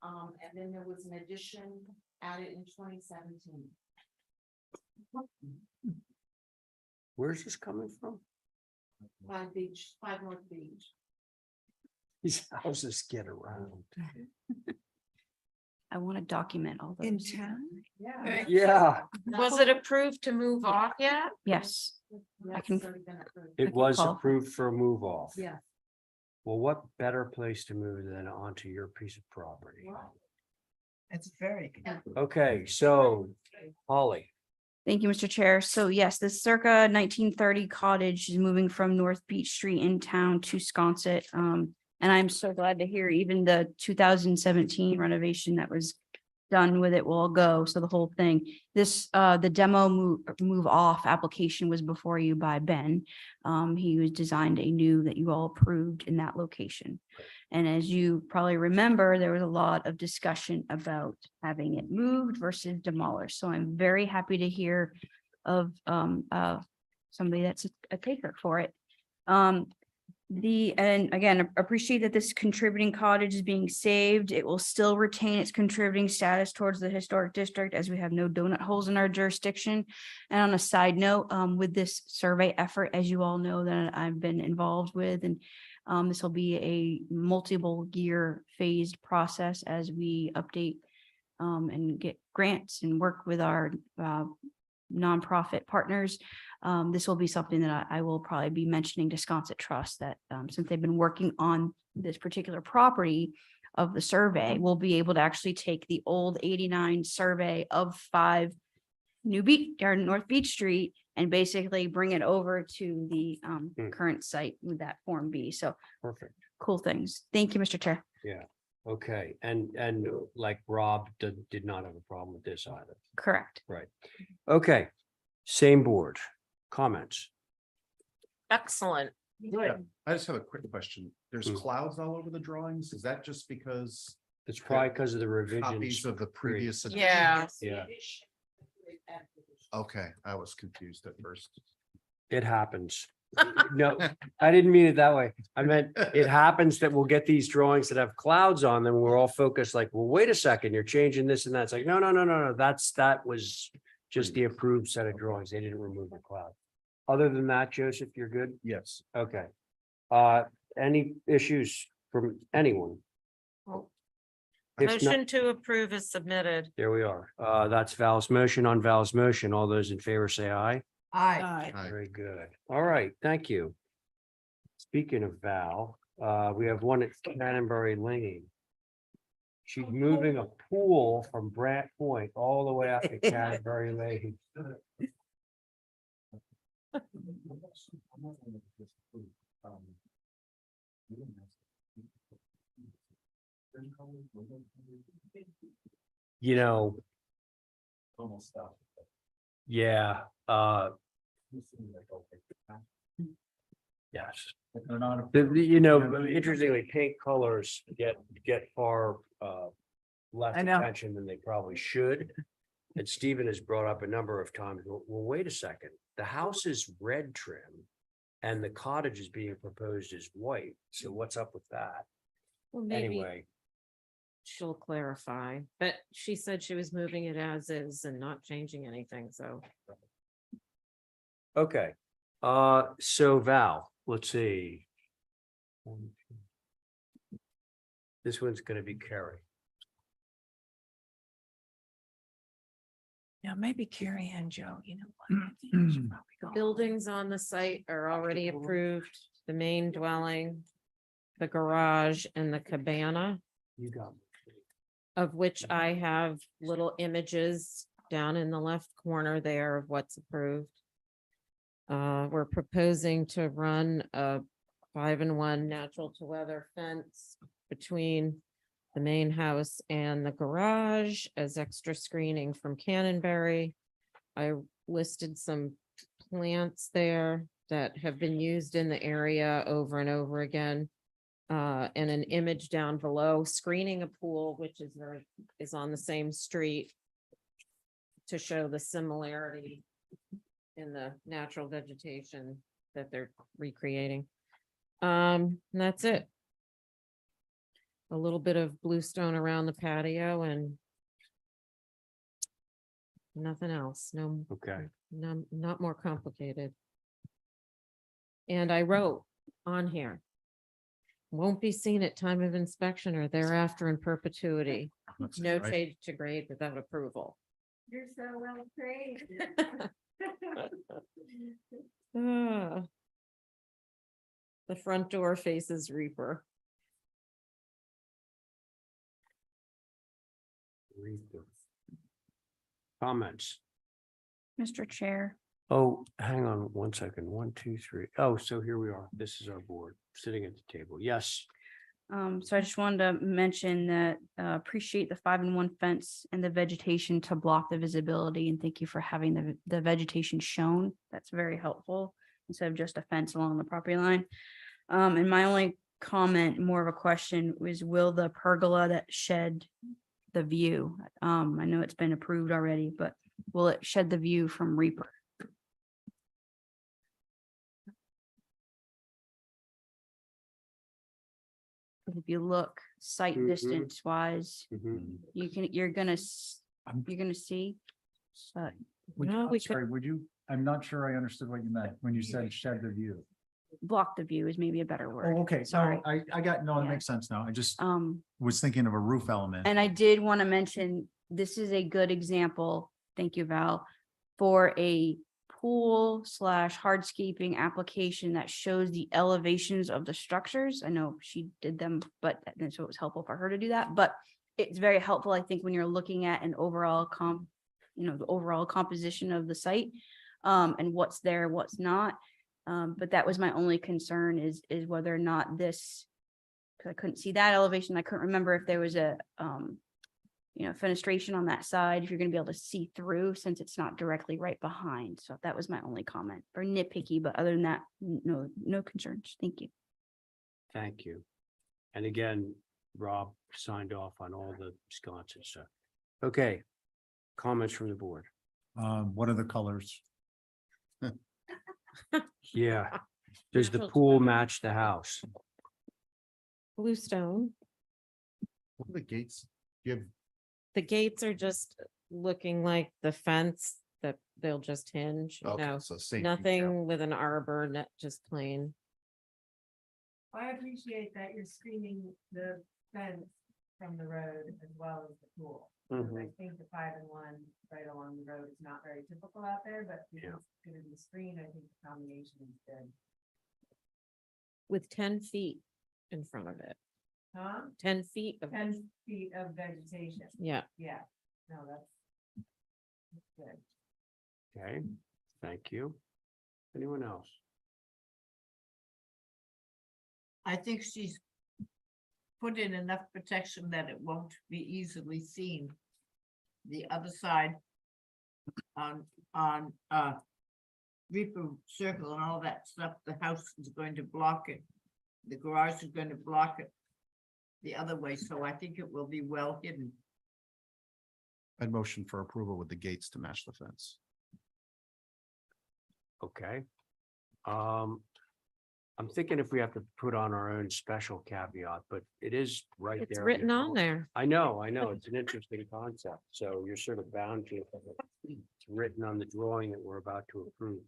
And then there was an addition added in 2017. Where's this coming from? 5 North Beach. These houses get around. I want to document all those. In town? Yeah. Yeah, Was it approved to move off yet? Yes, I can- it was call. approved for a move off. Yeah. Well, what better place to move than onto your piece of property? It's very. Okay, so Holly, Thank you, Mr. Chair. So yes, this circa 1930 cottage is moving from North Beach Street in town to Sconset. And I'm so glad to hear even the 2017 renovation that was done with it will all go. So the whole thing, this, the demo move off application was before you by Ben. He was designed a new that you all approved in that location. And as you probably remember, there was a lot of discussion about having it moved versus demolished. So I'm very happy to hear of somebody that's a taker for it. And again, appreciate that this contributing cottage is being saved. It will still retain its contributing status towards the historic district as we have no donut holes in our jurisdiction. And on a side note, with this survey effort, as you all know, that I've been involved with, and this will be a multiple year phased process as we update and get grants and work with our nonprofit partners. This will be something that I will probably be mentioning to Sconset Trust that since they've been working on this particular property of the survey, we'll be able to actually take the old 89 survey of 5 North Beach Street and basically bring it over to the current site with that Form B. So perfect. cool things. Thank you, Mr. Chair. Yeah, okay. And like Rob did not have a problem with this either. Correct. Right. Okay, same board. Comments? Excellent. Good. I just have a quick question. There's Hmm. clouds all over the drawings. Is that just because It's probably because of the copies revisions. of the previous? edition? Yeah. Yeah, Okay, I was confused at first. it happens. No, I didn't mean it that way. I meant it happens that we'll get these drawings that have clouds on them. We're all focused like, well, wait a second, you're changing this and that. It's like, no. That was just the approved set of drawings. They didn't remove the cloud. Other than that, Joseph, you're good? Yes. Okay. Any issues from anyone? If not, Motion to approve is submitted. there we are. That's Val's motion on Val's motion. All those in favor say aye. Aye. Aye. Very good. All right, thank you. Speaking of Val, we have one at Canterbury Lane. She's moving a pool from Brant Point all the way up to Canterbury Lane. You know, yeah, yes. You know, interestingly, paint colors get far less I know. attention than they probably should. And Stephen has brought up a number of times, well, wait a second, the house is red trim and the cottage is being proposed as white. So what's up with that? Well, maybe Anyway, she'll clarify, but she said she was moving it as is and not changing anything, so. okay. So Val, let's see. This one's gonna be Carrie. Yeah, maybe Carrie and Joe, you know what? I think we should probably go. Buildings on the site are already approved, the main dwelling, the garage and the cabana, You got me. of which I have little images down in the left corner there of what's approved. We're proposing to run a 5-in-1 natural to weather fence between the main house and the garage as extra screening from Cannonberry. I listed some plants there that have been used in the area over and over again. And an image down below screening a pool, which is on the same street, to show the similarity in the natural vegetation that they're recreating. And that's it. A little bit of bluestone around the patio and nothing else. No, Okay. not more complicated. And I wrote on here, won't be seen at time of inspection or thereafter in perpetuity. That's No right. change to grade without approval. You're so well trained. Ah. The front door faces Reaper. Comments? Mr. Chair. Oh, hang on one second. 1, 2, 3. Oh, so here we are. This is our board sitting at the table. Yes. So I just wanted to mention that appreciate the 5-in-1 fence and the vegetation to block the visibility, and thank you for having the vegetation shown. That's very helpful instead of just a fence along the property line. And my only comment, more of a question, was will the pergola that shed the view? I know it's been approved already, but will it shed the view from Reaper? If you look sight Mhm. distance wise, Mhm. you're gonna see. No, we could- Sorry, I'm not sure I understood what you meant when you said shed the view. Block the view is maybe a better word. Oh, okay. No, Sorry. I got, no, it Yeah. makes sense now. I just Um, was thinking of a roof element. and I did want to mention, this is a good example, thank you, Val, for a pool / hardscaping application that shows the elevations of the structures. I know she did them, but and so it was helpful for her to do that, but it's very helpful, I think, when you're looking at an overall the overall composition of the site, and what's there, what's not. But that was my only concern is whether or not this, because I couldn't see that elevation. I couldn't remember if there was a, fenestration on that side, if you're gonna be able to see through, since it's not directly right behind. So that was my only comment, or nitpicky, but other than that, no concerns. Thank you. Thank you. And again, Rob signed off on all the sconces stuff. Okay. Comments from the board? What are the colors? Yeah. Does the Natural pool topography. match the house? Bluestone. What are the gates? Give, The gates are just looking like the fence that they'll just hinge, okay, so safety. nothing with an arbor, just plain. I appreciate that you're screening the fence from the road as well as the pool. I think the 5-in-1 right along the road is not very typical out there, but because it's gonna be screened, I think the combination is good. With 10 feet in front of it, Huh? 10 feet of, 10 feet of vegetation. yeah. Yeah, no, that's good. Okay, thank you. Anyone else? I think she's put in enough protection that it won't be easily seen. The other side on Reaper Circle and all that stuff, the house is going to block it. The garage is going to block it the other way, so I think it will be well hidden. I'd motion for approval with the gates to match the fence. Okay. I'm thinking if we have to put on our own special caveat, but it is right there. It's in written the on code. there. I know. It's an interesting concept. So you're sort of bound to it. It's written on the drawing that we're about to approve.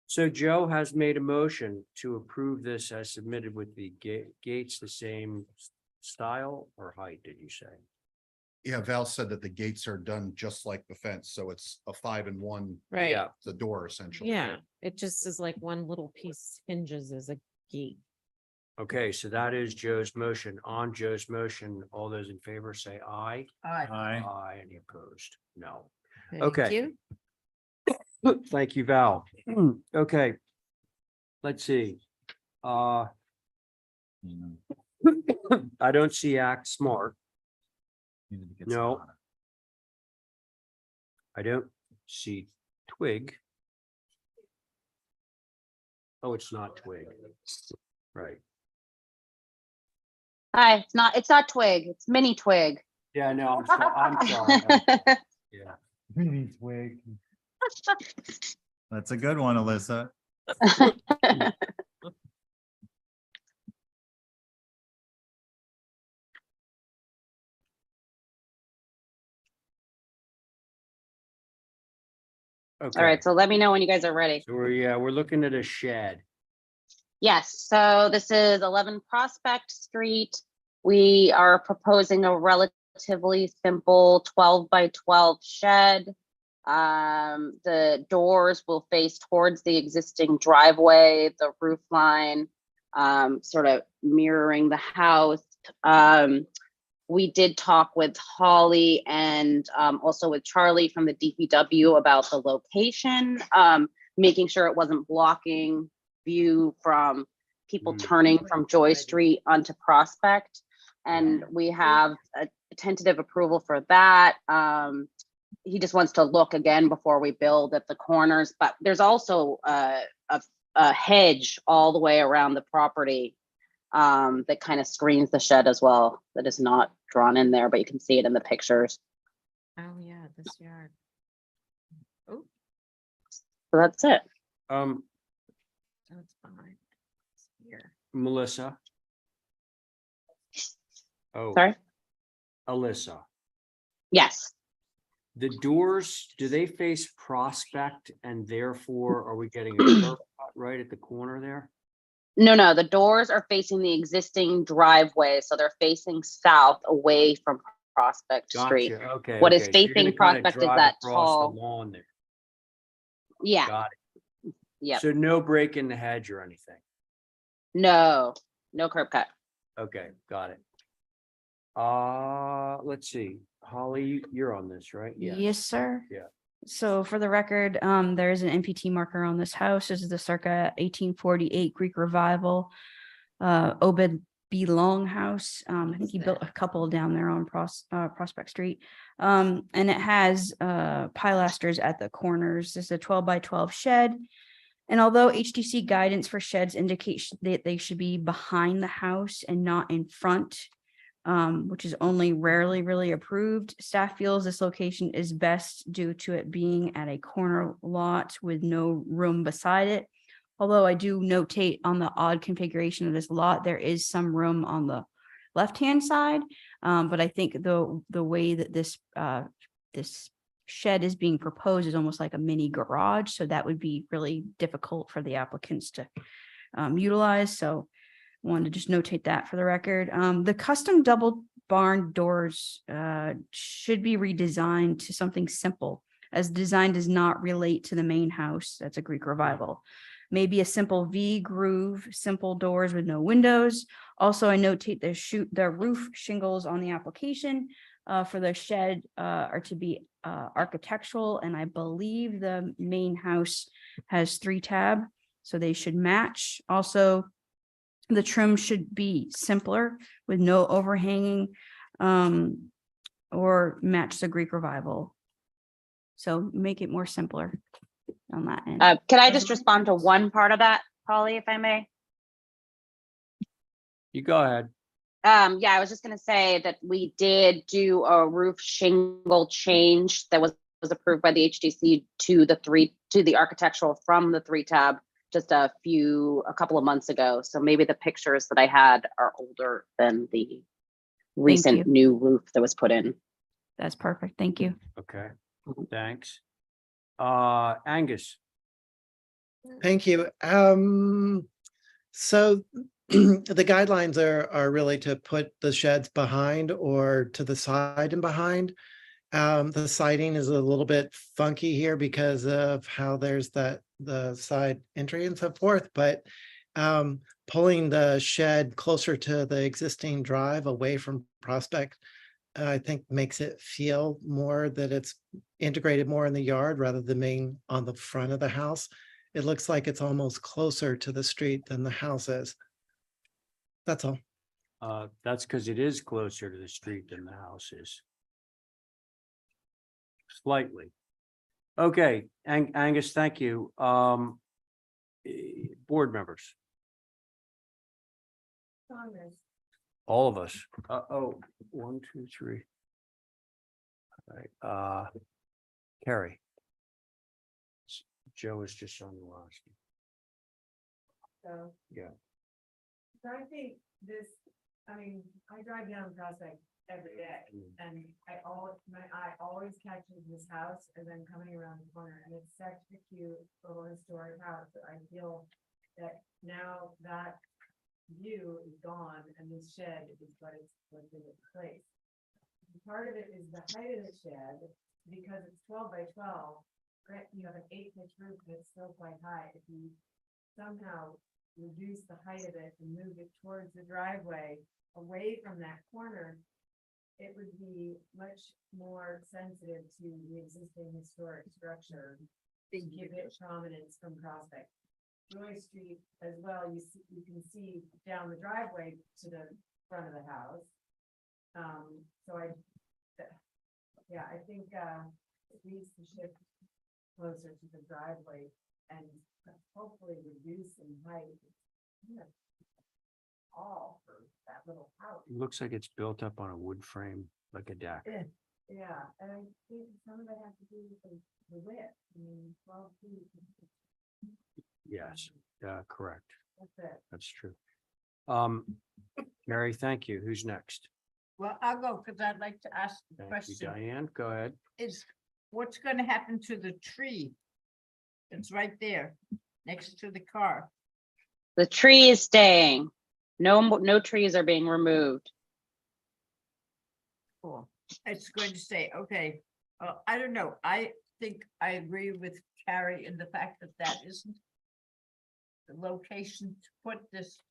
So Joe has made a motion to approve this as submitted with the gates the same style or height, did you say? Yeah, Val said that the gates are done just like the fence, so it's a 5-in-1, Right. Yeah. the door essentially. Yeah, it just is like one little piece hinges as a gate. Okay, so that is Joe's motion. On Joe's motion, all those in favor say aye. Aye. Aye. Any opposed? No. Thank Okay. you. Thank you, Val. Okay. Let's see. I don't see Act Smart. needed to get. No. I don't see twig. Oh, it's not twig. Right. Hi, it's not twig, it's mini twig. Yeah, no, I'm sorry. Yeah. Mini twig. That's a good one, Alyssa. All Okay, right, so let me know when you guys are ready. so we're looking at a shed. Yes, so this is 11 Prospect Street. We are proposing a relatively simple 12 by 12 shed. The doors will face towards the existing driveway, the roof line, sort of mirroring the house. We did talk with Holly and also with Charlie from the DPW about the location, making sure it wasn't blocking view from people turning from Joy Street onto Prospect. And we have a tentative approval for that. He just wants to look again before we build at the corners, but there's also a hedge all the way around the property that kind of screens the shed as well. That is not drawn in there, but you can see it in the pictures. Oh, yeah, this yard. Oh, So that's it. that's fine. It's here. Melissa. Oh, Sorry? Alyssa. Yes. The doors, do they face Prospect and therefore are we getting a curb cut right at the corner there? No, the doors are facing the existing driveway, so they're facing south away from Prospect Street. Gotcha, okay. What is okay. So you're facing gonna kinda Prospect is drive that across the tall. lawn there. Yeah, Got it. yeah. So no break in the hedge or anything. No curb cut. Okay, got it. Let's see. Holly, you're on this, right? Yes, sir. Yeah. So for the record, there is an NPT marker on this house. This is the circa 1848 Greek Revival, Obed B. Long house. I think he built a couple down there on Prospect Street. And it has pilasters at the corners. This is a 12 by 12 shed. And although HDC guidance for sheds indicates that they should be behind the house and not in front, which is only rarely really approved, staff feels this location is best due to it being at a corner lot with no room beside it. Although I do notate on the odd configuration of this lot, there is some room on the left-hand side. But I think the way that this shed is being proposed is almost like a mini garage. So that would be really difficult for the applicants to utilize. So wanted to just notate that for the record. The custom double barn doors should be redesigned to something simple, as design does not relate to the main house. That's a Greek Revival. Maybe a simple V groove, simple doors with no windows. Also, I notate the roof shingles on the application for the shed are to be architectural, and I believe the main house has 3 tab, so they should match. Also, the trim should be simpler with no overhanging or match the Greek Revival. So make it more simpler on that end. Can I just respond to one part of that, Holly, if I may? You go ahead. Yeah, I was just gonna say that we did do a roof shingle change that was approved by the HDC to the architectural from the 3 tab just a couple of months ago. So maybe the pictures that I had are older than the recent new roof that was put in. That's perfect. Thank you. Okay, thanks. Angus. Thank you. So the guidelines are really to put the sheds behind or to the side and behind. The siding is a little bit funky here because of how there's the side entry and so forth, but pulling the shed closer to the existing drive away from Prospect, I think makes it feel more that it's integrated more in the yard rather than being on the front of the house. It looks like it's almost closer to the street than the house is. That's all. That's because it is closer to the street than the house is. slightly. Okay, Angus, thank you. Board members, all of us. Oh, 1, 2, 3. All right, Carrie. Joe is just on the last. So. Yeah. So I think this, I mean, I drive down Prospect every day and my eye always catches this house and then coming around the corner, and it's such a cute little historic house that I feel that now that view is gone and this shed is what's in its place. Part of it is the height of the shed, because it's 12 by 12. You have an 8-pitch roof that's still quite high. If you somehow reduce the height of it and move it towards the driveway away from that corner, it would be much more sensitive to the existing historic structure to give it prominence from Prospect. Joy Street as well, you can see down the driveway to the front of the house. So I think it needs to shift closer to the driveway and hopefully reduce in height. Yeah. All for that little house. It looks like it's built up on a wood frame, like a deck. Yeah, and I think some of it has to do with the width. I mean, 12 feet. Yes, correct. That's it. That's true. Mary, thank you. Who's next? Well, I'll go because I'd like to ask the Thank you, question. Diane, go ahead. Is what's going to happen to the tree? It's right there next to the car. The tree is staying. No trees are being removed. Cool. It's going to say, okay, I don't know. I think I agree with Carrie in the fact that that isn't the location to put this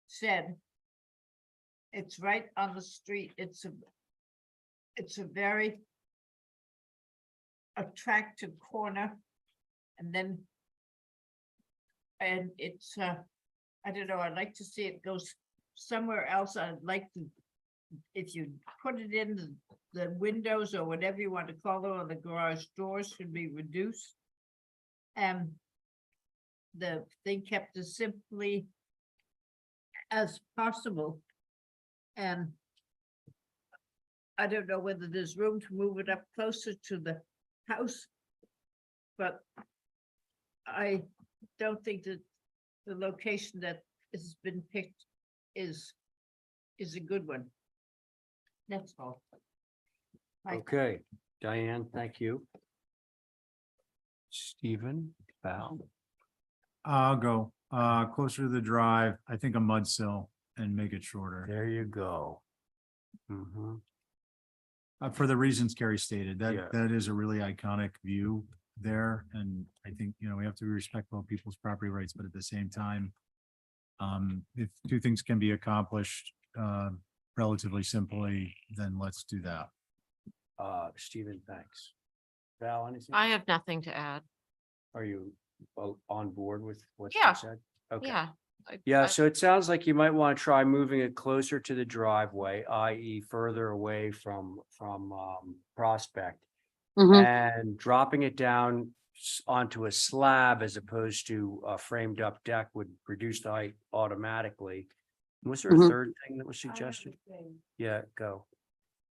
shed. It's right on the street. It's a very attractive corner. And it's I don't know, I'd like to see it goes somewhere else. I'd like to, if you put it in the windows or whatever you want to call them, or the garage doors should be reduced. And the thing kept as simply as possible. And I don't know whether there's room to move it up closer to the house. But I don't think that the location that has been picked is a good one. That's all. Okay, Diane, thank you. Stephen, Val, I'll go, closer to the drive, I think a mud sill and make it shorter. there you go. Mhm. For the reasons Carrie stated, Yeah. that is a really iconic view there. And I think, we have to be respectful of people's property rights, but at the same time, if two things can be accomplished, relatively simply, then let's do that. Stephen, thanks. Val, anything? I have nothing to add. Are you on board with what's Yeah. been said? Okay. Yeah. Yeah, so it sounds like you might want to try moving it closer to the driveway, i.e. further away from Prospect. Mhm. And dropping it down onto a slab as opposed to a framed up deck would reduce the height automatically. Was there a Mhm. third thing that was I have suggested? a thing. Yeah, go.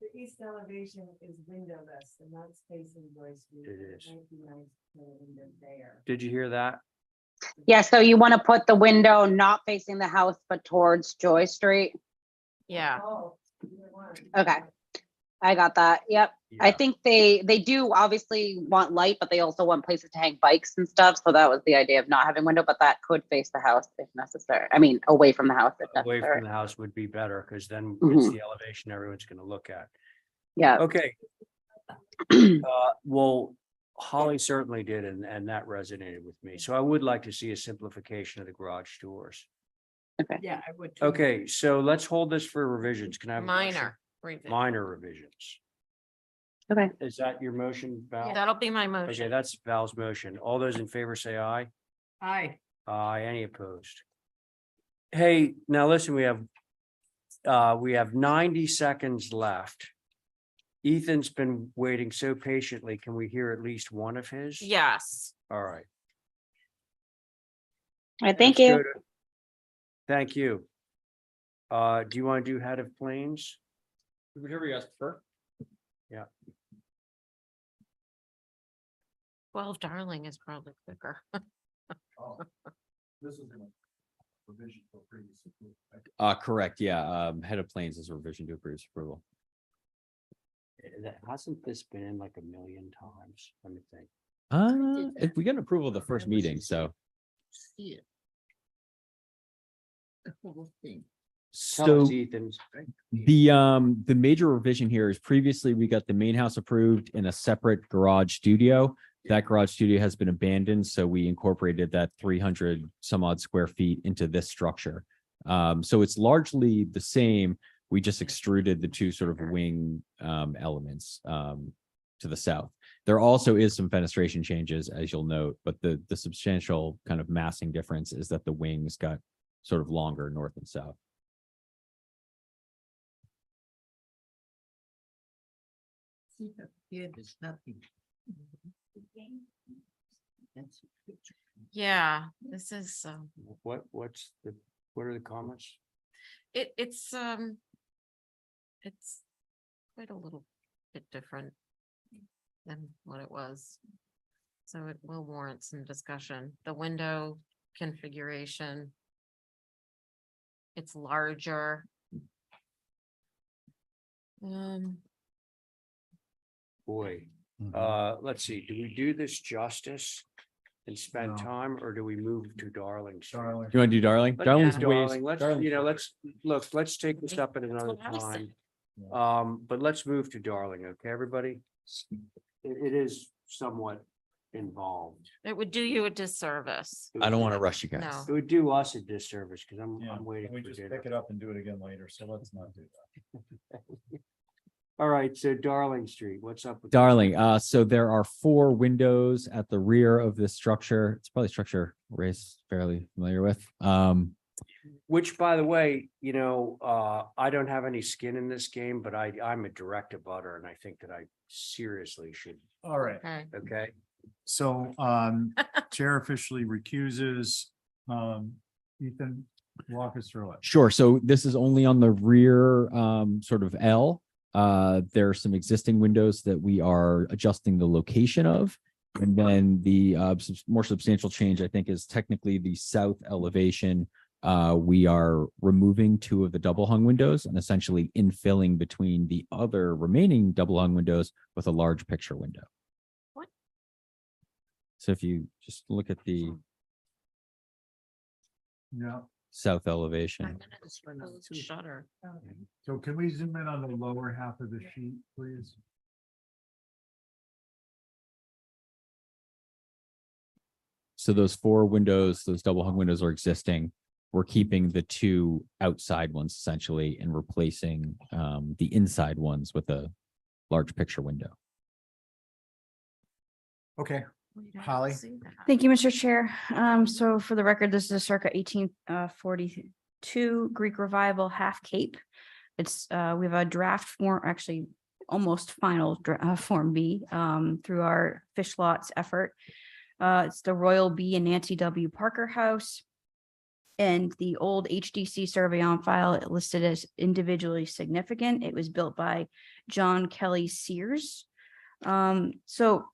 The east elevation is windowless and that's facing Joy Street. It is. Might be nice to put a window there. Did you hear that? Yeah, so you want to put the window not facing the house, but towards Joy Street? Yeah. Oh, either one. Okay. I got that. Yep. I Yeah. think they do obviously want light, but they also want places to hang bikes and stuff. So that was the idea of not having window, but that could face the house if necessary. I mean, away from the house if Away necessary. from the house would be better because then it's Mhm. the elevation everyone's going to look at. Yeah. Okay. Well, Holly certainly did, and that resonated with me. So I would like to see a simplification of the garage doors. Yeah, I would. too. Okay, so let's hold this for revisions. Can I have a motion? Minor. revision. Minor revisions. Okay. Is that your motion, Val? That'll be my Okay, motion. that's Val's motion. All those in favor say aye. Aye. Aye, any opposed? Hey, now listen, we have 90 seconds left. Ethan's been waiting so patiently. Can we hear at least one of his? Yes. All right. All right, thank Let's you. go to- Thank you. Do you want to do head of planes? Whatever you guys prefer. 12 Darling is probably quicker. This is a provision for previous approval. Correct, yeah, head of planes is a revision to previous approval. Hasn't this been in like a million times? Let me think. If we get an approval the first meeting, so. See it. The whole thing. Tell us, So Ethan. the major revision here is previously we got the main house approved in a separate garage studio. That garage studio has been abandoned, so we incorporated that 300 some odd square feet into this structure. So it's largely the same. We just extruded the two sort of wing elements to the south. There also is some fenestration changes, as you'll note, but the substantial kind of massing difference is that the wings got sort of longer north and south. See up here, there's nothing. That's a picture. Yeah, this is, What are the comments? it's quite a little bit different than what it was. So it will warrant some discussion. The window configuration. It's larger. Boy, let's see, do we do this justice and spend No. time, or do we move to Darling Street? Darling. You want to do Darling? Let's Darling's do ways. Darling, let's, Darling- you know, let's take this up at That's another what I said. time. But let's move to Darling, okay, everybody? It is somewhat involved. It would do you a disservice. I don't want to rush you guys. No. It would do us a disservice, because I'm Yeah, waiting we for just dinner. pick it up and do it again later, so let's not do that. All right, so Darling Street, what's up with? Darling, so there are 4 windows at the rear of this structure. It's probably a structure Ray's fairly familiar with. Which, by the way, you know, I don't have any skin in this game, but I'm a direct abutter, and I think that I seriously should, All right, Okay. okay? so chair officially recuses. Ethan, walk us through it. Sure. So this is only on the rear sort of L. There are some existing windows that we are adjusting the location of. And then the more substantial change, I think, is technically the south elevation. We are removing 2 of the double hung windows and essentially infilling between the other remaining double hung windows with a large picture window. What? So if you just look at the Yeah, south elevation. I'm gonna just close the shutter. so can we zoom in on the lower half of the sheet, please? So those 4 windows, those double hung windows are existing. We're keeping the 2 outside ones essentially and replacing the inside ones with a large picture window. Okay, We don't Holly? see that. Thank you, Mr. Chair. So for the record, this is a circa 1842 Greek Revival half cape. It's, we have a draft form, actually almost final Form B through our fish lots effort. It's the Royal B and Nancy W. Parker House. And the old HDC survey on file, it listed as individually significant. It was built by John Kelly Sears. So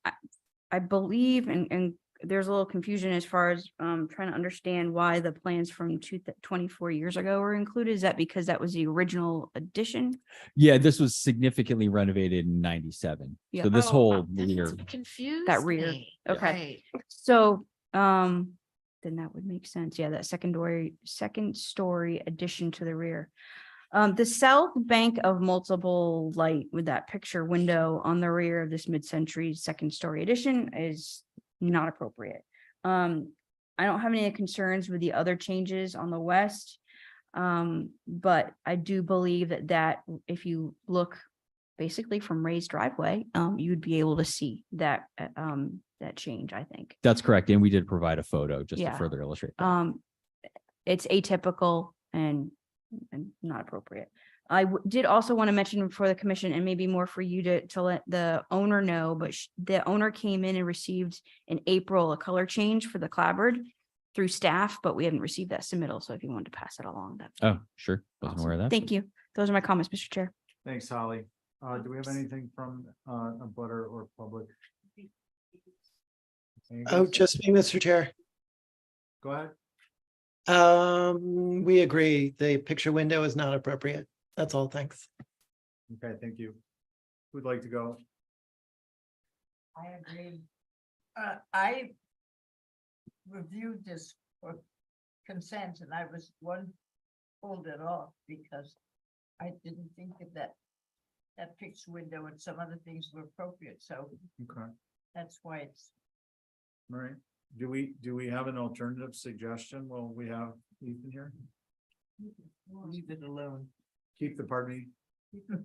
I believe, and there's a little confusion as far as trying to understand why the plans from 24 years ago were included. Is that because that was the original addition? Yeah, this was significantly renovated in 97. Yeah. So this Oh, whole that's rear, what confused That rear, me. okay. Right. So, then that would make sense. Yeah, that second story addition to the rear. The south bank of multiple light with that picture window on the rear of this mid-century second story addition is not appropriate. I don't have any concerns with the other changes on the west. But I do believe that if you look basically from Ray's driveway, you'd be able to see that change, I think. that's correct. And we did provide a photo just to Yeah. further illustrate that. It's atypical and not appropriate. did also want to mention for the commission and maybe more for you to let the owner know, but the owner came in and received in April a color change for the clapboard through staff, but we haven't received that submittal. So if you wanted to pass it along, that. Oh, sure. Wasn't aware of that. Thank you. Those are my comments, Mr. Chair. Thanks, Holly. Do we have anything from a butter or public? Oh, just me, Mr. Chair. Go ahead. We agree. The picture window is not appropriate. That's all. Thanks. Okay, thank you. Who'd like to go? I agree. I reviewed this for consent and I was pulled it off because I didn't think that picture window and some other things were appropriate, so Okay, that's why it's. all right. Do we have an alternative suggestion? Well, we have Ethan here. Leave it alone. Keep the, pardon me. Keep the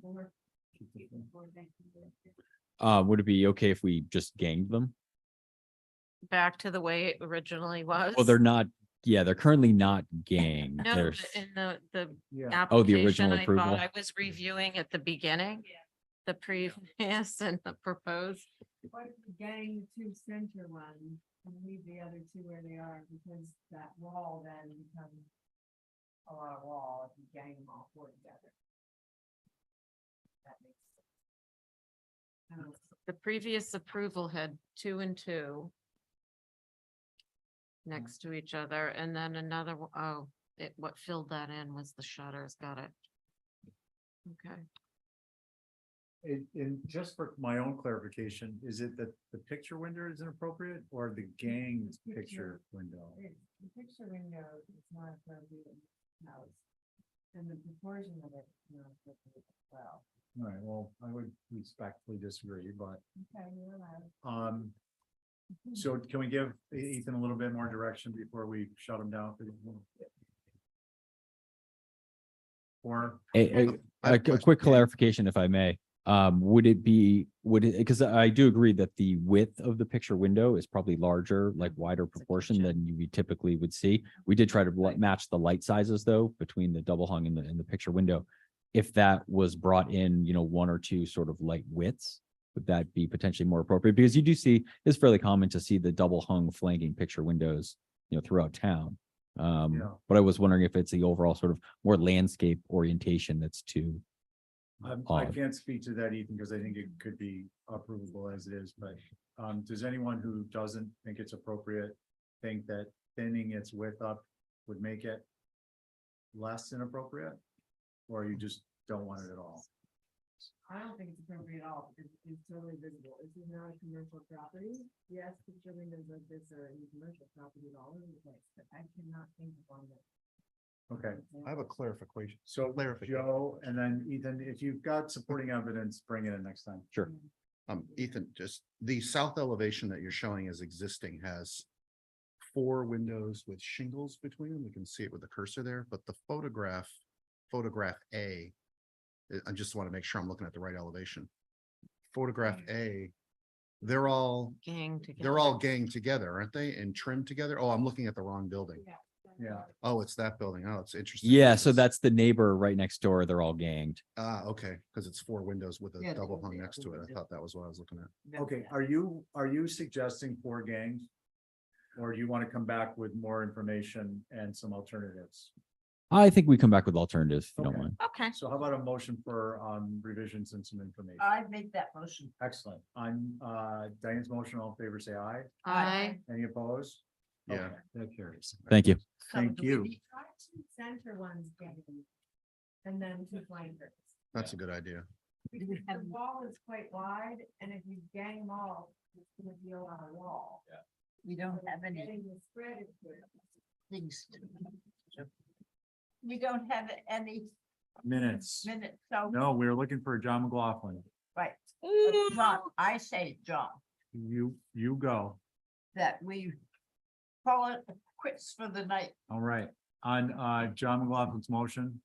Would it be okay if we just ganged them? Back to the way it originally was. Well, they're not, yeah, they're currently not ganged. No, There's, in the Yeah. Oh, the application, original I approval? thought I was reviewing at the beginning. The previous and the proposed. What if we gang the two center ones and leave the other two where they are, because that wall then becomes a lot of wall if you gang them all four together. That makes sense. The previous approval had 2 and 2 next to each other, and then another, what filled that in was the shutters, got it. Okay. And just for my own clarification, is it that the picture window is inappropriate or the ganged picture window? The picture window is not appropriate in the house. And the proportion of it is not appropriate as well. All right, well, I would respectfully disagree, but, Okay, you're allowed. so can we give Ethan a little bit more direction before we shut him down? Or, a quick clarification, if I may. Would it, because I do agree that the width of the picture window is probably larger, like wider proportion than you typically would see. We did try to match the light sizes though, between the double hung and the picture window. If that was brought in, 1 or 2 sort of light widths, would that be potentially more appropriate? Because you do see, it's fairly common to see the double hung flanking picture windows, throughout town. But I was wondering if it's the overall sort of more landscape orientation that's too. I odd. can't speak to that, Ethan, because I think it could be approvable as it is, but, does anyone who doesn't think it's appropriate think that thinning its width up would make it less inappropriate? Or you just don't want it at all? I don't think it's appropriate at all, because it's totally visible. This is not a commercial property. Yes, picture windows like this are in commercial property all over the place, but I cannot think of one that. Okay, I have a clarification. so Clarification. Joe, and then Ethan, if you've got supporting evidence, bring it in next time. Sure. Ethan, just the south elevation that you're showing as existing has 4 windows with shingles between them. You can see it with the cursor there, but the photograph A, I just want to make sure I'm looking at the right elevation. Photograph A, they're all Gang together. they're all ganged together, aren't they? And trimmed together? Oh, I'm looking at the wrong building. Yeah. Oh, it's that building. Oh, it's interesting. Yeah, so that's the neighbor right next door. They're all ganged. Okay, because it's 4 windows with a Yeah, double the- hung the next to it. I window. thought that was what I was looking at. Okay, are you suggesting 4 gangs? Or do you want to come back with more information and some alternatives? I think we come back with alternatives, if you don't Okay. mind. Okay. So how about a motion for revisions and some information? I make that motion. Excellent. On Diane's motion, all in favor, say aye. I, Any opposed? Yeah. Okay, that carries. Thank you. So Thank do we you. need- Try 2 center ones getting, and then 2 flankers. That's a good idea. Because the wall is quite wide, and if you gang them all, it's gonna be a lot of wall. We don't have any Getting the spread is good. things. We don't have any Minutes. minutes, so, No, we're looking for John McLaughlin. right. John, I say, John, You go. that we call it quits for the night. All right. On John McLaughlin's motion,